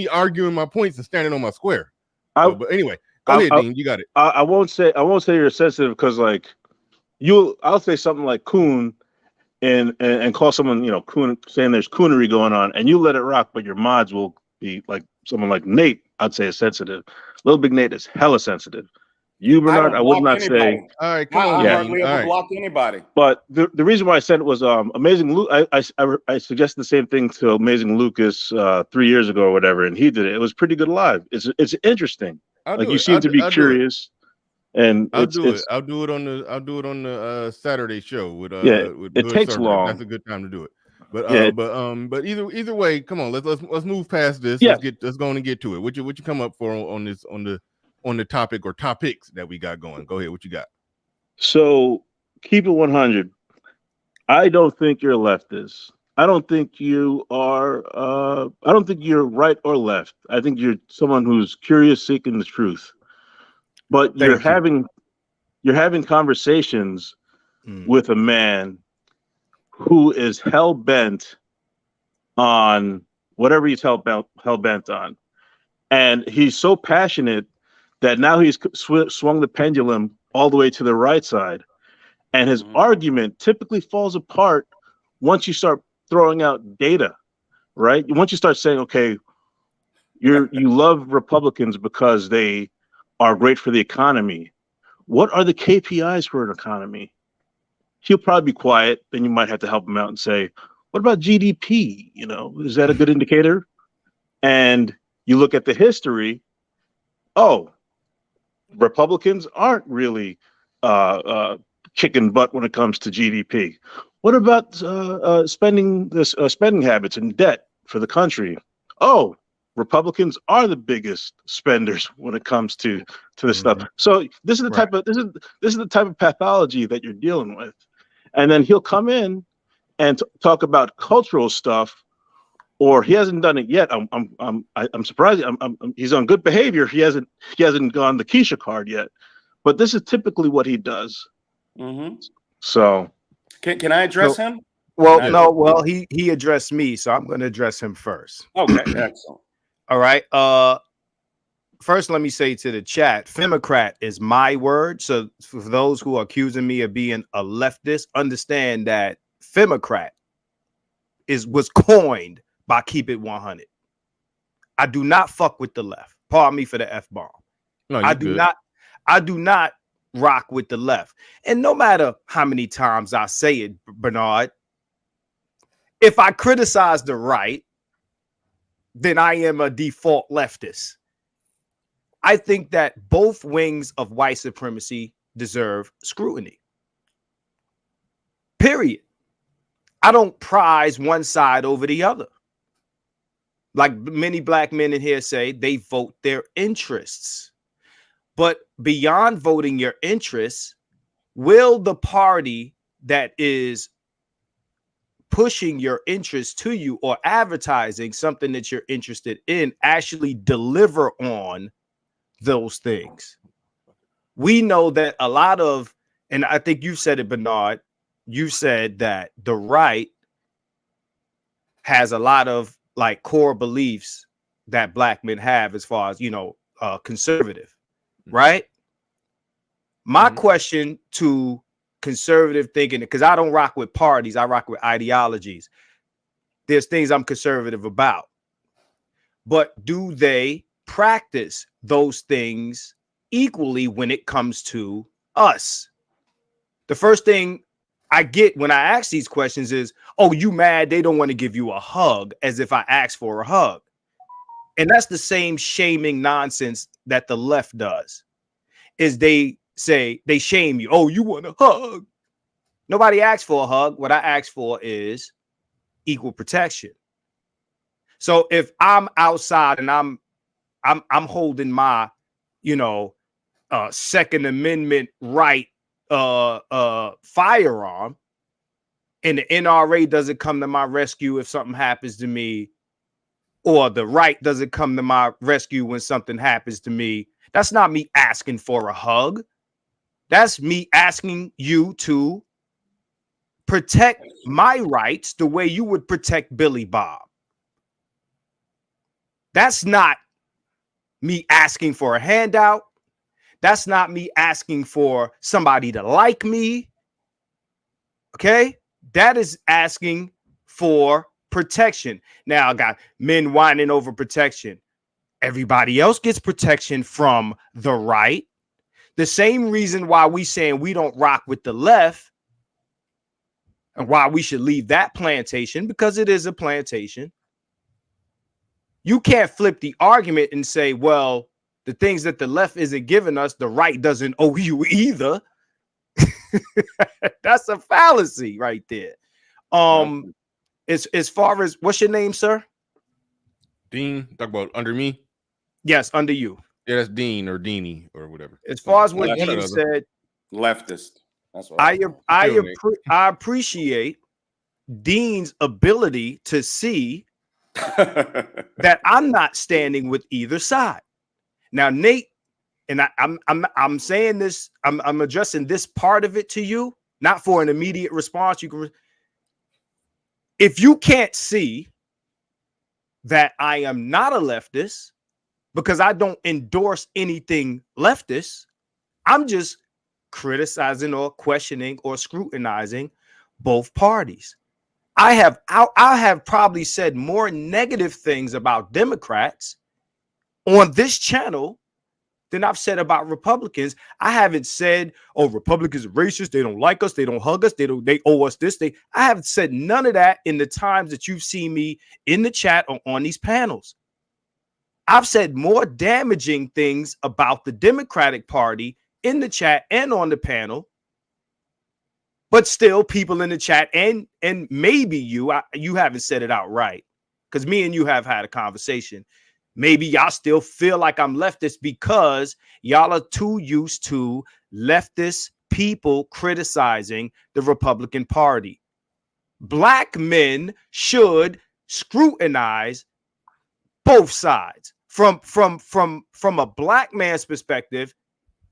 arguing my points and standing on my square. But anyway, go ahead, Dean. You got it. I won't say you're sensitive because like I'll say something like coon and call someone, coon, saying there's coonery going on, and you let it rock, but your mods will be like someone like Nate, I'd say is sensitive. Little Big Nate is hella sensitive. You, Bernard, I would not say. All right, come on. I hardly ever block anybody. But the reason why I said it was Amazing Luke. I suggested the same thing to Amazing Lucas 3 years ago or whatever, and he did it. It was pretty good live. It's interesting. You seem to be curious. And I'll do it on the Saturday show with with it takes long. That's a good time to do it. But either way, come on, let's move past this. Yeah. Let's go on and get to it. What you come up for on the topic or topics that we got going? Go ahead. What you got? So keep it 100. I don't think you're a leftist. I don't think you are. I don't think you're right or left. I think you're someone who's curious, seeking the truth. But you're having conversations with a man who is hell bent on whatever he's hell bent on, and he's so passionate that now he's swung the pendulum all the way to the right side, and his argument typically falls apart once you start throwing out data, right? Once you start saying, okay, you love Republicans because they are great for the economy. What are the KPIs for an economy? He'll probably be quiet. Then you might have to help him out and say, what about GDP? Is that a good indicator? And you look at the history. Oh, Republicans aren't really kicking butt when it comes to GDP. What about spending habits and debt for the country? Oh, Republicans are the biggest spenders when it comes to this stuff. So this is the type of this is the type of pathology that you're dealing with. And then he'll come in and talk about cultural stuff, or he hasn't done it yet. I'm surprised. He's on good behavior. He hasn't gone the Keisha card yet, but this is typically what he does. So can I address him? Well, no. Well, he addressed me, so I'm going to address him first. Okay, excellent. All right. First, let me say to the chat, Femocrat is my word. So for those who are accusing me of being a leftist, understand that Femocrat was coined by Keep It 100. I do not fuck with the left. Pardon me for the F-bomb. No, I do not rock with the left. And no matter how many times I say it, Bernard, if I criticize the right, then I am a default leftist. I think that both wings of white supremacy deserve scrutiny. Period. I don't prize one side over the other. Like many black men in here say, they vote their interests. But beyond voting your interests, will the party that is pushing your interest to you or advertising something that you're interested in actually deliver on those things? We know that a lot of, and I think you said it, Bernard, you said that the right has a lot of like core beliefs that black men have as far as, conservative, right? My question to conservative thinking, because I don't rock with parties, I rock with ideologies. There's things I'm conservative about, but do they practice those things equally when it comes to us? The first thing I get when I ask these questions is, oh, you mad they don't want to give you a hug, as if I asked for a hug. And that's the same shaming nonsense that the left does, is they say, they shame you. Oh, you want a hug? Nobody asked for a hug. What I asked for is equal protection. So if I'm outside and I'm holding my, Second Amendment right firearm, and the NRA doesn't come to my rescue if something happens to me, or the right doesn't come to my rescue when something happens to me, that's not me asking for a hug. That's me asking you to protect my rights the way you would protect Billy Bob. That's not me asking for a handout. That's not me asking for somebody to like me. Okay? That is asking for protection. Now, I got men whining over protection. Everybody else gets protection from the right. The same reason why we saying we don't rock with the left and why we should leave that plantation, because it is a plantation. You can't flip the argument and say, well, the things that the left isn't giving us, the right doesn't owe you either. That's a fallacy right there. As far as, what's your name, sir? Dean, talk about under me. Yes, under you. Yeah, that's Dean or Deanie or whatever. As far as what Dean said, leftist. That's what I appreciate Dean's ability to see that I'm not standing with either side. Now, Nate, and I'm saying this, I'm addressing this part of it to you, not for an immediate response. You can, if you can't see that I am not a leftist because I don't endorse anything leftist, I'm just criticizing or questioning or scrutinizing both parties. I have probably said more negative things about Democrats on this channel than I've said about Republicans. I haven't said, oh, Republicans are racist, they don't like us, they don't hug us, they owe us this. I haven't said none of that in the times that you've seen me in the chat or on these panels. I've said more damaging things about the Democratic Party in the chat and on the panel. But still, people in the chat and maybe you haven't said it outright, because me and you have had a conversation. Maybe y'all still feel like I'm leftist because y'all are too used to leftist people criticizing the Republican Party. Black men should scrutinize both sides. From a black man's perspective,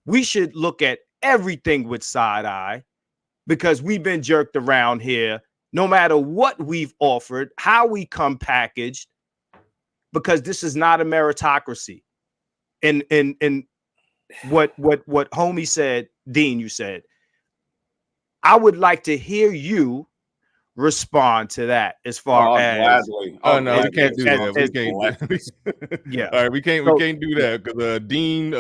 we should look at everything with side eye, because we've been jerked around here no matter what we've offered, how we come packaged, because this is not a meritocracy. And what homie said, Dean, you said, I would like to hear you respond to that as far as gladly. Oh no, we gladly. can't do that. We as- can't. yeah. All right, we So- can't do that because Dean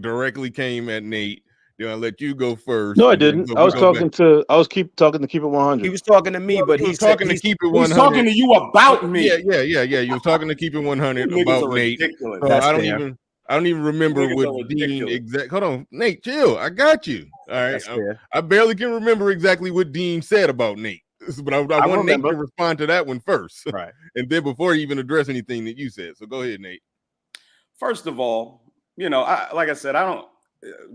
directly came at Nate. Then I let you go first. No, I and then didn't. we I was go talking back. to. I was talking to keep it He 100. was talking to me, but He he was said talking to he's keep it He's 100. talking to you about me. Yeah. You was talking to keep it 100 You niggas about are Nate. ridiculous. So That's I fair. don't even remember Niggas what are Dean ridiculous. exact. Hold on, Nate, chill. I got you. All right. That's fair. I barely can remember exactly what Dean said about Nate, but I want Nate remember. to respond to that one first, Right. and then before he even address anything that you said. So go ahead, Nate. First of all, like I said, I don't.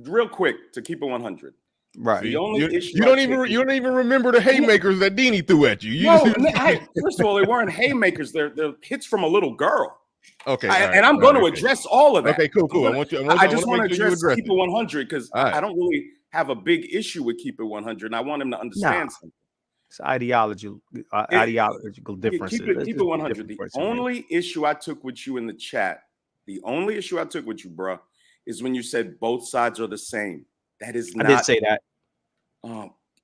Real quick to keep it 100. Right. The only issue you don't even remember the haymakers that Deanie threw at you. First of all, they weren't haymakers. They're hits from a little girl. Okay, And I'm going to address all of that. Okay, cool. I just want to address address Keep It 100 because right. I don't really have a big issue with Keep It 100, and I want him to understand something. It's ideological differences. Keep it 100. The only issue I took with you in the chat, bruh, is when you said both sides are the same. That is not. I did say that.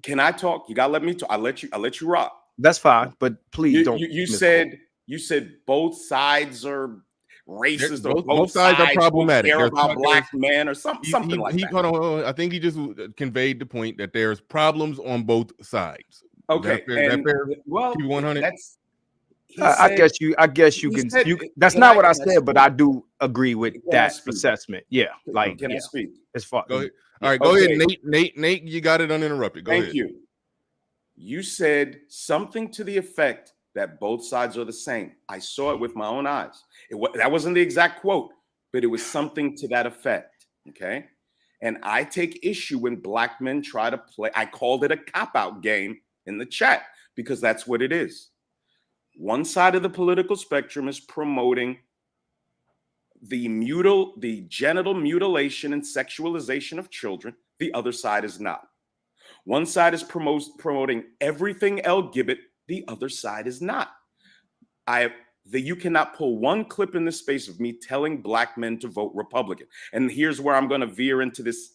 Can I talk? You gotta let me talk. I'll let you rock. That's fine, but please don't. You said both sides are racist. Both sides are problematic. Care about black men or something like that. Hold on. I think he just conveyed the point that there's problems on both sides. Okay. Well, 100. I guess you can. That's not what I said, but I do agree with that assessment. Yeah, like can I speak? As far. Go ahead. All right, go ahead, Nate. You got it uninterrupted. Go ahead. Thank you. You said something to the effect that both sides are the same. I saw it with my own eyes. That wasn't the exact quote, but it was something to that effect. Okay. And I take issue when black men try to play. I called it a cop-out game in the chat because that's what it is. One side of the political spectrum is promoting the genital mutilation and sexualization of children. The other side is not. One side is promoting everything LGBT. The other side is not. You cannot pull one clip in this space of me telling black men to vote Republican. And here's where I'm going to veer into this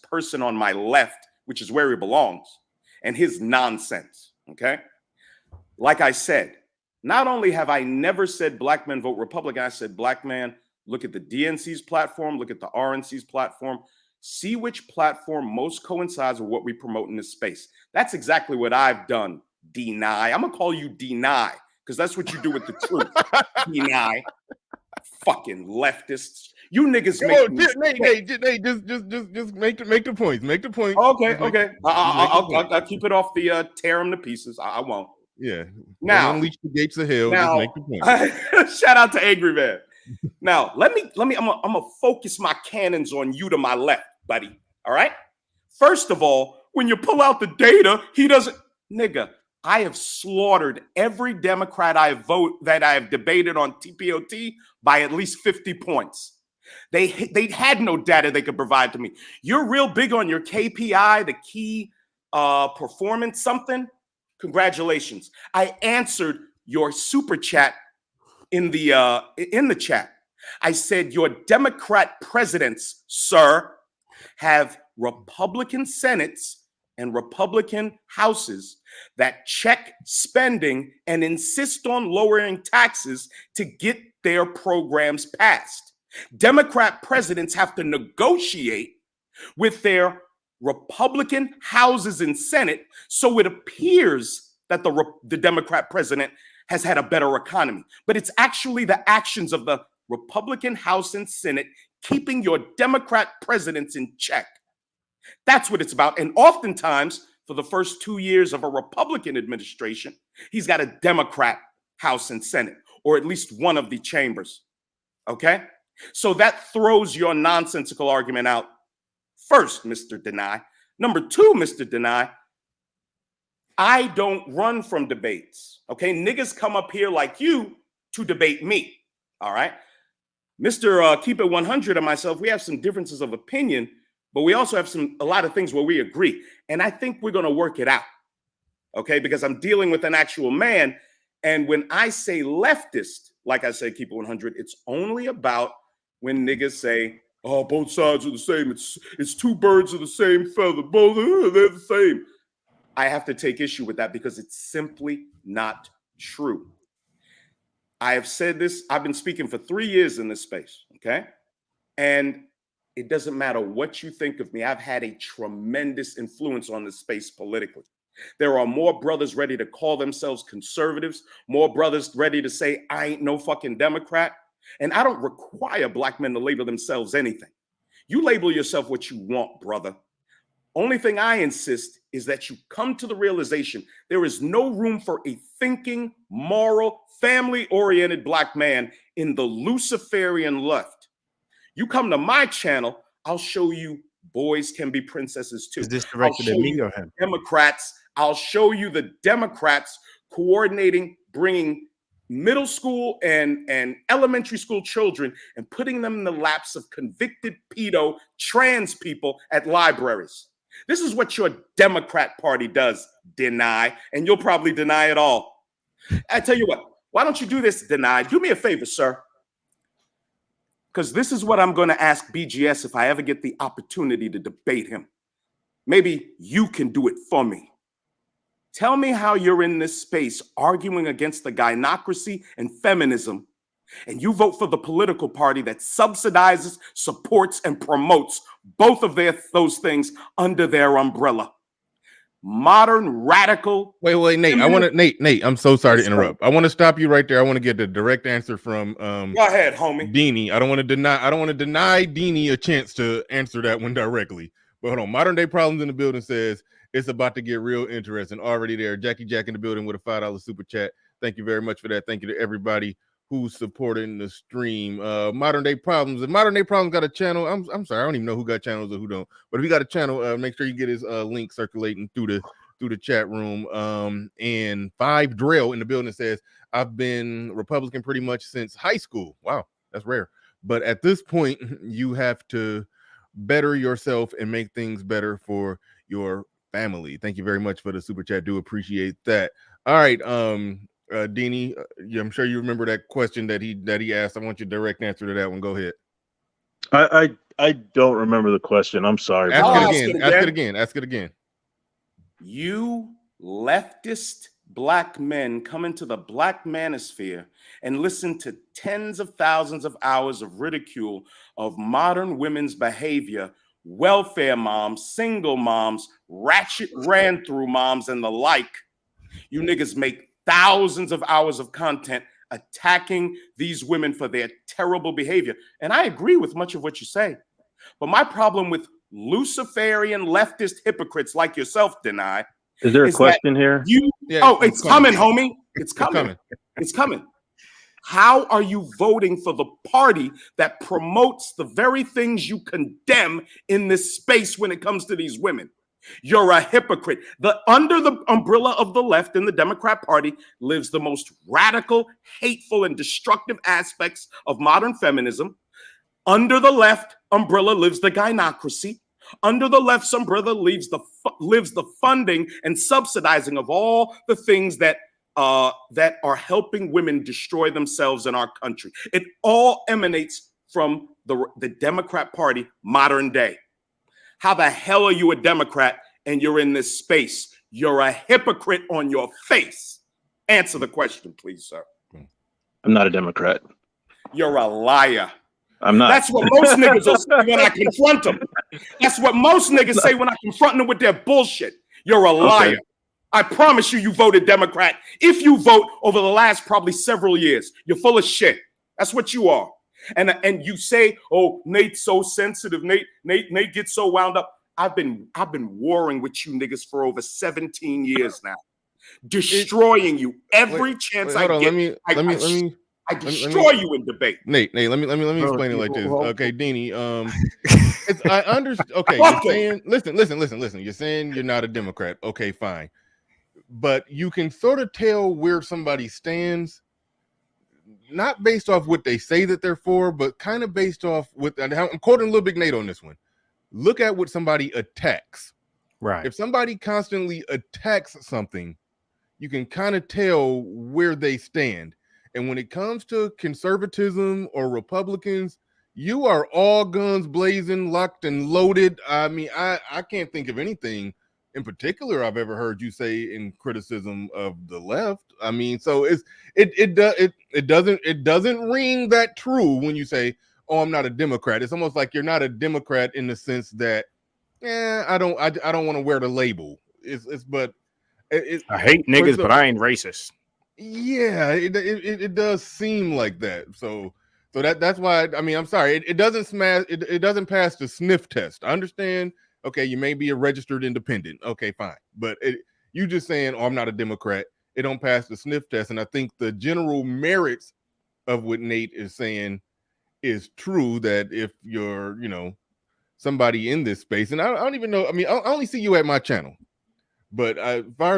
person on my left, which is where he belongs, and his nonsense. Okay. Like I said, not only have I never said black men vote Republican, I said black man, look at the DNC's platform, look at the RNC's platform, see which platform most coincides with what we promote in this space. That's exactly what I've done. Deny. I'm gonna call you Deny because that's what you do with the truth. Deny. Fucking leftists. You niggas Nate, just make the points. Make the points. Okay. I'll keep it off the tear them to pieces. I won't. Yeah. Now unleash the gates of hell. Just make the point. Shout out to Angry Man. Now let me. I'm gonna focus my cannons on you to my left, buddy. All right. First of all, when you pull out the data, he doesn't. Nigga, I have slaughtered every Democrat that I have debated on TPOT by at least 50 points. They had no data they could provide to me. You're real big on your KPI, the key performance something. Congratulations. I answered your super chat in the chat. I said your Democrat presidents, sir, have Republican Senates and Republican houses that check spending and insist on lowering taxes to get their programs passed. Democrat presidents have to negotiate with their Republican houses and Senate, so it appears that the Democrat president has had a better economy. But it's actually the actions of the Republican House and Senate keeping your Democrat presidents in check. That's what it's about. And oftentimes, for the first 2 years of a Republican administration, he's got a Democrat House and Senate, or at least one of the chambers. Okay? So that throws your nonsensical argument out. First, Mr. Deny. Number two, Mr. Deny, I don't run from debates. Okay, niggas come up here like you to debate me. All right, Mr. Keep It 100 and myself, we have some differences of opinion, but we also have a lot of things where we agree. And I think we're going to work it out. Okay, because I'm dealing with an actual man. And when I say leftist, like I said, Keep It 100, it's only about when niggas say, oh, both sides are the same. It's two birds of the same feather. Both they're the same. I have to take issue with that because it's simply not true. I have said this, I've been speaking for 3 years in this space, okay? And it doesn't matter what you think of me. I've had a tremendous influence on this space politically. There are more brothers ready to call themselves conservatives, more brothers ready to say, I ain't no fucking Democrat. And I don't require black men to label themselves anything. You label yourself what you want, brother. Only thing I insist is that you come to the realization there is no room for a thinking, moral, family-oriented black man in the Luciferian left. You come to my channel, I'll show you boys can be princesses too. Is this directed at me or him? Democrats, I'll show you the Democrats coordinating, bringing middle school and elementary school children and putting them in the laps of convicted pedo trans people at libraries. This is what your Democrat Party does, deny, and you'll probably deny it all. I tell you what, why don't you do this, deny? Do me a favor, sir. Because this is what I'm going to ask BGS if I ever get the opportunity to debate him. Maybe you can do it for me. Tell me how you're in this space arguing against the gynocracy and feminism, and you vote for the political party that subsidizes, supports, and promotes both of those things under their umbrella. Modern radical. Wait, Nate. Nate. I'm so sorry to interrupt. I want to stop you right there. I want to get the direct answer from Go ahead, homie. Deanie. I don't want to deny Deanie a chance to answer that one directly. But hold on. Modern Day Problems in the building says it's about to get real interesting. Already there. Jackie Jack in the building with a $5 super chat. Thank you very much for that. Thank you to everybody who's supporting the stream. Modern Day Problems. If Modern Day Problems got a channel, I'm sorry, I don't even know who got channels or who don't. But if you got a channel, make sure you get his link circulating through the chat room. And 5 Drill in the building says, I've been Republican pretty much since high school. Wow, that's rare. But at this point, you have to better yourself and make things better for your family. Thank you very much for the super chat. Do appreciate that. All right, Deanie, I'm sure you remember that question that he asked. I want your direct answer to that one. Go ahead. I don't remember the question. I'm sorry. Ask it again. You leftist black men come into the black manosphere and listen to tens of thousands of hours of ridicule of modern women's behavior, welfare moms, single moms, ratchet ran through moms, and the like. You niggas make thousands of hours of content attacking these women for their terrible behavior. And I agree with much of what you say. But my problem with Luciferian leftist hypocrites like yourself, Deny. Is there a question here? It's coming, homie. It's coming. It's coming. How are you voting for the party that promotes the very things you condemn in this space when it comes to these women? You're a hypocrite. Under the umbrella of the left in the Democrat Party lives the most radical, hateful, and destructive aspects of modern feminism. Under the left umbrella lives the gynocracy. Under the left's umbrella lives the funding and subsidizing of all the things that are helping women destroy themselves in our country. It all emanates from the Democrat Party modern day. How the hell are you a Democrat and you're in this space? You're a hypocrite on your face. Answer the question, please, sir. I'm not a Democrat. You're a liar. I'm not. That's what most niggas will say when I confront them. That's what most niggas say when I confront them with their bullshit. You're a liar. Okay. I promise you voted Democrat. If you vote over the last probably several years, you're full of shit. That's what you are. And you say, oh, Nate's so sensitive. Nate gets so wound up. I've been warring with you niggas for over 17 years now, destroying you every chance I get. I destroy you in debate. Nate, let me explain it like this. Okay, Deanie, I understand. Okay, listen. You're saying you're not a Democrat. Okay, fine. But you can sort of tell where somebody stands, not based off what they say that they're for, but kind of based off what I'm quoting Lil Big Nate on this one. Look at what somebody attacks. Right. If somebody constantly attacks something, you can kind of tell where they stand. And when it comes to conservatism or Republicans, you are all guns blazing, locked and loaded. I mean, I can't think of anything in particular I've ever heard you say in criticism of the left. I mean, so it doesn't ring that true when you say, "Oh, I'm not a Democrat." It's almost like you're not a Democrat in the sense that, I don't want to wear the label. It's but I hate niggas, but I ain't racist. Yeah, it does seem like that. So that's why, I mean, I'm sorry, it doesn't smash, it doesn't pass the sniff test. I understand. Okay, you may be a registered independent. Okay, fine, but you just saying, "Oh, I'm not a Democrat." It don't pass the sniff test, and I think the general merits of what Nate is saying is true. That if you're, somebody in this space, and I don't even know. I mean, I only see you at my channel. But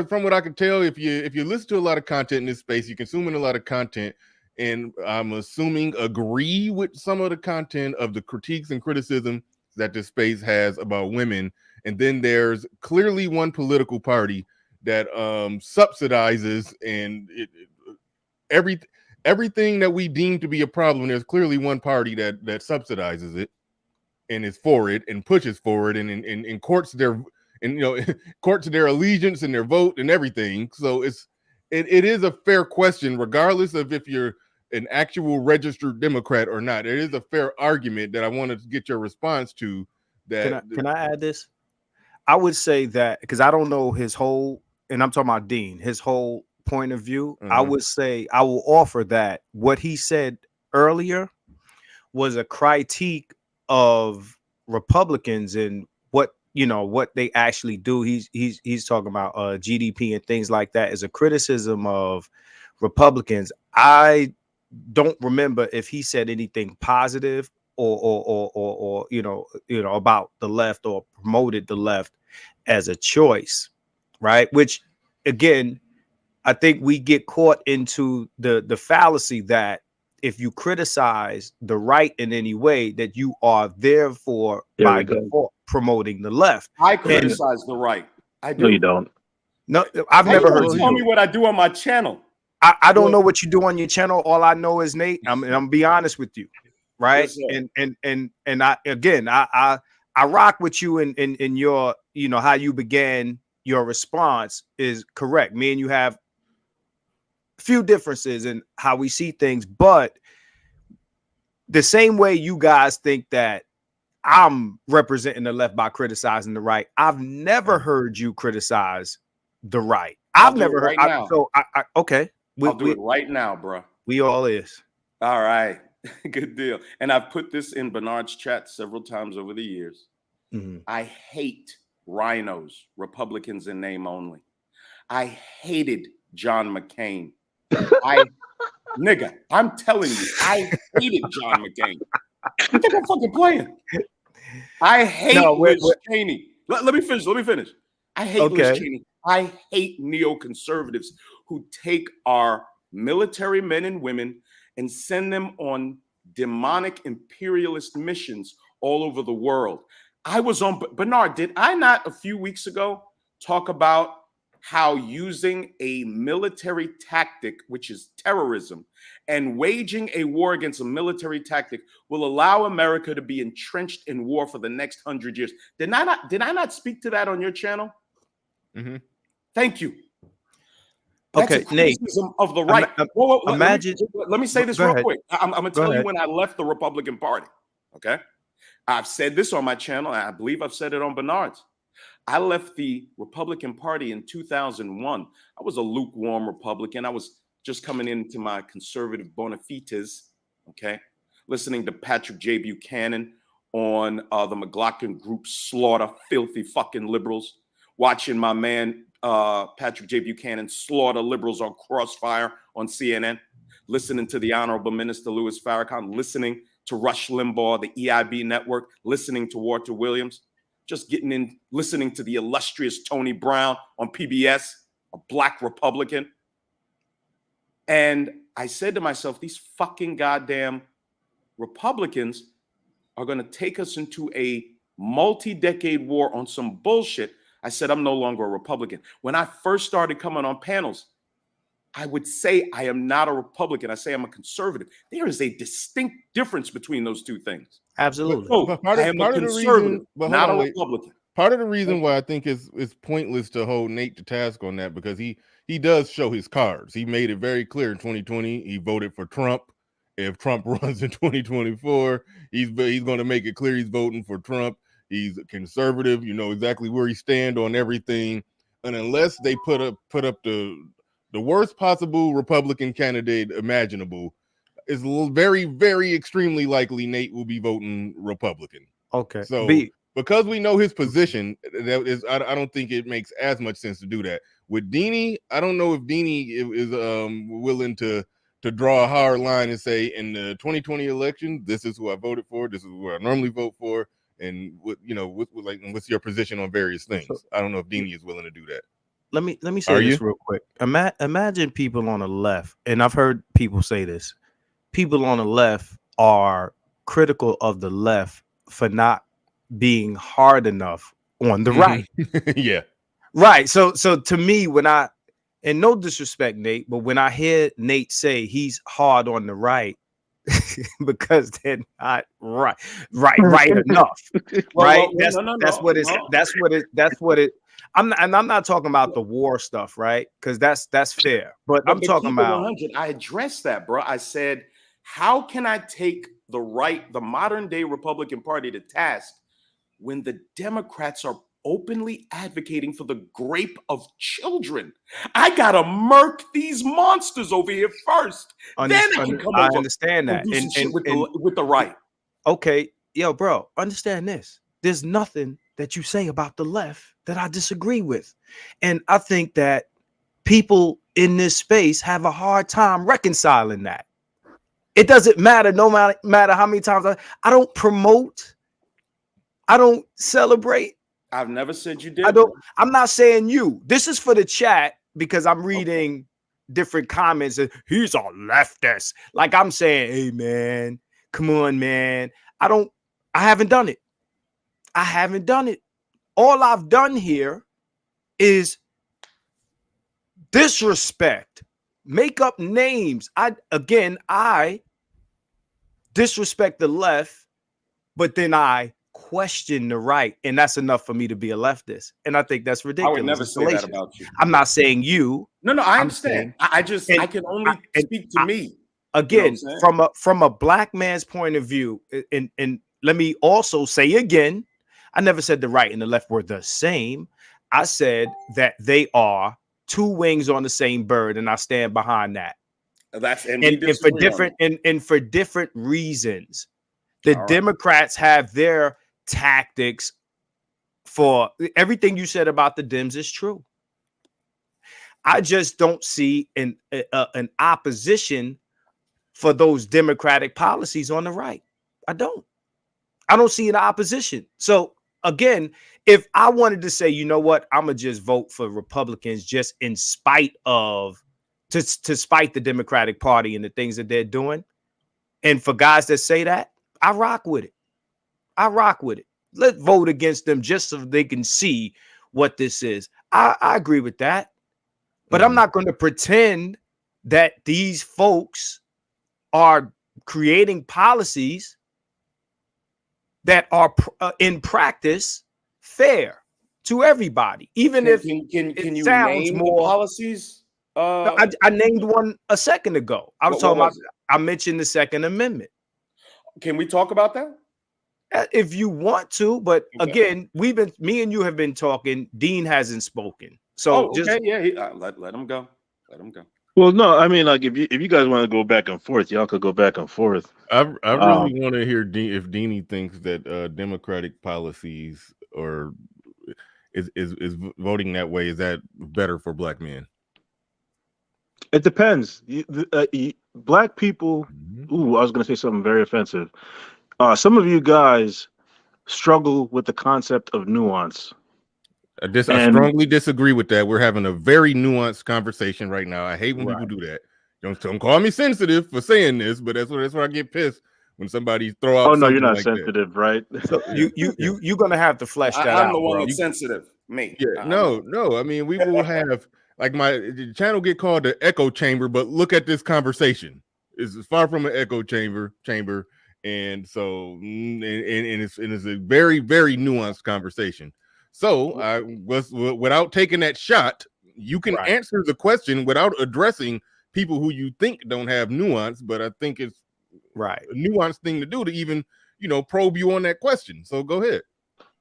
from what I can tell, if you listen to a lot of content in this space, you're consuming a lot of content, and I'm assuming agree with some of the content of the critiques and criticism that this space has about women. And then there's clearly one political party that subsidizes and everything that we deem to be a problem. There's clearly one party that subsidizes it and is for it and pushes for it and courts their courts their allegiance and their vote and everything. So it is a fair question, regardless of if you're an actual registered Democrat or not. It is a fair argument that I wanted to get your response to. That Can I add this? I would say that, because I don't know his whole, and I'm talking about Dean, his whole point of view. I would say I will offer that what he said earlier was a critique of Republicans and what they actually do. He's talking about GDP and things like that as a criticism of Republicans. I don't remember if he said anything positive or about the left or promoted the left as a choice, right? Which, again, I think we get caught into the fallacy that if you criticize the right in any way, that you are therefore by default promoting the left. I criticize the right. I do. No, you don't. No, I've never heard you tell me what I do on my channel. I don't know what you do on your channel. All I know is, Nate, I'm gonna be honest with you, right? Yes, and I rock with you in your, how you began your response is correct. Me and you have few differences in how we see things, but the same way you guys think that I'm representing the left by criticizing the right, I've never heard you criticize the right. I've never heard. Okay, I'll do it right now, bro. We all is. All right, good deal. And I've put this in Bernard's chat several times over the years. I hate rhinos, Republicans in name only. I hated John McCain. Nigga, I'm telling you, I hated John McCain. You think I'm fucking playing? I hate Liz Cheney. Let me finish. I hate Liz Cheney. I hate neoconservatives who take our military men and women and send them on demonic imperialist missions all over the world. I was on Bernard. Did I not a few weeks ago talk about how using a military tactic, which is terrorism, and waging a war against a military tactic will allow America to be entrenched in war for the next 100 years? Did I not speak to that on your channel? Thank you. That's okay, Nate. Of the right. Imagine. Let me say this real quick. I'm going to tell you when I left the Republican Party. Okay, I've said this on my channel. I believe I've said it on Bernard's. I left the Republican Party in 2001. I was a lukewarm Republican. I was just coming into my conservative bona fides, okay, listening to Patrick J. Buchanan on the McLaughlin Group slaughter filthy fucking liberals, watching my man Patrick J. Buchanan slaughter liberals on Crossfire on CNN, listening to the Honorable Minister Louis Farrakhan, listening to Rush Limbaugh, the EIB network, listening to Walter Williams. Just getting in, listening to the illustrious Tony Brown on PBS, a black Republican. And I said to myself, these fucking goddamn Republicans are going to take us into a multi-decade war on some bullshit. I said, I'm no longer a Republican. When I first started coming on panels, I would say I am not a Republican. I say I'm a conservative. There is a distinct difference between those two things. Absolutely. I am a conservative, not a Republican. Part of the reason why I think it's pointless to hold Nate to task on that, because he does show his cards. He made it very clear in 2020 he voted for Trump. If Trump runs in 2024, he's going to make it clear he's voting for Trump. He's a conservative. You know exactly where he stand on everything. And unless they put up the worst possible Republican candidate imaginable, it's very, very extremely likely Nate will be voting Republican. Okay. So because we know his position, that is, I don't think it makes as much sense to do that. With Deanie, I don't know if Deanie is willing to draw a hard line and say, in the 2020 election, this is who I voted for, this is where I normally vote for, and what's your position on various things. So, I don't know if Deanie is willing to do that. Let me say this real quick. Imagine people on the left, and I've heard people say this. People on the left are critical of the left for not being hard enough on the right. Yeah. Right. So to me, and no disrespect, Nate, but when I hear Nate say he's hard on the right, because they're not right enough. Right. That's what it. I'm not talking about the war stuff, right? Because that's fair. But I'm talking about 100. I addressed that, bro. I said, how can I take the modern day Republican Party to task when the Democrats are openly advocating for the grape of children? I gotta murk these monsters over here first. Then I can come over. I understand that. And with the right. Okay, yo, bro, understand this. There's nothing that you say about the left that I disagree with. And I think that people in this space have a hard time reconciling that. It doesn't matter, no matter how many times I don't promote, I don't celebrate. I've never said you did. I'm not saying you. This is for the chat because I'm reading different comments and he's a leftist. Like I'm saying, hey man, come on, man. I haven't done it. I haven't done it. All I've done here is disrespect, make up names. I disrespect the left, but then I question the right, and that's enough for me to be a leftist. And I think that's ridiculous. I would never say that about you. I'm not saying you. No, I understand. I can only speak to me. Again, you know from a black man's point of view, and let me also say again, I never said the right and the left were the same. I said that they are two wings on the same bird, and I stand behind that. And for different reasons. The Democrats have their tactics. For everything you said about the Dems is true. I just don't see an opposition for those Democratic policies on the right. I don't see an opposition. So again, if I wanted to say, you know what, I'm gonna just vote for Republicans just in spite of to spite the Democratic Party and the things that they're doing, and for guys that say that, I rock with it. Let's vote against them just so they can see what this is. I agree with that, but I'm not going to pretend that these folks are creating policies that are in practice fair to everybody, even if can you sounds name more policies. I named one a second ago. I was talking about. I mentioned the Second Amendment. Can we talk about that? If you want to, but again, me and you have been talking. Dean hasn't spoken, so let him go. Let him go. Well, no, I mean, like if you guys want to go back and forth, y'all could go back and forth. I really want to hear if Deanie thinks that Democratic policies is voting that way. Is that better for black men? It depends. Black people. Ooh, I was going to say something very offensive. Some of you guys struggle with the concept of nuance. I strongly disagree with that. We're having a very nuanced conversation right now. I hate when people do that. Don't call me sensitive for saying this, but that's where I get pissed when somebody throw out. Oh no, you're not sensitive, right? So you're gonna have to flesh that out. I'm the one bro. that's sensitive. Me. Yeah. No. I mean, we will have like my channel get called the echo chamber, but look at this conversation. It's far from an echo chamber, and so and it's a very, very nuanced conversation. So I was without taking that shot, you can Right. answer the question without addressing people who you think don't have nuance, but I think it's Right. a nuanced thing to do to even, probe you on that question. So go ahead.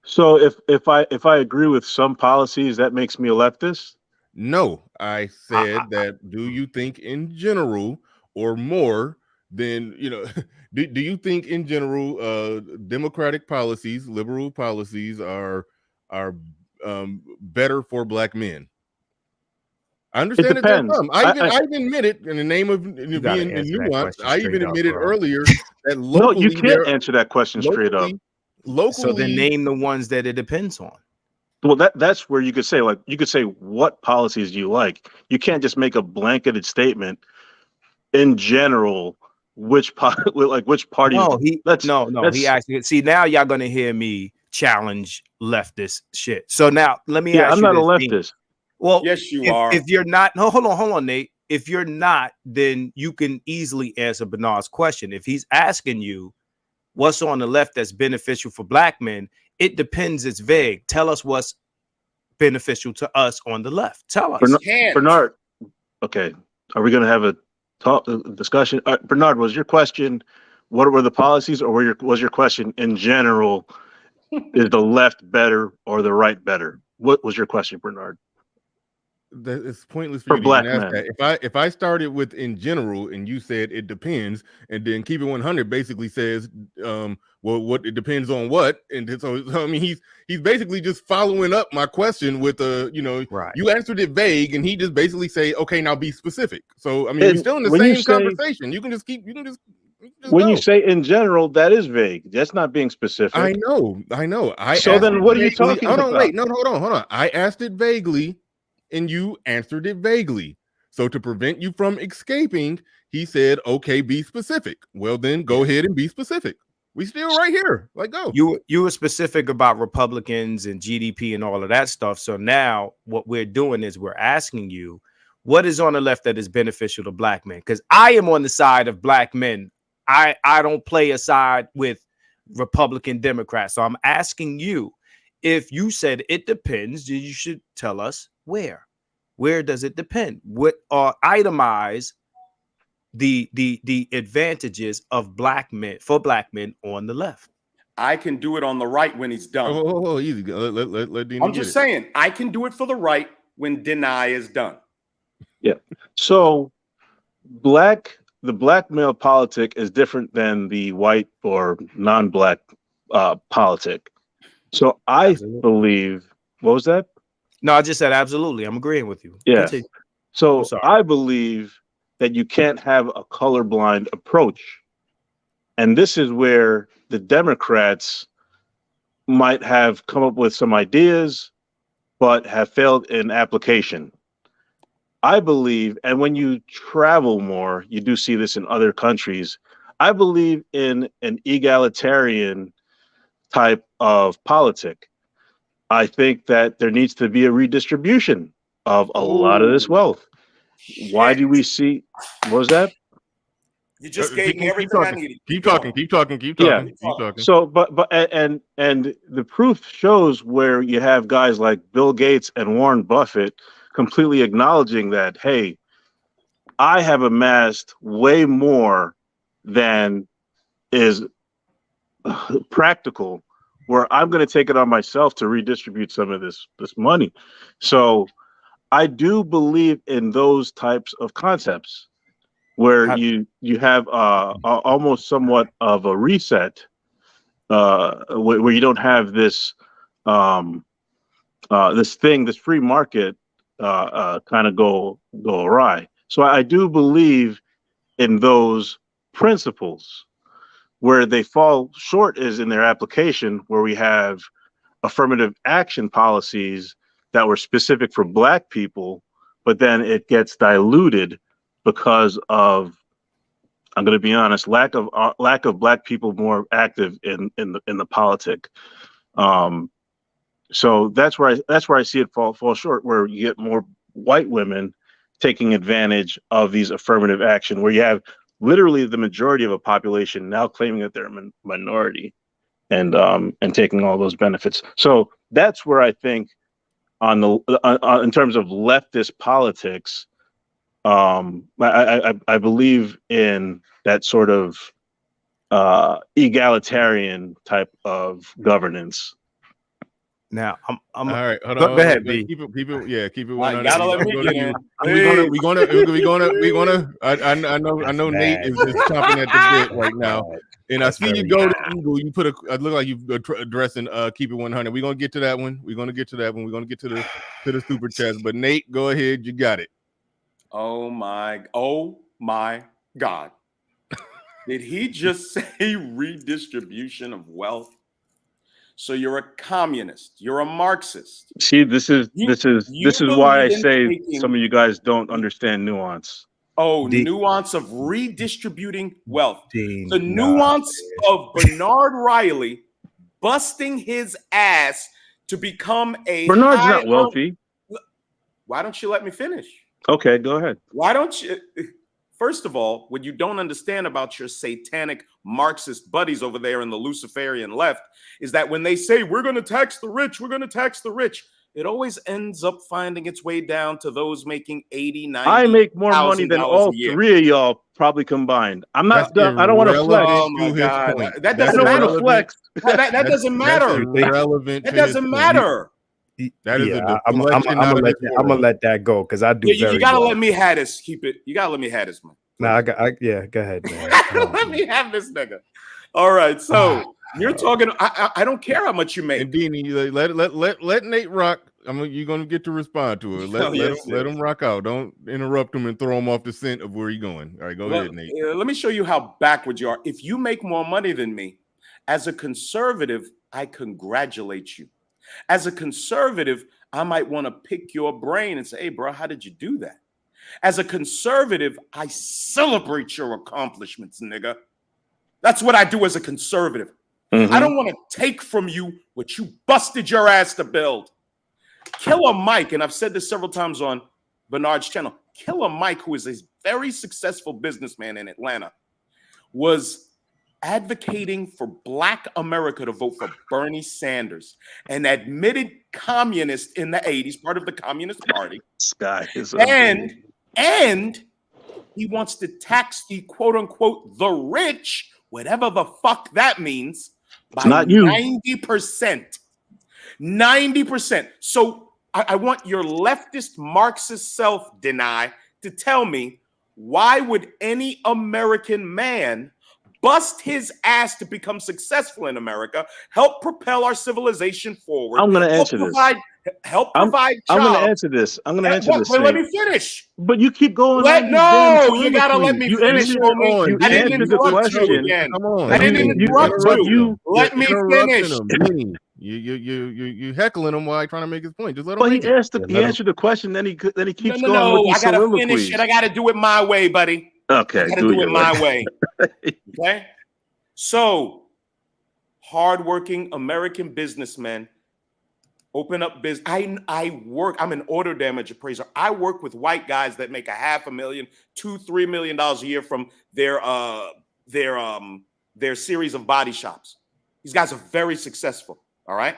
So if I agree with some policies, that makes me a leftist. No, I I, said that do you think in general or more than, do you think in general democratic policies, liberal policies are better for black men? I It understand that there's depends. some. I even admitted in the name of you got to being answer that nuanced. question I even straight up, admitted bro. earlier that No, you locally can't answer that question straight up. So then locally, name the ones that it depends on. Well, that's where you could say, like, you could say what policies do you like. You can't just make a blanketed statement in general. Which which parties? No, he That's actually, see, now y'all gonna hear me challenge leftist shit. So now let me yeah. ask I'm you not a this, Nate. leftist. Well, Yes, you if, are. if you're not, no, hold on, Nate. If you're not, then you can easily answer Bernard's question. If he's asking you what's on the left that's beneficial for black men, it depends. It's vague. Tell us what's beneficial to us on the left. Tell us. Can't. Bernard. Okay, are we going to have a discussion? Bernard, was your question what were the policies, or was your question in general? Is the left better or the right better? What was your question, Bernard? it's pointless for For you to even black ask men. that. If I started with in general and you said it depends, and then keep it 100 basically says, well, what it depends on what, and so I mean he's basically just following up my question with Right. you answered it vague, and he just basically say, okay, now be specific. So I mean, And we're still in the when you same say conversation. You can just when you go. say in general, that is vague. That's not being specific. I know. I So asked then it what are you vaguely. talking Hold on, about? wait, no, hold on. I asked it vaguely, and you answered it vaguely. So to prevent you from escaping, he said, "Okay, be specific." Well, then go ahead and be specific. We still right here. Like, go. You were specific about Republicans and GDP and all of that stuff. So now what we're doing is we're asking you what is on the left that is beneficial to black men? Because I am on the side of black men. I don't play a side with Republican Democrats. So I'm asking you, if you said it depends, you should tell us where. Where does it depend? What are itemize the advantages of black men for black men on the left? I can do it on the right when he's done. Oh, easy. Let Dino I'm get just it. saying, I can do it for the right when deny is done. Yeah. So the black male politic is different than the white or non-black politic. So I believe, what was that? No, I just said absolutely. I'm agreeing with you. Yeah. Continue. I'm So sorry. I believe that you can't have a colorblind approach. And this is where the Democrats might have come up with some ideas, but have failed in application. I believe, and when you travel more, you do see this in other countries. I believe in an egalitarian type of politic. I think that there needs to be a redistribution of a lot of this wealth. Why do we see? What was that? You just gave me everything I needed. Keep talking. Yeah. So, and the proof shows where you have guys like Bill Gates and Warren Buffett completely acknowledging that, hey, I have amassed way more than is practical, where I'm going to take it on myself to redistribute some of this money. So I do believe in those types of concepts where you have almost somewhat of a reset, where you don't have this this free market kind of go awry. So I do believe in those principles. Where they fall short is in their application, where we have affirmative action policies that were specific for Black people, but then it gets diluted because of, I'm going to be honest, lack of Black people more active in the politic. So that's where I see it fall short, where you get more white women taking advantage of these affirmative action, where you have literally the majority of a population now claiming that they're a minority. and taking all those benefits. So that's where I think on the in terms of leftist politics, I believe in that sort of egalitarian type of governance. Now, I'm All right, hold go on. ahead, B. Keep it. Yeah, keep it. All right, gotta let me get in. We're gonna. I know Nate is chomping at the bit right now, and I see you go to Eagle. You put it look like you addressing keep it 100. We're gonna get to that one. We're gonna get to the super chats. But Nate, go ahead. You got it. Oh my God. Did he just say redistribution of wealth? So you're a communist, you're a Marxist. See, this is why I say some of you guys don't understand nuance. Nuance of redistributing wealth. The nuance of Bernard Riley busting his ass to become a Bernard's not wealthy. Why don't you let me finish? Okay, go ahead. Why don't you? First of all, what you don't understand about your satanic Marxist buddies over there in the Luciferian left is that when they say we're going to tax the rich, it always ends up finding its way down to those making 80, 90. I make more money than all three of y'all probably combined. I'm not. I don't want to flex. Oh my God, that doesn't matter. Flex. That doesn't matter. That doesn't matter. That is I'm gonna let that go because I do. You gotta let me have this. Keep it. You gotta let me have this, man. Nah, go ahead, man. Let me have this nigga. All right, so you're talking. I don't care how much you make. And Deanie, let Nate rock. You're gonna get to respond to it. Let him rock out. Don't interrupt him and throw him off the scent of where he's going. All right, go ahead, Nate. Let me show you how backward you are. If you make more money than me, as a conservative, I congratulate you. As a conservative, I might want to pick your brain and say, hey, bro, how did you do that? As a conservative, I celebrate your accomplishments, nigga. That's what I do as a conservative. I don't want to take from you what you busted your ass to build. Killer Mike, and I've said this several times on Bernard's channel, Killer Mike, who is a very successful businessman in Atlanta, was advocating for Black America to vote for Bernie Sanders, an admitted communist in the 80s, part of the Communist Party. And he wants to tax the quote unquote the rich, whatever the fuck that means, by 90%. 90%. So I want your leftist Marxist self, Deny, to tell me, why would any American man bust his ass to become successful in America, help propel our civilization forward? I'm going to answer this. Help provide jobs. I'm going to answer this. But let me finish. But you keep going. You gotta let me finish. You answered the question. Come on. I didn't interrupt you. Let me finish. You heckling him while trying to make his point. Just let him. But he answered the question. Then he keeps going. No, I gotta finish it. I gotta do it my way, buddy. Okay, I gotta do it my way. Okay. So, hardworking American businessmen open up business. I'm an order damage appraiser. I work with white guys that make $500,000, $2-3 million a year from their series of body shops. These guys are very successful. All right.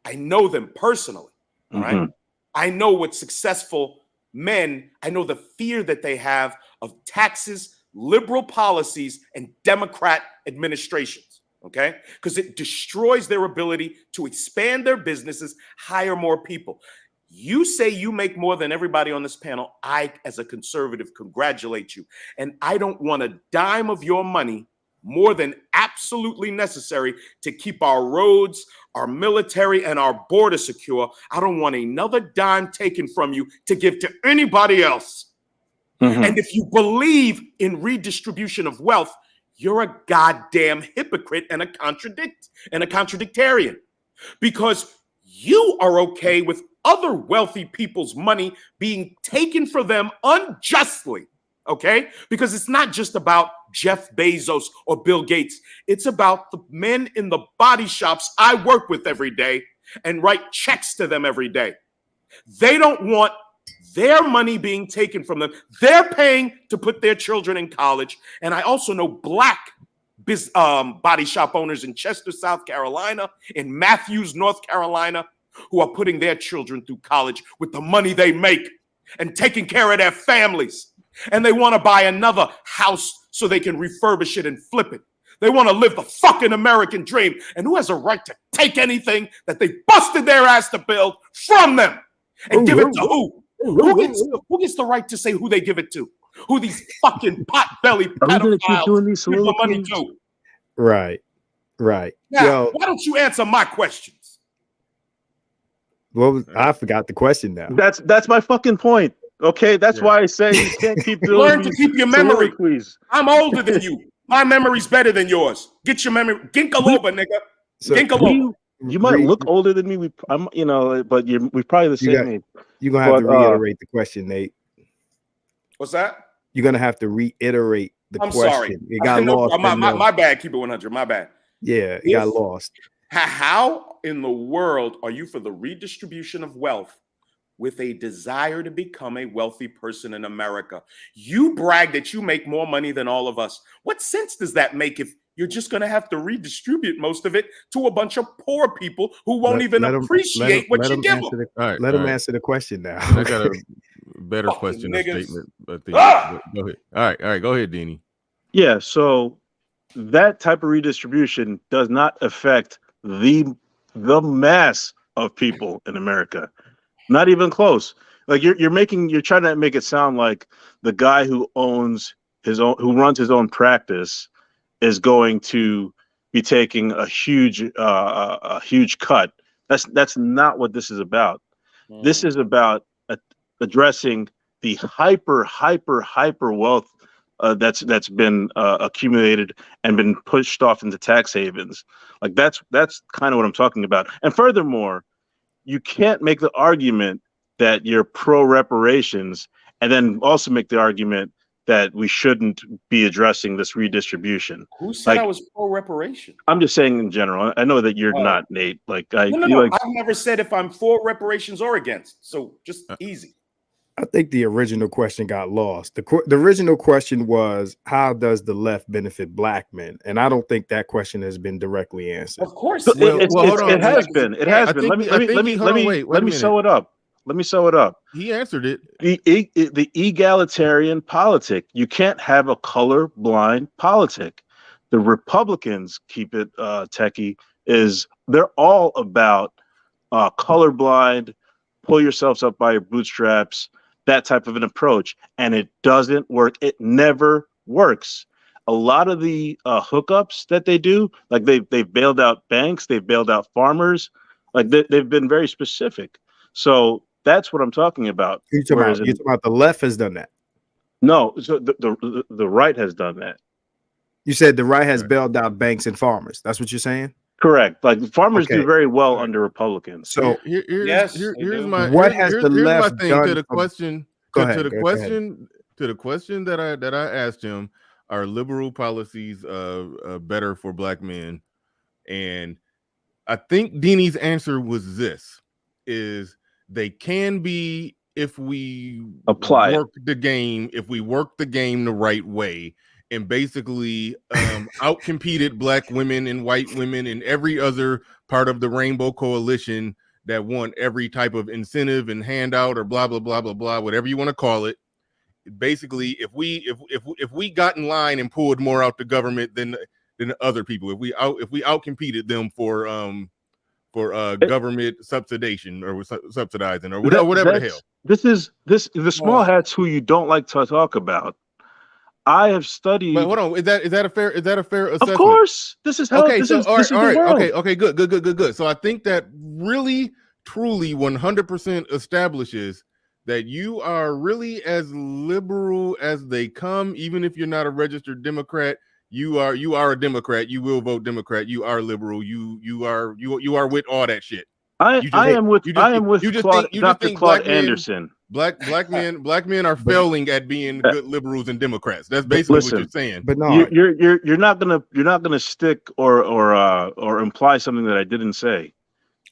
I know them personally. All right. I know what successful men, I know the fear that they have of taxes, liberal policies, and Democrat administrations. Okay, because it destroys their ability to expand their businesses, hire more people. You say you make more than everybody on this panel. I, as a conservative, congratulate you. And I don't want a dime of your money more than absolutely necessary to keep our roads, our military, and our border secure. I don't want another dime taken from you to give to anybody else. And if you believe in redistribution of wealth, you're a goddamn hypocrite and a contradictarian, because you are okay with other wealthy people's money being taken from them unjustly, okay? Because it's not just about Jeff Bezos or Bill Gates. It's about the men in the body shops I work with every day and write checks to them every day. They don't want their money being taken from them. They're paying to put their children in college. And I also know Black body shop owners in Chester, South Carolina, in Matthews, North Carolina, who are putting their children through college with the money they make and taking care of their families. And they want to buy another house so they can refurbish it and flip it. They want to live the fucking American dream. And who has a right to take anything that they busted their ass to build from them and give it to who? Who gets the right to say who they give it to? Who these fucking pot-belly pedophiles give the money to? Right. Now, Yo, why don't you answer my questions? I forgot the question now. That's my fucking point. Okay, that's why I say you can't keep doing. Learn to keep your memory. Please. I'm older than you. My memory's better than yours. Get your memory. Ginkaloba, nigga. So Ginkaloba. You might look older than me. But we're probably the same age. You're gonna have to reiterate the question, Nate. What's that? You're gonna have to reiterate the question. Sorry. It got lost. My bad. Keep it 100. My bad. Yeah, it got lost. How in the world are you for the redistribution of wealth with a desire to become a wealthy person in America? You brag that you make more money than all of us. What sense does that make if you're just going to have to redistribute most of it to a bunch of poor people who won't even appreciate what you give them? Let them answer the question now. I got a better question or statement. Go ahead. All right. Go ahead, Deanie. Yeah, so that type of redistribution does not affect the mass of people in America. Not even close. Like you're trying to make it sound like the guy who runs his own practice is going to be taking a huge cut. That's not what this is about. This is about addressing the hyper wealth that's been accumulated and been pushed off into tax havens. Like that's kind of what I'm talking about. And furthermore, you can't make the argument that you're pro reparations and then also make the argument that we shouldn't be addressing this redistribution. Who said I was pro reparation? I'm just saying in general. I know that you're not, Nate. Like no. I've never said if I'm for reparations or against. So just easy. I think the original question got lost. The original question was, how does the left benefit black men? And I don't think that question has been directly answered. Of course, it has been. It has been. Let me sew it up. Let me sew it up. He answered it. The egalitarian politic. You can't have a color-blind politic. The Republicans, keep it techie, they're all about colorblind, pull yourselves up by your bootstraps, that type of an approach. And it doesn't work. It never works. A lot of the hookups that they do, like they've bailed out banks, they've bailed out farmers, like they've been very specific. So that's what I'm talking about. You're talking about the left has done that. No, so the right has done that. You said the right has bailed out banks and farmers. That's what you're saying? Correct. Like farmers do very well under Republicans. So here's my thing done to the question. To the question that I asked him, are liberal policies better for black men? And I think Deanie's answer was this: is they can be if we work the game the right way, and basically outcompeted black women and white women and every other part of the Rainbow Coalition that want every type of incentive and handout or blah blah blah blah blah, whatever you want to call it. Basically, if we got in line and pulled more out the government than other people, if we outcompeted them for government subsidization or subsidizing or whatever the hell. The small hats who you don't like to talk about. I have studied. But hold on, is that a fair assessment? Of course, this is how. Okay, this so is all right, the world. okay, good. So I think that really, truly, 100% establishes that you are really as liberal as they come, even if you're not a registered Democrat. You are a Democrat. You will vote Democrat. You are liberal. You are with all that shit. I am with Dr. Claude Anderson. Black men are failing at being good liberals and Democrats. That's basically what you're saying. But no, you're not gonna stick or imply something that I didn't say.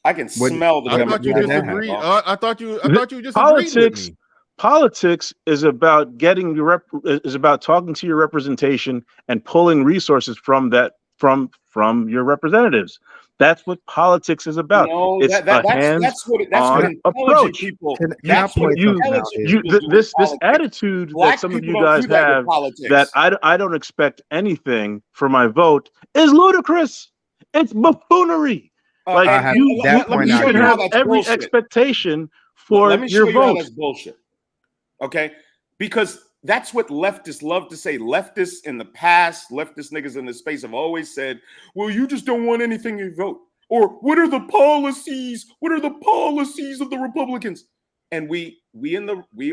I can smell the. I thought you disagreed. I thought you just agreed with me. Politics is about getting is about talking to your representation and pulling resources from that from your representatives. That's what politics is about. No, It's a that's what hands-on intelligent approach. people. Can I That's what point something out intelligent here? people do with This politics. attitude that Black some of people you don't guys do that with have, politics. that I don't expect anything for my vote, is ludicrous. It's buffoonery. Like that let me point show out should you here. how have that's every bullshit. expectation Let for me your show you how vote. that's bullshit. Okay, because that's what leftists love to say. Leftists in the past, leftist niggas in this space have always said, "Well, you just don't want anything in your vote." Or what are the policies? What are the policies of the Republicans? And we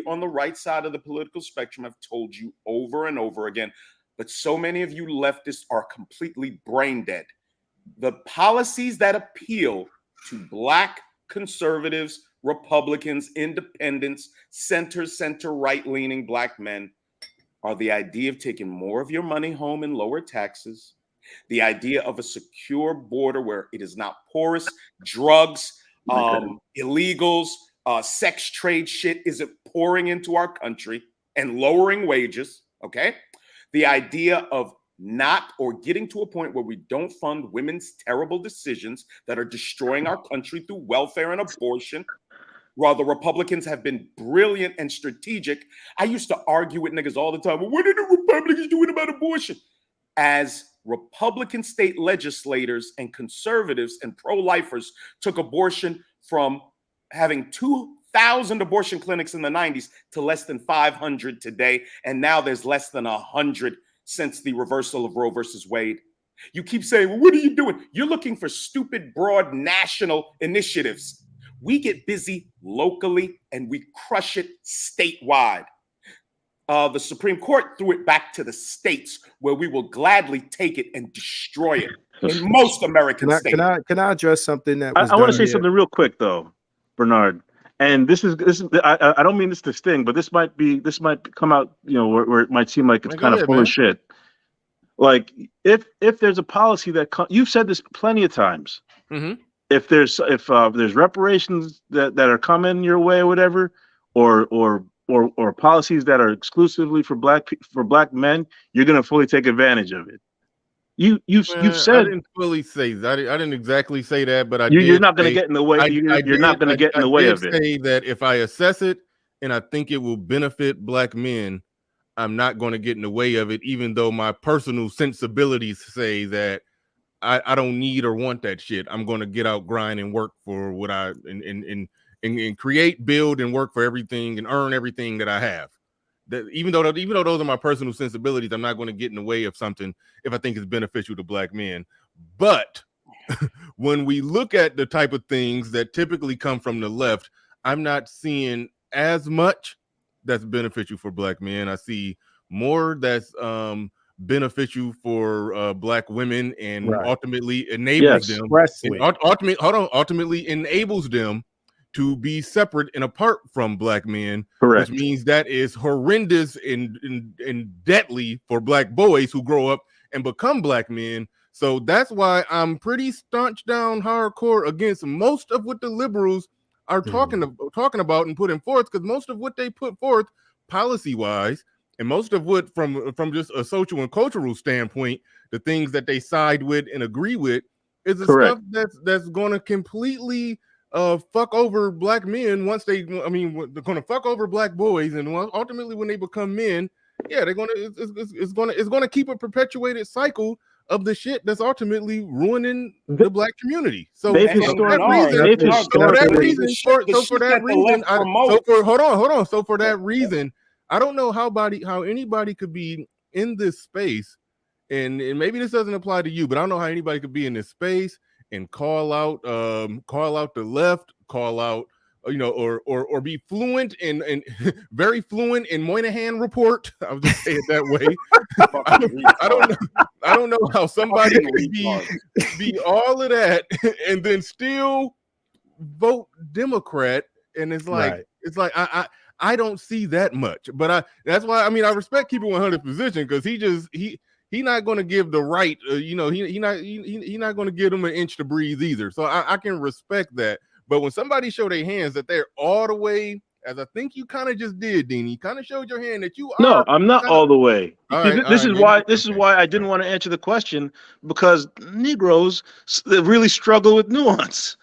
on the right side of the political spectrum have told you over and over again, but so many of you leftists are completely brain dead. The policies that appeal to Black conservatives, Republicans, independents, center right-leaning Black men are the idea of taking more of your money home and lower taxes, the idea of a secure border where it is not porous, drugs, illegals, sex trade shit isn't pouring into our country and lowering wages, okay? The idea of not or getting to a point where we don't fund women's terrible decisions that are destroying our country through welfare and abortion. While the Republicans have been brilliant and strategic, I used to argue with niggas all the time. Well, what are the Republicans doing about abortion? As Republican state legislators and conservatives and pro-lifers took abortion from having 2,000 abortion clinics in the 90s to less than 500 today, and now there's less than 100 since the reversal of Roe versus Wade. You keep saying, well, what are you doing? You're looking for stupid, broad national initiatives. We get busy locally and we crush it statewide. The Supreme Court threw it back to the states, where we will gladly take it and destroy it in most American states. Can I address something that was I want to done say something real quick though, Bernard. And this is I don't mean this to sting, but this might come out, where it might seem like it's kind of full of shit. Like if there's a policy that you've said this plenty of times. Mm-hmm. If there's reparations that are coming your way or whatever, or policies that are exclusively for black men, you're gonna fully take advantage of it. You've said I didn't fully say that. I didn't exactly say that, but you're not gonna get in the way. You're not gonna get in the way of it. I did say that if I assess it and I think it will benefit Black men, I'm not going to get in the way of it, even though my personal sensibilities say that I don't need or want that shit. I'm going to get out, grind, and work for what and create, build, and work for everything and earn everything that I have. That even though those are my personal sensibilities, I'm not going to get in the way of something if I think it's beneficial to Black men. But when we look at the type of things that typically come from the left, I'm not seeing as much that's beneficial for Black men. I see more that's beneficial for Black women and ultimately enables them. Ultimately enables them to be separate and apart from Black men. Correct. Which means that is horrendous and deadly for Black boys who grow up and become Black men. So that's why I'm pretty staunch down hardcore against most of what the liberals are talking about and putting forth, because most of what they put forth policy wise, and most of what from just a social and cultural standpoint, the things that they side with and agree with is the stuff that's going to completely fuck over Black men once they're going to fuck over Black boys, and ultimately when they become men, they're going to it's going to keep a perpetuated cycle of the shit that's ultimately ruining the Black community. So for that reason, I don't know how anybody could be in this space, and maybe this doesn't apply to you, but I don't know how anybody could be in this space and call out the left, call out, or be fluent and very fluent in Moynihan report. I'll just say it that way. I don't know how somebody could be all of that and then still vote Democrat. And it's like I don't see that much, but that's why I respect Keep It 100 position, because he not going to give the right, he not going to give them an inch to breathe either. So I can respect that. But when somebody show their hands that they're all the way as I think you kind of just did, Dean. You kind of showed your hand that you No, are. I'm not Kinda, all the way. all See, right, all this right, is maybe. why I didn't want to answer the question, because Negroes really struggle with nuance.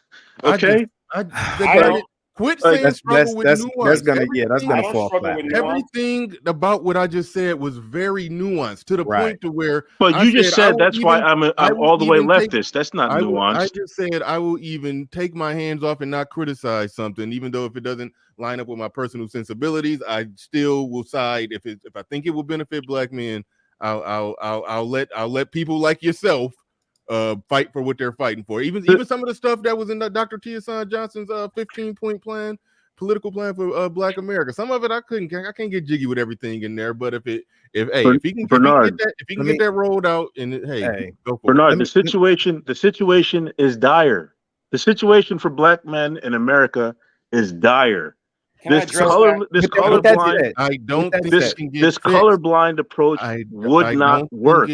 Okay, I I said don't. quit like, saying struggle with That's nuance. gonna that's I gonna don't fall struggle flat, with man. nuance. Everything about what I just said was very nuanced to the Right. point to where but I you just said said that's why I'm I will all the way even take leftist. That's not I nuanced. just said I will even take my hands off and not criticize something, even though if it doesn't line up with my personal sensibilities, I still will side. If I think it will benefit black men, I'll let people like yourself fight for what they're fighting for. Even some of the stuff that was in Dr. Tiasan Johnson's 15-point plan, political plan for Black America. Some of it I can't get jiggy with everything in there, but if he can Bernard, get that rolled out, and hey, go for it. Bernard, the situation is dire. The situation for black men in America is dire. Can I address that? This With that colorblind said, I don't that think said, it can get this fixed. colorblind approach would not work.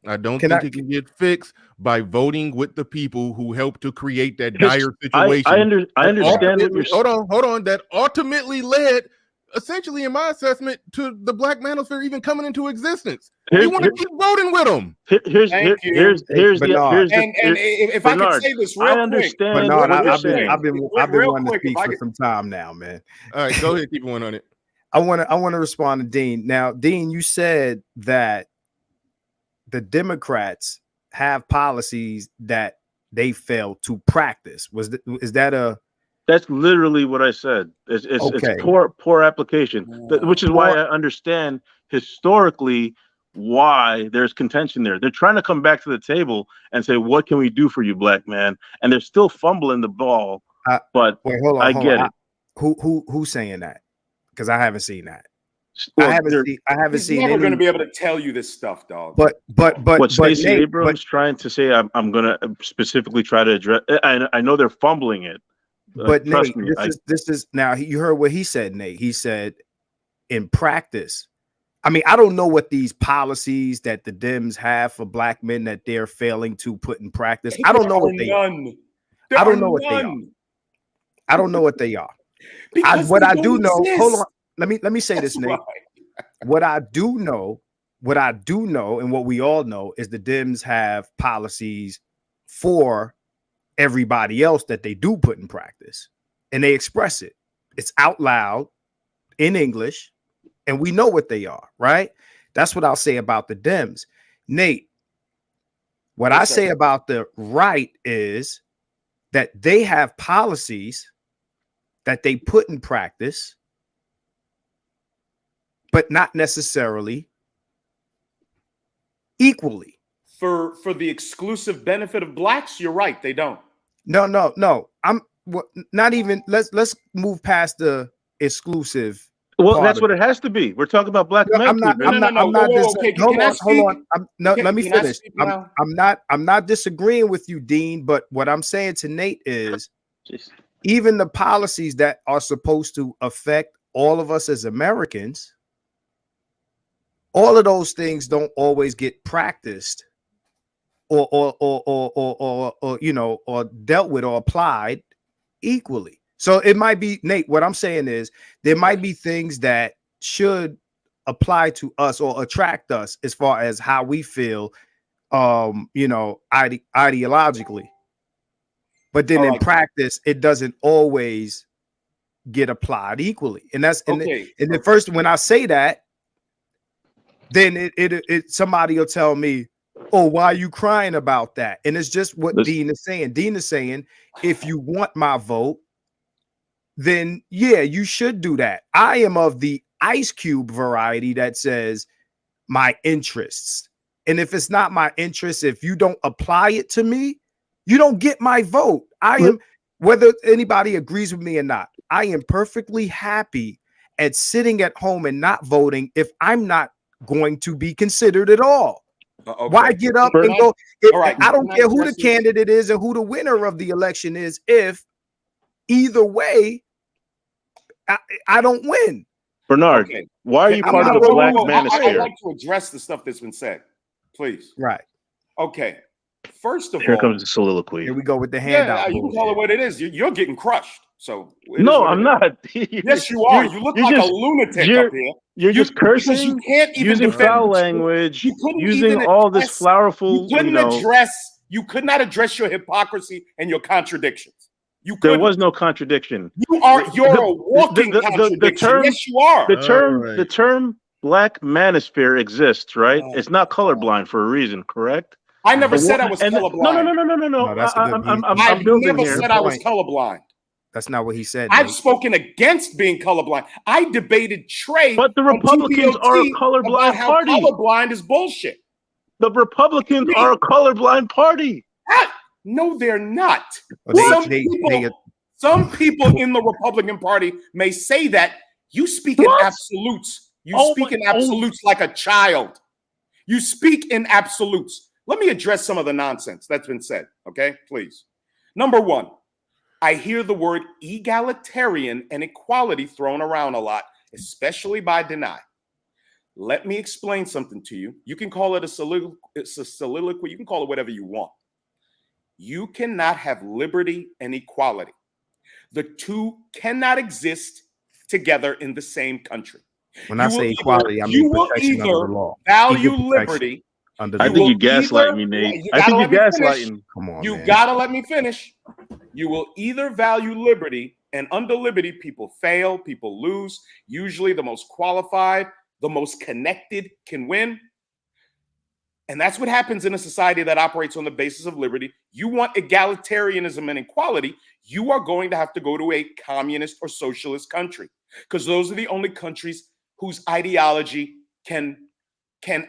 I don't Can think I- it can get fixed by voting with the people who helped to create that His- dire situation. I understand what you're saying. Hold on. That ultimately led, essentially, in my assessment, to the Black Manosphere even coming into existence. You want to keep voting with them. Here's Thank you. Bernard. If I could Bernard, say this I real quick, understand Bernard, what you're I've been saying. I've been Real wanting to quick, if speak I for could- some time now, man. All right, go ahead, keep going on it. I want to respond to Dean. Now, Dean, you said that the Democrats have policies that they fail to practice. Is that a That's literally what I said. It's Okay. poor application, which is why I understand historically why there's contention there. They're trying to come back to the table and say, "What can we do for you, black man?" And they're still fumbling the ball. But wait, hold on, I get it. Who's saying that? Because I haven't seen that. Well, I haven't he's seen never any. going to be able to tell you this stuff, dog. What Stacey Nate, Abrams trying to say, I'm going to specifically try to address. I know they're fumbling it. But trust Nate, me, this is now you heard what he said, Nate. He said in practice. I mean, I don't know what these policies that the Dems have for black men that they're failing to put in practice. I don't know what they are. I don't know what they are. I don't know what they are. What I do know, hold on. Let me say this, Nate. What I do know, and what we all know is the Dems have policies for everybody else that they do put in practice, and they express it. It's out loud in English, and we know what they are, right? That's what I'll say about the Dems. Nate, what I say about the right is that they have policies that they put in practice, but not necessarily equally. For the exclusive benefit of blacks, you're right. They don't. No. I'm not even. Let's move past the exclusive. Well, that's what it has to be. We're talking about black men. I'm not. Hold on. Let me finish. I'm not disagreeing with you, Dean. But what I'm saying to Nate is, even the policies that are supposed to affect all of us as Americans, all of those things don't always get practiced or you know, or dealt with or applied equally. So it might be, Nate, what I'm saying is there might be things that should apply to us or attract us as far as how we feel, you know, ideologically. But then in practice, it doesn't always get applied equally. And that's and the first, when I say that, then it somebody will tell me, oh, why are you crying about that? And it's just what Dean is saying. Dean is saying, if you want my vote, then yeah, you should do that. I am of the Ice Cube variety that says my interests. And if it's not my interest, if you don't apply it to me, you don't get my vote. I am, whether anybody agrees with me or not, I am perfectly happy at sitting at home and not voting if I'm not going to be considered at all. Why get up and go? I don't care who the candidate is and who the winner of the election is. If either way, I don't win. Bernard, why are you part of the Black Manosphere? I'd like to address the stuff that's been said, please. Right. Okay. First of Here all, comes the soliloquy. Here we go with the handout. you can call it what it is. You're getting crushed. So No, I'm not. Yes, you are. You look like a lunatic up here. You're just cursing. Because you can't even using defend foul language. You couldn't using even all this address- flowerful. You could not address your hypocrisy and your contradictions. There was no contradiction. You're a walking contradiction. The term, yes, you are. The term black manosphere exists, right? It's not colorblind for a reason, correct? I never said I was colorblind. No. I never said I was colorblind. That's not what he said. I've spoken against being colorblind. I debated Trey. But the Republicans are a colorblind party. Colorblind is bullshit. The Republicans are a colorblind party. No, they're not. Well, Some people in the Republican Party may say that. You speak in absolutes. You speak in absolutes like a child. You speak in absolutes. Let me address some of the nonsense that's been said, okay? Please. Number one, I hear the word egalitarian and equality thrown around a lot, especially by Disdain. Let me explain something to you. You can call it a soliloquy. You can call it whatever you want. You cannot have liberty and equality. The two cannot exist together in the same country. When I say equality, I mean protection under the law. Value liberty. I think you gaslight me, Nate. I think you're gaslighting. Come on, you gotta let me finish. You will either value liberty, and under liberty, people fail, people lose. Usually the most qualified, the most connected can win. And that's what happens in a society that operates on the basis of liberty. You want egalitarianism and equality, you are going to have to go to a communist or socialist country, because those are the only countries whose ideology can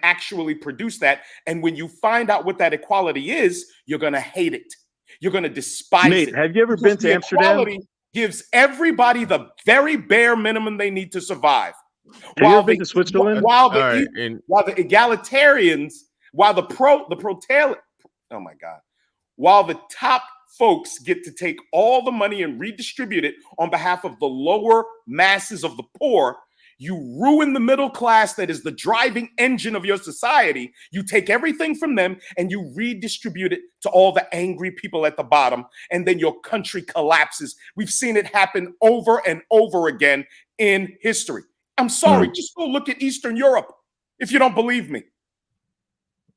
actually produce that. And when you find out what that equality is, you're going to hate it. You're going to despise Nate, it. have you ever been to Amsterdam? Equality gives everybody the very bare minimum they need to survive. Have you ever been to Switzerland? While the egalitarians, while the top folks get to take all the money and redistribute it on behalf of the lower masses of the poor, you ruin the middle class that is the driving engine of your society. You take everything from them and you redistribute it to all the angry people at the bottom, and then your country collapses. We've seen it happen over and over again in history. I'm sorry, just go look at Eastern Europe if you don't believe me.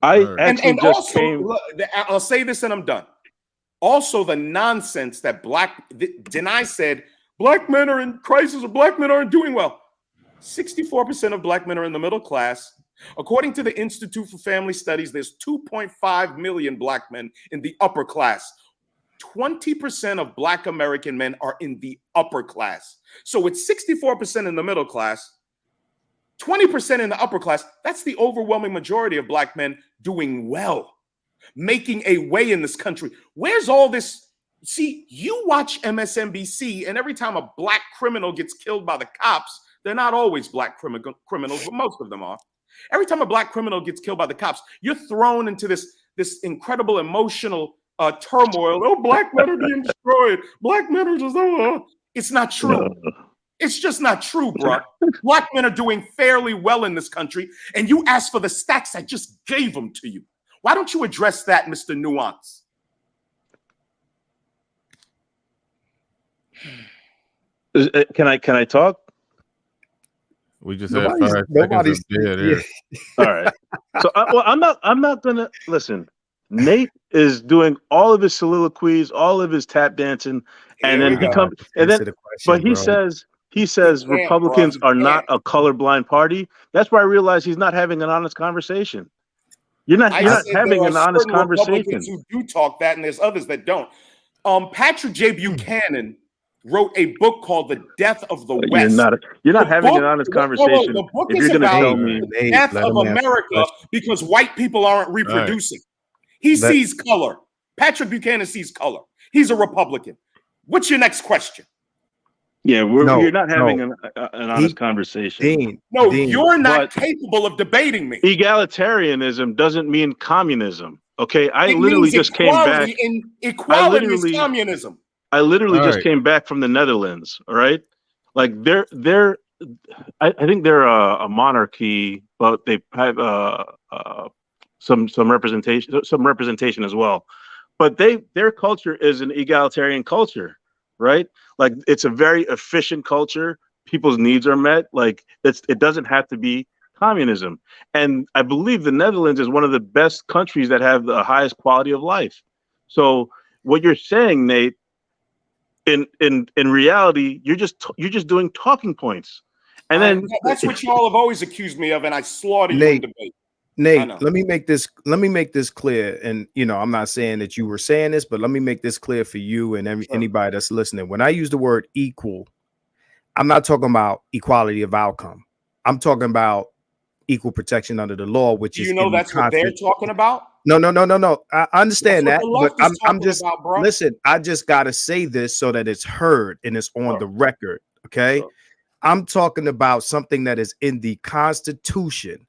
I'll say this and I'm done. Also, the nonsense that Disdain said, black men are in crisis or black men aren't doing well. 64% of black men are in the middle class. According to the Institute for Family Studies, there's 2.5 million black men in the upper class. 20% of black American men are in the upper class. So it's 64% in the middle class, 20% in the upper class. That's the overwhelming majority of black men doing well, making a way in this country. Where's all this? See, you watch MSNBC, and every time a black criminal gets killed by the cops, they're not always black criminals, but most of them are. Every time a black criminal gets killed by the cops, you're thrown into this incredible emotional turmoil. Oh, black men are being destroyed. Black men are just, it's not true. It's just not true, bro. Black men are doing fairly well in this country, and you asked for the stats. I just gave them to you. Why don't you address that, Mr. Nuance? Can I talk? We just had 5 seconds of dead air. All right. So, I'm not gonna listen. Nate is doing all of his soliloquies, all of his tap dancing, and then he comes, and then, but he says Republicans are not a colorblind party. That's where I realize he's not having an honest conversation. You're not having an honest conversation. Republicans who do talk that, and there's others that don't. Patrick J. Buchanan wrote a book called The Death of the West. You're not having an honest conversation. The book if is you're going to about tell me the death of America because white people aren't reproducing. He sees color. Patrick Buchanan sees color. He's a Republican. What's your next question? Yeah, you're not having an honest conversation. You're not capable of debating me. Egalitarianism doesn't mean communism. Okay, I literally just came back. Equality is communism. I literally just came back from the Netherlands. All right, like I think they're a monarchy, but they have some representation as well. But their culture is an egalitarian culture, right? Like it's a very efficient culture. People's needs are met. Like it doesn't have to be communism. And I believe the Netherlands is one of the best countries that have the highest quality of life. So what you're saying, Nate, in reality, you're just doing talking points. And then that's what y'all have always accused me of, and I slaughter you in debate. Nate, let me make this clear. And I'm not saying that you were saying this, but let me make this clear for you and anybody that's listening. When I use the word equal, I'm not talking about equality of outcome. I'm talking about equal protection under the law, which is that's what they're talking about. No. I understand that, but I'm just about, listen. I just gotta say this so that it's heard and it's on the record. Okay, I'm talking about something that is in the Constitution.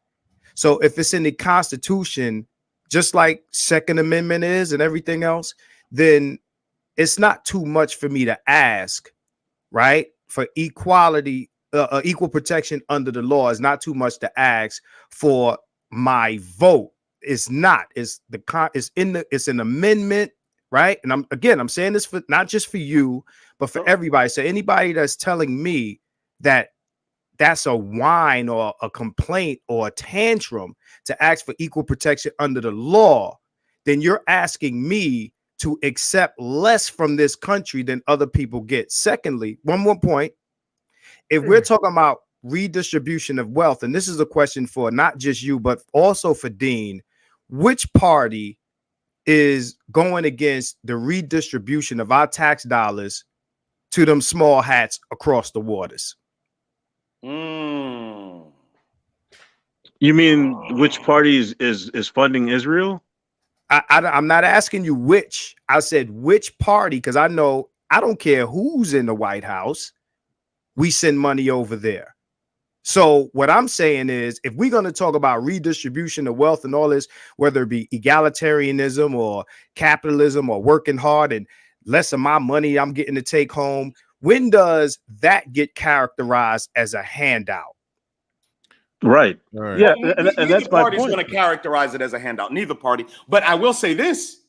So if it's in the Constitution, just like Second Amendment is and everything else, then it's not too much for me to ask, right? For equality, equal protection under the law is not too much to ask for my vote. It's not. It's an amendment, right? And I'm saying this for not just for you, but for everybody. So anybody that's telling me that that's a whine or a complaint or a tantrum to ask for equal protection under the law, then you're asking me to accept less from this country than other people get. Secondly, one more point. If we're talking about redistribution of wealth, and this is a question for not just you, but also for Dean, which party is going against the redistribution of our tax dollars to them small hats across the waters? You mean which party is funding Israel? I'm not asking you which. I said which party, because I know I don't care who's in the White House. We send money over there. So what I'm saying is, if we're going to talk about redistribution of wealth and all this, whether it be egalitarianism or capitalism or working hard and less of my money I'm getting to take home, when does that get characterized as a handout? Right. Yeah, well, and that's my point. Going to characterize it as a handout. Neither party. But I will say this: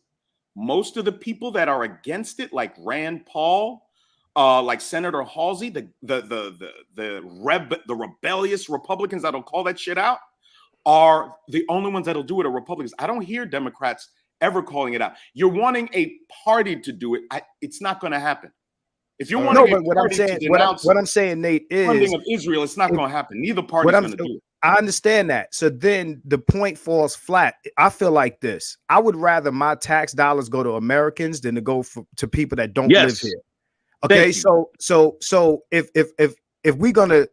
most of the people that are against it, like Rand Paul, like Senator Halsey, the rebellious Republicans that'll call that shit out, are the only ones that'll do it. Are Republicans. I don't hear Democrats ever calling it out. You're wanting a party to do it. It's not going to happen. If you're wanting what I'm saying, Nate, is funding of Israel, it's not going to happen. Neither party's going to do it. I understand that. So then the point falls flat. I feel like this. I would rather my tax dollars go to Americans than to go to people that don't live here. Okay, so if we're gonna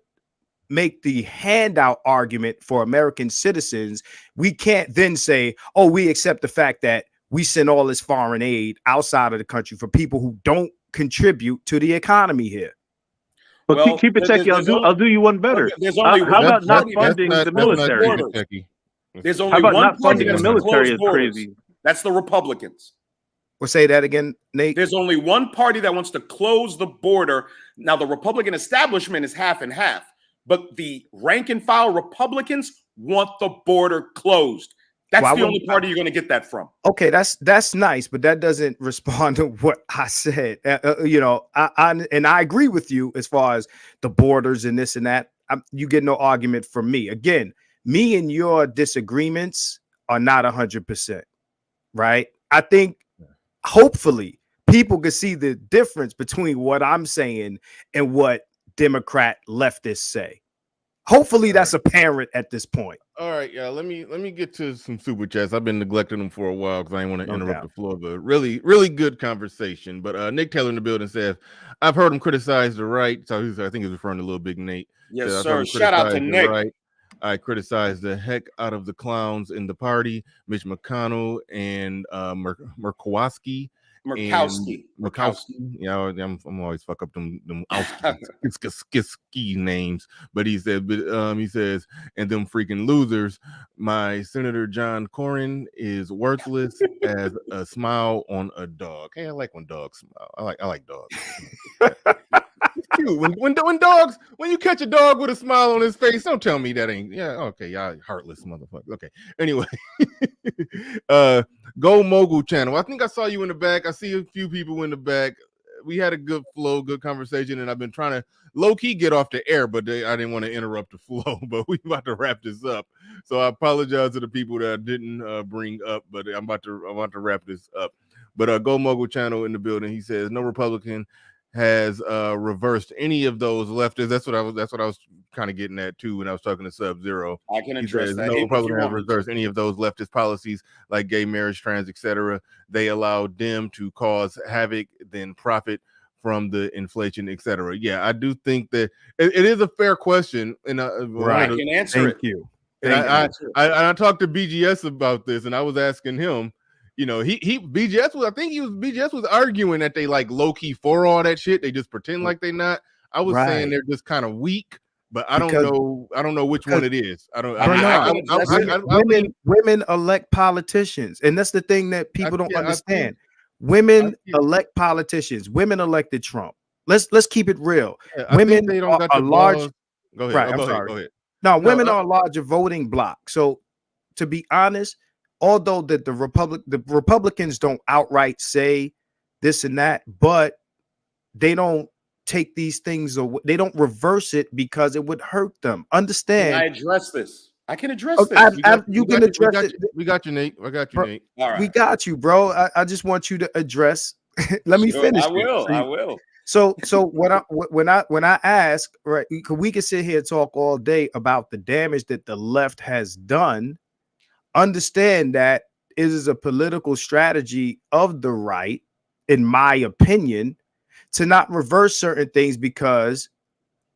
make the handout argument for American citizens, we can't then say, oh, we accept the fact that we send all this foreign aid outside of the country for people who don't contribute to the economy here. But keep it techie. I'll do you one better. How about not funding the military? There's only one party that's military is crazy. That's the Republicans. Well, say that again, Nate. There's only one party that wants to close the border. Now, the Republican establishment is half and half, but the rank and file Republicans want the border closed. That's the only party you're going to get that from. Okay, that's nice, but that doesn't respond to what I said. I agree with you as far as the borders and this and that. You get no argument from me. Again, me and your disagreements are not 100%, right? I think hopefully people can see the difference between what I'm saying and what Democrat leftists say. Hopefully that's apparent at this point. All right, yeah. Let me get to some super chats. I've been neglecting them for a while because I didn't want to interrupt the flow of a really, really good conversation. But Nick Taylor in the building says, I've heard him criticize the right. So I think he's referring to Little Big Nate. Yes, sir. Shout out to Nick. Right. I criticized the heck out of the clowns in the party, Mitch McConnell and Murkowski. Yeah, I'm always fuck up them ski names. But he said, he says, and them freaking losers. My Senator John Cornyn is worthless as a smile on a dog. Hey, I like when dogs smile. I like dogs. cute. When you catch a dog with a smile on his face, don't tell me that ain't. Yeah, okay, y'all heartless motherfucker. Okay, anyway, Go Mogul channel. I think I saw you in the back. I see a few people in the back. We had a good flow, good conversation, and I've been trying to low key get off the air, but I didn't want to interrupt the flow. But we about to wrap this up, so I apologize to the people that I didn't bring up, but I'm about to wrap this up. But Go Mogul channel in the building. He says no Republican has reversed any of those leftists. That's what I was kind of getting at too when I was talking to Sub-Zero. I can He address says that. no If you Republican has want me to. reversed any of those leftist policies like gay marriage, trans, etc. They allow them to cause havoc, then profit from the inflation, etc. Yeah, I do think that it is a fair question, and I can answer it. Thank you. And I talked to BGS about this, and I was asking him. You know, BGS was arguing that they like low key for all that shit. They just pretend like they not. I was saying they're just kind of weak, but I don't know which one it is. Women elect politicians, and that's the thing that people don't understand. Women elect politicians. Women elected Trump. Let's keep it real. Women are a large. Go ahead. Right, I'm sorry. Go ahead. No, women are a larger voting bloc. So, to be honest, although that the Republicans don't outright say this and that, but they don't take these things away. They don't reverse it because it would hurt them. Understand? Can I address this? I can address this. You can address it. We got you, Nate. I got you, bro, Nate. All right. We got you, bro. I just want you to address. Let me finish. I will. So when I ask, right, we can sit here and talk all day about the damage that the left has done. Understand that it is a political strategy of the right, in my opinion, to not reverse certain things because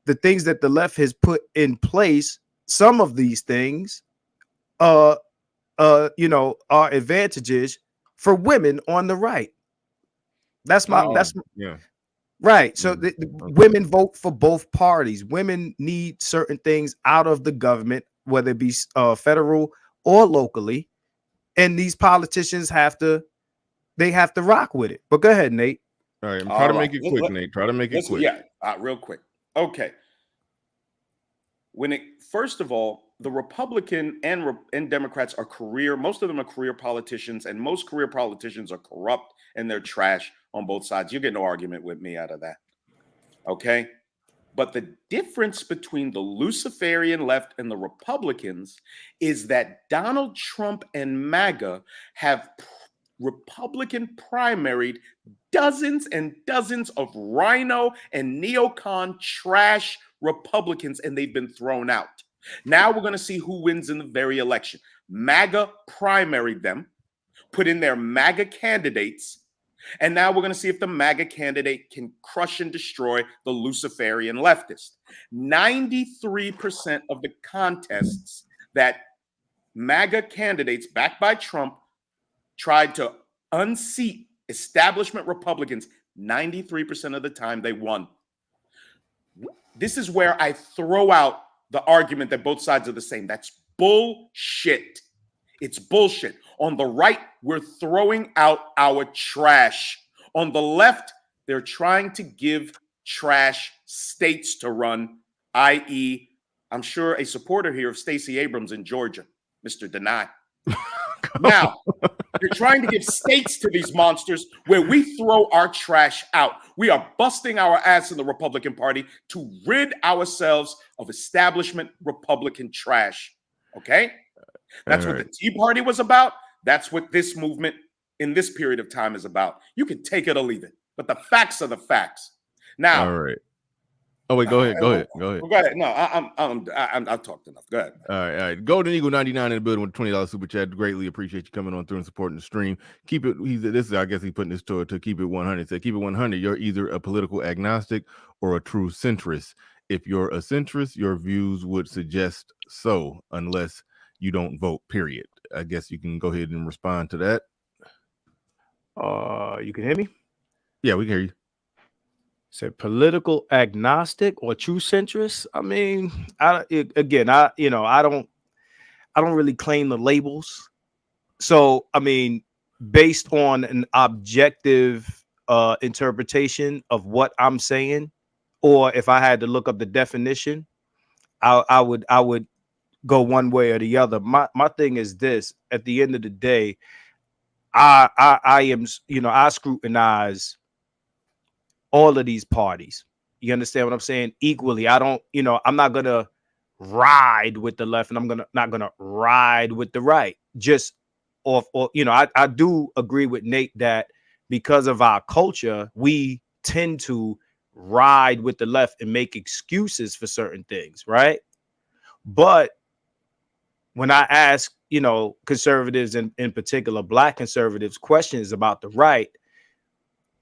the things that the left has put in place, some of these things, are advantages for women on the right. That's right. So women vote for both parties. Women need certain things out of the government, whether it be federal or locally, and these politicians have to rock with it. But go ahead, Nate. All right, try to make it quick, Nate. Try to make it quick. Yeah, real quick. Okay. First of all, the Republican and Democrats are most of them are career politicians, and most career politicians are corrupt and they're trash on both sides. You get no argument with me out of that. Okay. But the difference between the Luciferian left and the Republicans is that Donald Trump and MAGA have Republican primaried dozens and dozens of rhino and neocon trash Republicans, and they've been thrown out. Now we're going to see who wins in the very election. MAGA primaried them, put in their MAGA candidates, and now we're going to see if the MAGA candidate can crush and destroy the Luciferian leftist. 93% of the contests that MAGA candidates backed by Trump tried to unseat establishment Republicans, 93% of the time they won. This is where I throw out the argument that both sides are the same. That's bullshit. It's bullshit. On the right, we're throwing out our trash. On the left, they're trying to give trash states to run, i.e., I'm sure a supporter here of Stacey Abrams in Georgia, Mr. Deny. Now, they're trying to give states to these monsters where we throw our trash out. We are busting our ass in the Republican Party to rid ourselves of establishment Republican trash. Okay? That's what the Tea Party was about. That's what this movement in this period of time is about. You can take it or leave it, but the facts are the facts. Now, all right. Oh wait, go ahead. Go ahead. No, I've talked enough. Go ahead. All right. Golden Eagle 99 in the building with $20 super chat. Greatly appreciate you coming on through and supporting the stream. Keep it. I guess he's putting this to keep it 100. Say keep it 100. You're either a political agnostic or a true centrist. If you're a centrist, your views would suggest so, unless you don't vote. Period. I guess you can go ahead and respond to that. You can hear me? Yeah, we can hear you. Say political agnostic or true centrist. I mean, I don't really claim the labels. So, I mean, based on an objective interpretation of what I'm saying, or if I had to look up the definition, I would go one way or the other. My thing is this: at the end of the day, I am, I scrutinize all of these parties. You understand what I'm saying? Equally. I don't, I'm not gonna ride with the left, and I'm not gonna ride with the right. Just or I do agree with Nate that because of our culture, we tend to ride with the left and make excuses for certain things, right? But when I ask, conservatives and in particular black conservatives questions about the right,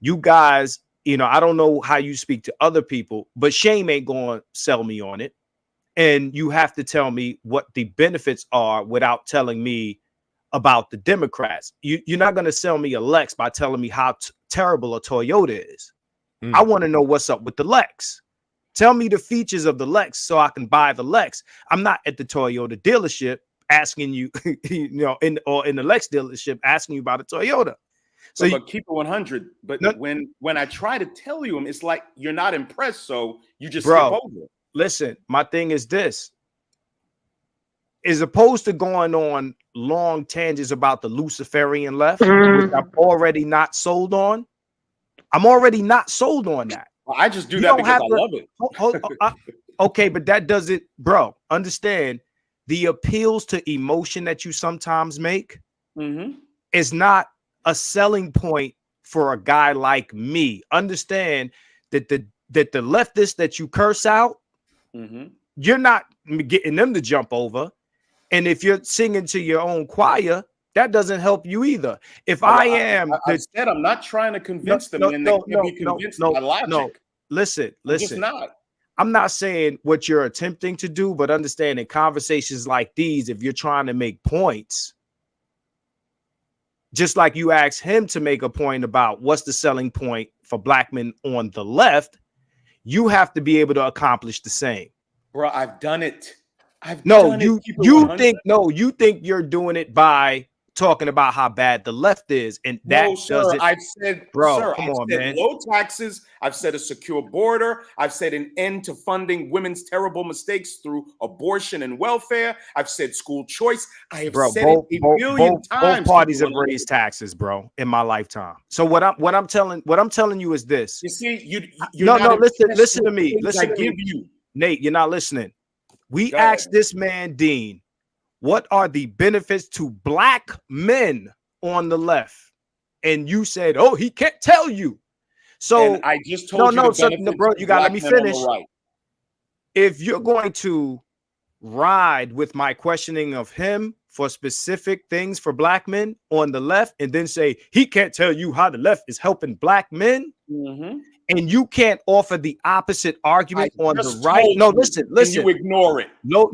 you guys, I don't know how you speak to other people, but Shame ain't going to sell me on it. And you have to tell me what the benefits are without telling me about the Democrats. You're not going to sell me a Lex by telling me how terrible a Toyota is. I want to know what's up with the Lex. Tell me the features of the Lex so I can buy the Lex. I'm not at the Toyota dealership asking you, in the Lex dealership asking you about a Toyota. So, but keep it 100. But when I try to tell you, it's like you're not impressed, so you just skip over it. Listen, my thing is this: as opposed to going on long tangents about the Luciferian left, which I'm already not sold on. I'm already not sold on that. Well, I just do that because I love it. Okay, but that doesn't, bro. Understand the appeals to emotion that you sometimes make is not a selling point for a guy like me. Understand that the leftists that you curse out, you're not getting them to jump over. And if you're singing to your own choir, that doesn't help you either. If I said I'm not trying to convince them when they can be convinced by logic. No, listen. Just not. I'm not saying what you're attempting to do, but understand in conversations like these, if you're trying to make points, just like you asked him to make a point about what's the selling point for black men on the left, you have to be able to accomplish the same. Bro, I've done it. You think you're doing it by talking about how bad the left is, and that doesn't. I've said, bro, sir, come on, man. Low taxes. I've said a secure border. I've said an end to funding women's terrible mistakes through abortion and welfare. I've said school choice. I have said it a million times. Both parties have raised taxes, bro, in my lifetime. So what I'm telling you is this. You see, listen to me. Listen to you, Nate. You're not listening. We asked this man, Dean, what are the benefits to black men on the left? And you said, oh, he can't tell you. So and I just told bro, you gotta let me finish. Right. If you're going to ride with my questioning of him for specific things for black men on the left, and then say he can't tell you how the left is helping black men, and you can't offer the opposite argument on the right. No, listen. You ignore it. No.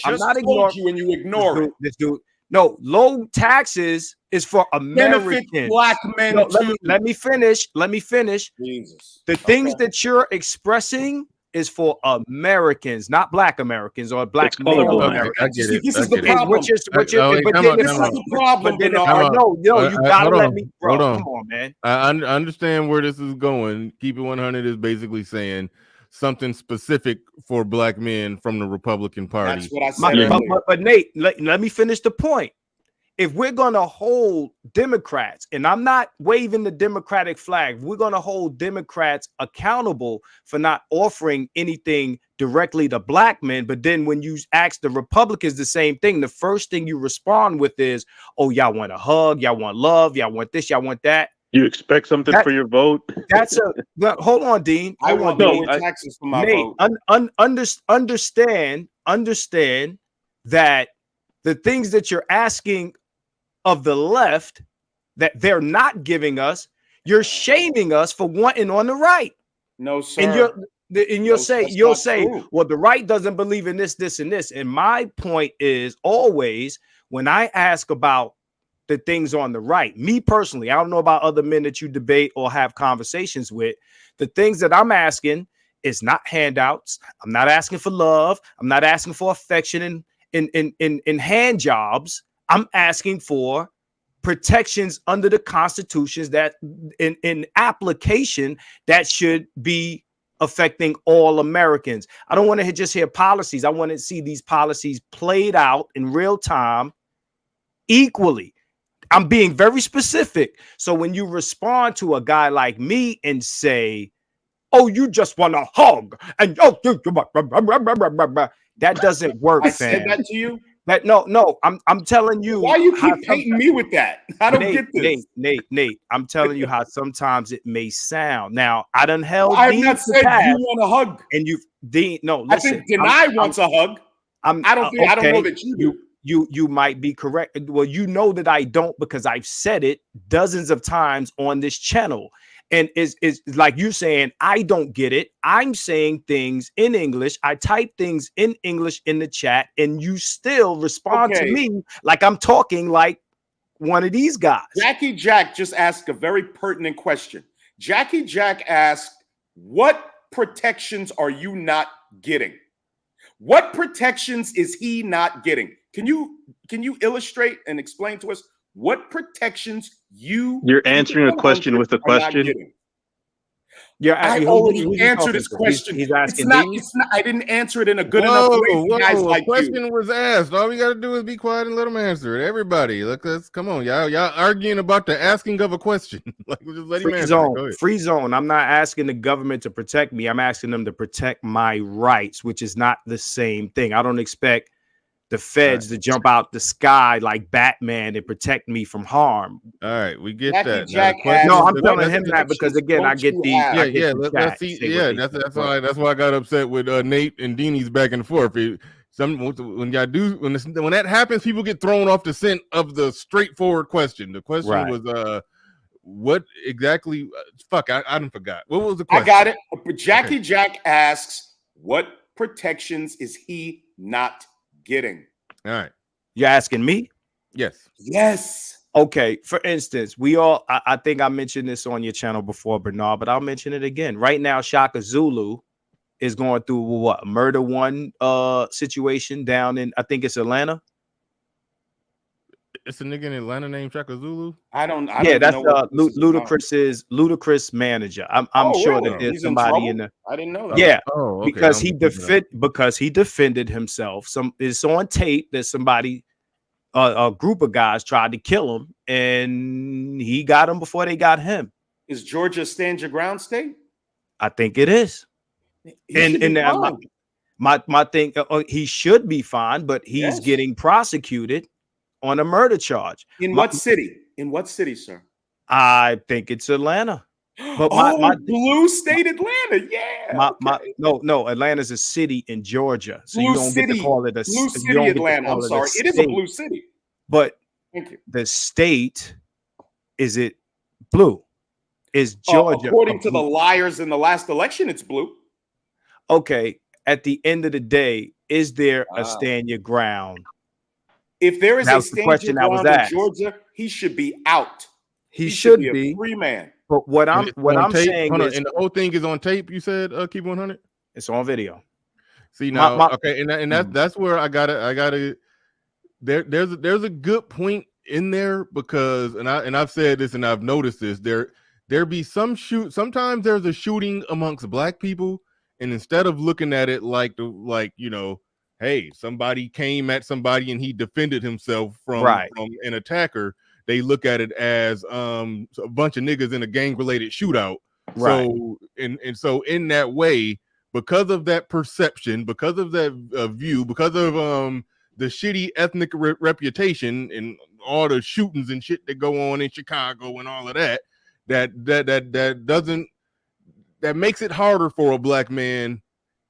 I'm not ignoring you, and you ignore it. This dude. No, low taxes is for Americans. Black men. No, let me finish. Jesus. The things that you're expressing is for Americans, not black Americans or black male Americans. I get it. This is the problem. This is the problem. You gotta let me, bro. Come on, man. I understand where this is going. Keep it 100 is basically saying something specific for black men from the Republican Party. That's what I said. But Nate, let me finish the point. If we're going to hold Democrats, and I'm not waving the Democratic flag, we're going to hold Democrats accountable for not offering anything directly to black men. But then when you ask the Republicans the same thing, the first thing you respond with is, oh, y'all want a hug, y'all want love, y'all want this, y'all want that. You expect something for your vote? Hold on, Dean. I want taxes for my vote. Understand that the things that you're asking of the left that they're not giving us, you're shaming us for wanting on the right. No, sir. And you'll say, well, the right doesn't believe in this, this, and this. And my point is always when I ask about the things on the right, me personally, I don't know about other men that you debate or have conversations with. The things that I'm asking is not handouts. I'm not asking for love. I'm not asking for affection in hand jobs. I'm asking for protections under the constitutions that in application that should be affecting all Americans. I don't want to just hear policies. I want to see these policies played out in real time equally. I'm being very specific. So when you respond to a guy like me and say, oh, you just want to hug, and that doesn't work, I fam. said that to you. That no, I'm telling you. Why you keep painting me with that? I don't get this. Nate, I'm telling you how sometimes it may sound. Now, I done held. I have not said you want a hug, and you no. Listen, I think Deny wants a hug. I don't think. I don't know that you do. You might be correct. Well, you know that I don't, because I've said it dozens of times on this channel. And is like you saying, I don't get it. I'm saying things in English. I type things in English in the chat, and you still respond to me like I'm talking like one of these guys. Jackie Jack just asked a very pertinent question. Jackie Jack asked, what protections are you not getting? What protections is he not getting? Can you illustrate and explain to us what protections you're answering a question with a question? I already answered this question. He's asking. It's not. I didn't answer it in a good enough way. Guys like question was asked. All we got to do is be quiet and let him answer it. Everybody, look, let's come on, y'all arguing about the asking of a question. Like, just let him answer. Free zone. I'm not asking the government to protect me. I'm asking them to protect my rights, which is not the same thing. I don't expect the feds to jump out the sky like Batman and protect me from harm. All right, we get Jackie that. No, I'm telling him that because again, I get the let's see. Yeah, that's why I got upset with Nate and Deanie's back and forth. When that happens, people get thrown off the scent of the straightforward question. The question was what exactly? Fuck, I done forgot. What was the question? I got it. Jackie Jack asks, what protections is he not getting? All right. You're asking me? Yes. Okay. For instance, I think I mentioned this on your channel before, Bernard, but I'll mention it again. Right now, Shaka Zulu is going through what, murder one situation down in, I think it's Atlanta. It's a nigga in Atlanta named Shaka Zulu. I don't that's know Ludacris's manager. I'm sure that there's somebody in the. I didn't know that. Yeah, okay. because he defended himself. It's on tape that somebody, a group of guys tried to kill him, and he got him before they got him. Is Georgia stand your ground state? I think it is. And my thing, he should be fine, but he's getting prosecuted on a murder charge. In what city? In what city, sir? I think it's Atlanta. But my blue state, Atlanta. Yeah. No. Atlanta's a city in Georgia, so you don't get to call it a blue city. Atlanta. I'm sorry, it is a blue city. But thank you. The state, is it blue? Is Georgia? According to the liars in the last election, it's blue. Okay. At the end of the day, is there a stand your ground? If there is a stand your ground in Georgia, he should be out. He should be a free man. But what I'm saying is, and the whole thing is on tape. You said keep 100. It's on video. See now, okay, and that's where I gotta. There's a good point in there because I've said this and I've noticed this. There be sometimes there's a shooting amongst black people, and instead of looking at it like hey, somebody came at somebody and he defended himself from an attacker, they look at it as a bunch of niggas in a gang-related shootout. Right. So so in that way, because of that perception, because of that view, because of the shitty ethnic reputation and all the shootings and shit that go on in Chicago and all of that, that makes it harder for a black man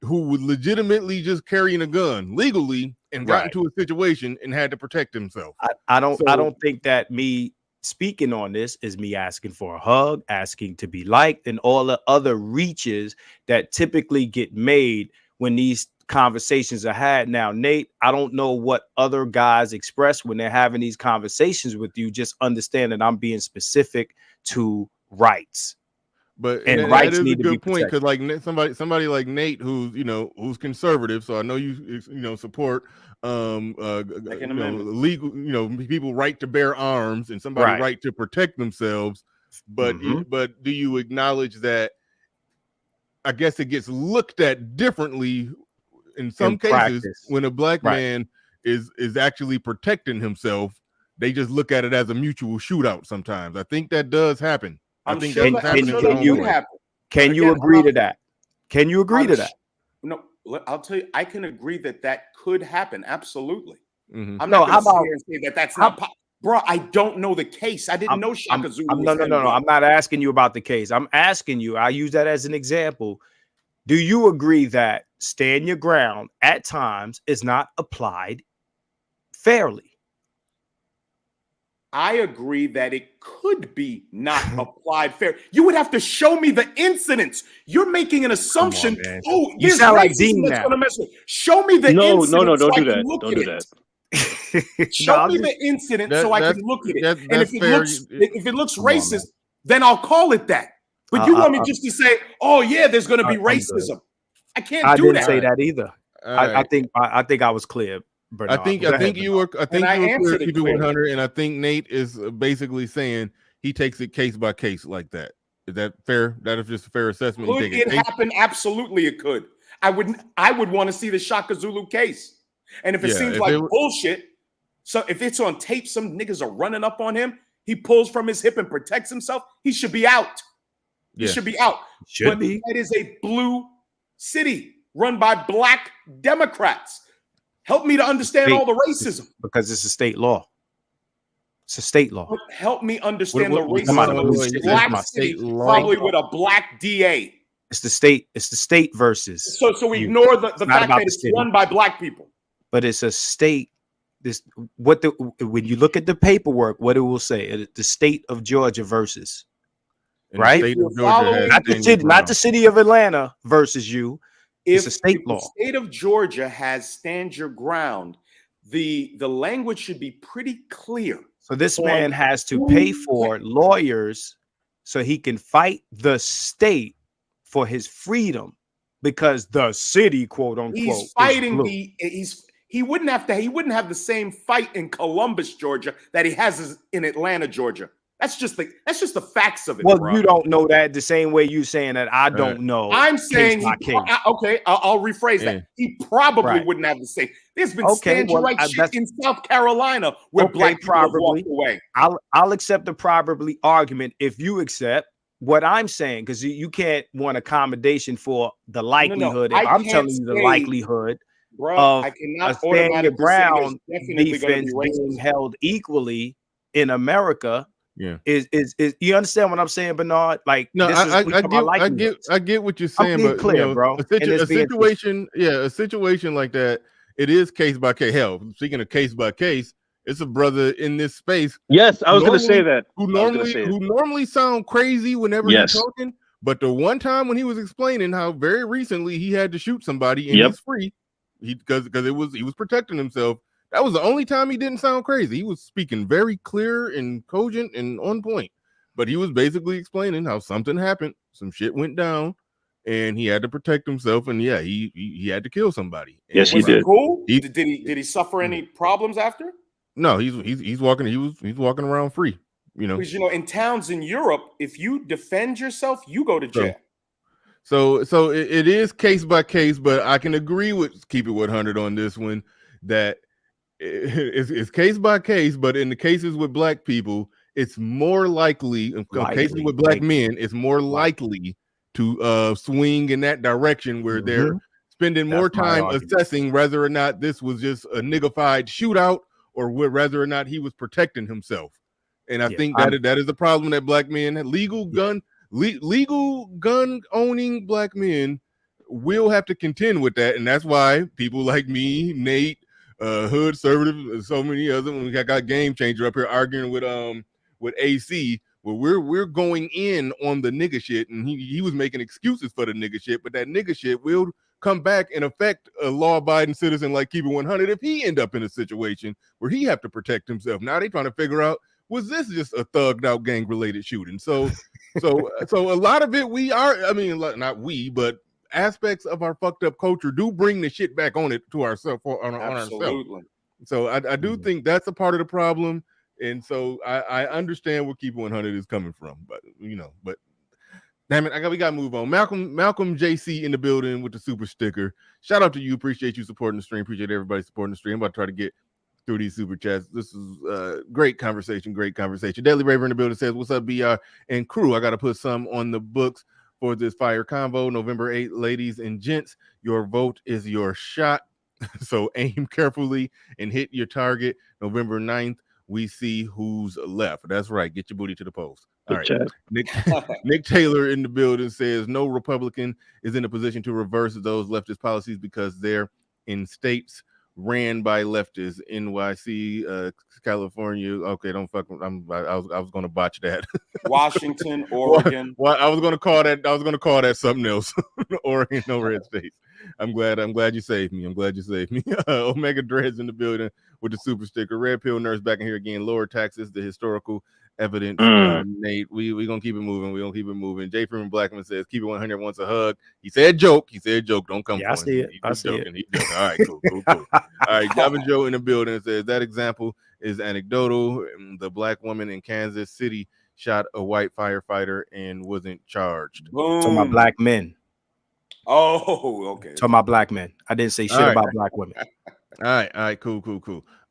who was legitimately just carrying a gun legally and got into a situation and had to protect himself. I don't think that me speaking on this is me asking for a hug, asking to be liked, and all the other reaches that typically get made when these conversations are had. Now, Nate, I don't know what other guys express when they're having these conversations with you. Just understand that I'm being specific to rights. But that is a good point, because like somebody like Nate, who's conservative, so I know you support legal, people right to bear arms and somebody right to protect themselves. But but do you acknowledge that I guess it gets looked at differently in some In cases practice. when a black Right. man is actually protecting himself. They just look at it as a mutual shootout sometimes. I think that does happen. I I'm think sure that's that, I'm happening sure with that could Homeboy. happen. Can But you again, agree to that? Can you agree to that? No, I'll tell you, I can agree that could happen. Absolutely. Mhm. I'm No, not how going to sit about- here and say that's how- not bro. I don't know the case. I didn't know Shaka Zulu was no. Henry. I'm not asking you about the case. I'm asking you. I use that as an example. Do you agree that stand your ground at times is not applied fairly? I agree that it could be not applied fair. You would have to show me the incidents. You're making an assumption. man. Oh, You there's sound like racism Dean that's now. going to mess with. Show me the No, incident so don't I do can that. look Don't at do it. that. Show me the incident so I can That's- look at it. that's- And that's fair. if it looks Come on, racist, man. then I'll call it that. But you want me just to say, "Oh yeah, there's going to be I'm good. racism." I can't I do didn't that. say that either. All I right. think I was clear, Bernard. I think Go ahead, you were I clear, answered it keep it clearly. 100, and I think Nate is basically saying he takes it case by case like that. Is that fair? That is just a fair assessment. You Could take it case- happen? Absolutely, it could. I would want to see the Shaka Zulu case. And if it Yeah, seems if like it- bullshit, so if it's on tape, some niggas are running up on him, he pulls from his hip and protects himself, he should be out. He Yeah. should be out. Should but be. that is a blue city run by black Democrats. Help me to understand all the racism. because it's a state law. It's a state law. But help me understand What- the what- racism of wait, this wait, black wait, city, state law? probably with a black DA. It's the state versus. So we you. ignore the not fact about that the it's city. run by black people. But it's a state. When you look at the paperwork, what it will say, the state of Georgia versus, and right? The state of If you're following- Georgia has not the Daniel city, not Brown. the city of Atlanta versus you. It's a state If law. the state of Georgia has stand your ground, the language should be pretty clear. So this on man has to pay for lawyers so he can fight the state for his freedom because the city, quote unquote, He's is fighting blue. he wouldn't have the same fight in Columbus, Georgia, that he has in Atlanta, Georgia. That's just the facts of it. Well, bro. you don't know that the same way you saying that I don't know. I'm saying by case. I'll rephrase Yeah. that. He probably Right. wouldn't have the same. There's been Okay, stand your well, right that's- shit in South Carolina where Okay, black people have probably. walked away. I'll accept the probably argument if you accept what I'm saying, because you can't want accommodation for the likelihood. If I I'm can't telling you the say, likelihood Bro, of I a cannot stand your automatically say ground there's definitely going to defense be being racism. held equally in America, Yeah. is you understand what I'm saying, Bernard? Like, No, this is I we talking about likelihoods. get what you're I'm saying, being but clear, you know, bro, a and it's being situation, a situation like that, it is case by case. Hell, speaking of case by case, it's a brother in this space Yes, I was going to say that. who I was gonna normally say it. who normally sound crazy whenever Yes. he's talking, but the one time when he was explaining how very recently he had to shoot somebody and Yep. he's free, because he was protecting himself. That was the only time he didn't sound crazy. He was speaking very clear and cogent and on point. But he was basically explaining how something happened, some shit went down, and he had to protect himself. And yeah, he had to kill somebody. Yes, And he Was he did. cool? He- Did he suffer any problems after? No, he's walking. He's walking around free. You know. Because in towns in Europe, if you defend yourself, you go to jail. So it is case by case, but I can agree with Keep It 100 on this one that it's case by case. But in the cases with black people, it's more likely. In cases with black men, it's more likely to swing in that direction where they're spending more That's my time argument. assessing whether or not this was just a niggified shootout or whether or not he was protecting himself. And I think that is the problem that black men legal gun owning black men will have to contend with that, and that's why people like me, Nate, Hood, Conservative, so many others. We got Game Changer up here arguing with AC. Well, we're going in on the nigga shit, and he was making excuses for the nigga shit, but that nigga shit will come back and affect a law-abiding citizen like Keep It 100 if he end up in a situation where he have to protect himself. Now they trying to figure out, was this just a thugged out gang related shooting? So a lot of it not we, but aspects of our fucked up culture do bring the shit back on it to ourselves on ourselves. Absolutely. So I do think that's a part of the problem. And so I understand where Keep It 100 is coming from, but Damn it, we gotta move on. Malcolm JC in the building with the super sticker. Shout out to you. Appreciate you supporting the stream. Appreciate everybody supporting the stream. I'm about to try to get through these super chats. This is great conversation. Deadly Raver in the building says, "What's up, BR and crew? I got to put some on the books for this fire convo. November 8th, ladies and gents. Your vote is your shot. So aim carefully and hit your target. November 9th, we see who's left. That's right. Get your booty to the polls. All right. Nick Taylor in the building says no Republican is in a position to reverse those leftist policies because they're in states ran by leftists. NYC, California. Okay, don't fuck. I was going to botch that. Washington, Oregon. Well, I was going to call that something else. Oregon, no red states. I'm glad you saved me. Omega Dreads in the building with the super sticker. Red Pill Nurse back in here again. Lower taxes, the historical evidence. Nate, we gonna keep it moving. J. Freeman Blackman says, "Keep it 100 wants a hug." He said joke. Don't come for him. He's joking. All right, cool. All right, Gavin Joe in the building says that example is anecdotal. The black woman in Kansas City shot a white firefighter and wasn't charged. Boom. To my black men. Oh, okay. To my black men. I didn't say shit about black women. All right, cool.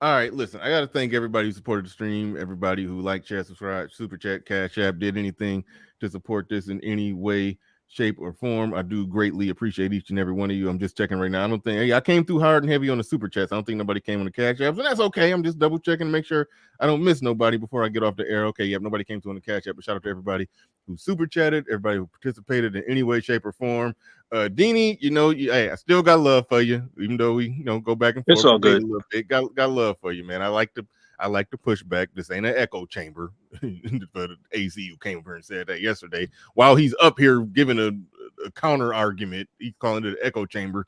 All right, listen, I got to thank everybody who supported the stream, everybody who liked, share, subscribe, super chat, cash app, did anything to support this in any way, shape, or form. I do greatly appreciate each and every one of you. I'm just checking right now. I came through hard and heavy on the super chats. I don't think nobody came on the cash apps, and that's okay. I'm just double checking to make sure I don't miss nobody before I get off the air. Okay, yep, nobody came through on the cash app, but shout out to everybody who super chatted, everybody who participated in any way, shape, or form. Deanie, I still got love for you, even though we go back and forth. It's all good. A little bit. Got love for you, man. I like to push back. This ain't an echo chamber. The AC who came over and said that yesterday, while he's up here giving a counter argument, he's calling it an echo chamber.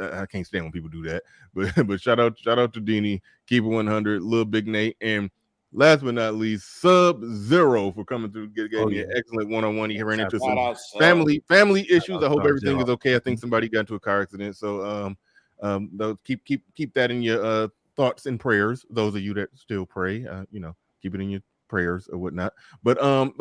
I can't stand when people do that. But shout out to Deanie, keep it 100, Lil Big Nate, and last but not least, Sub-Zero for coming through. Gave me an excellent one-on-one. He ran into some family issues. I hope everything is okay. I think somebody got into a car accident. So keep that in your thoughts and prayers. Those of you that still pray, keep it in your prayers or whatnot. But all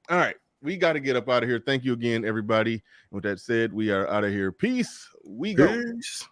right. We got to get up out of here. Thank you again, everybody. With that said, we are out of here. Peace. We go. Peace.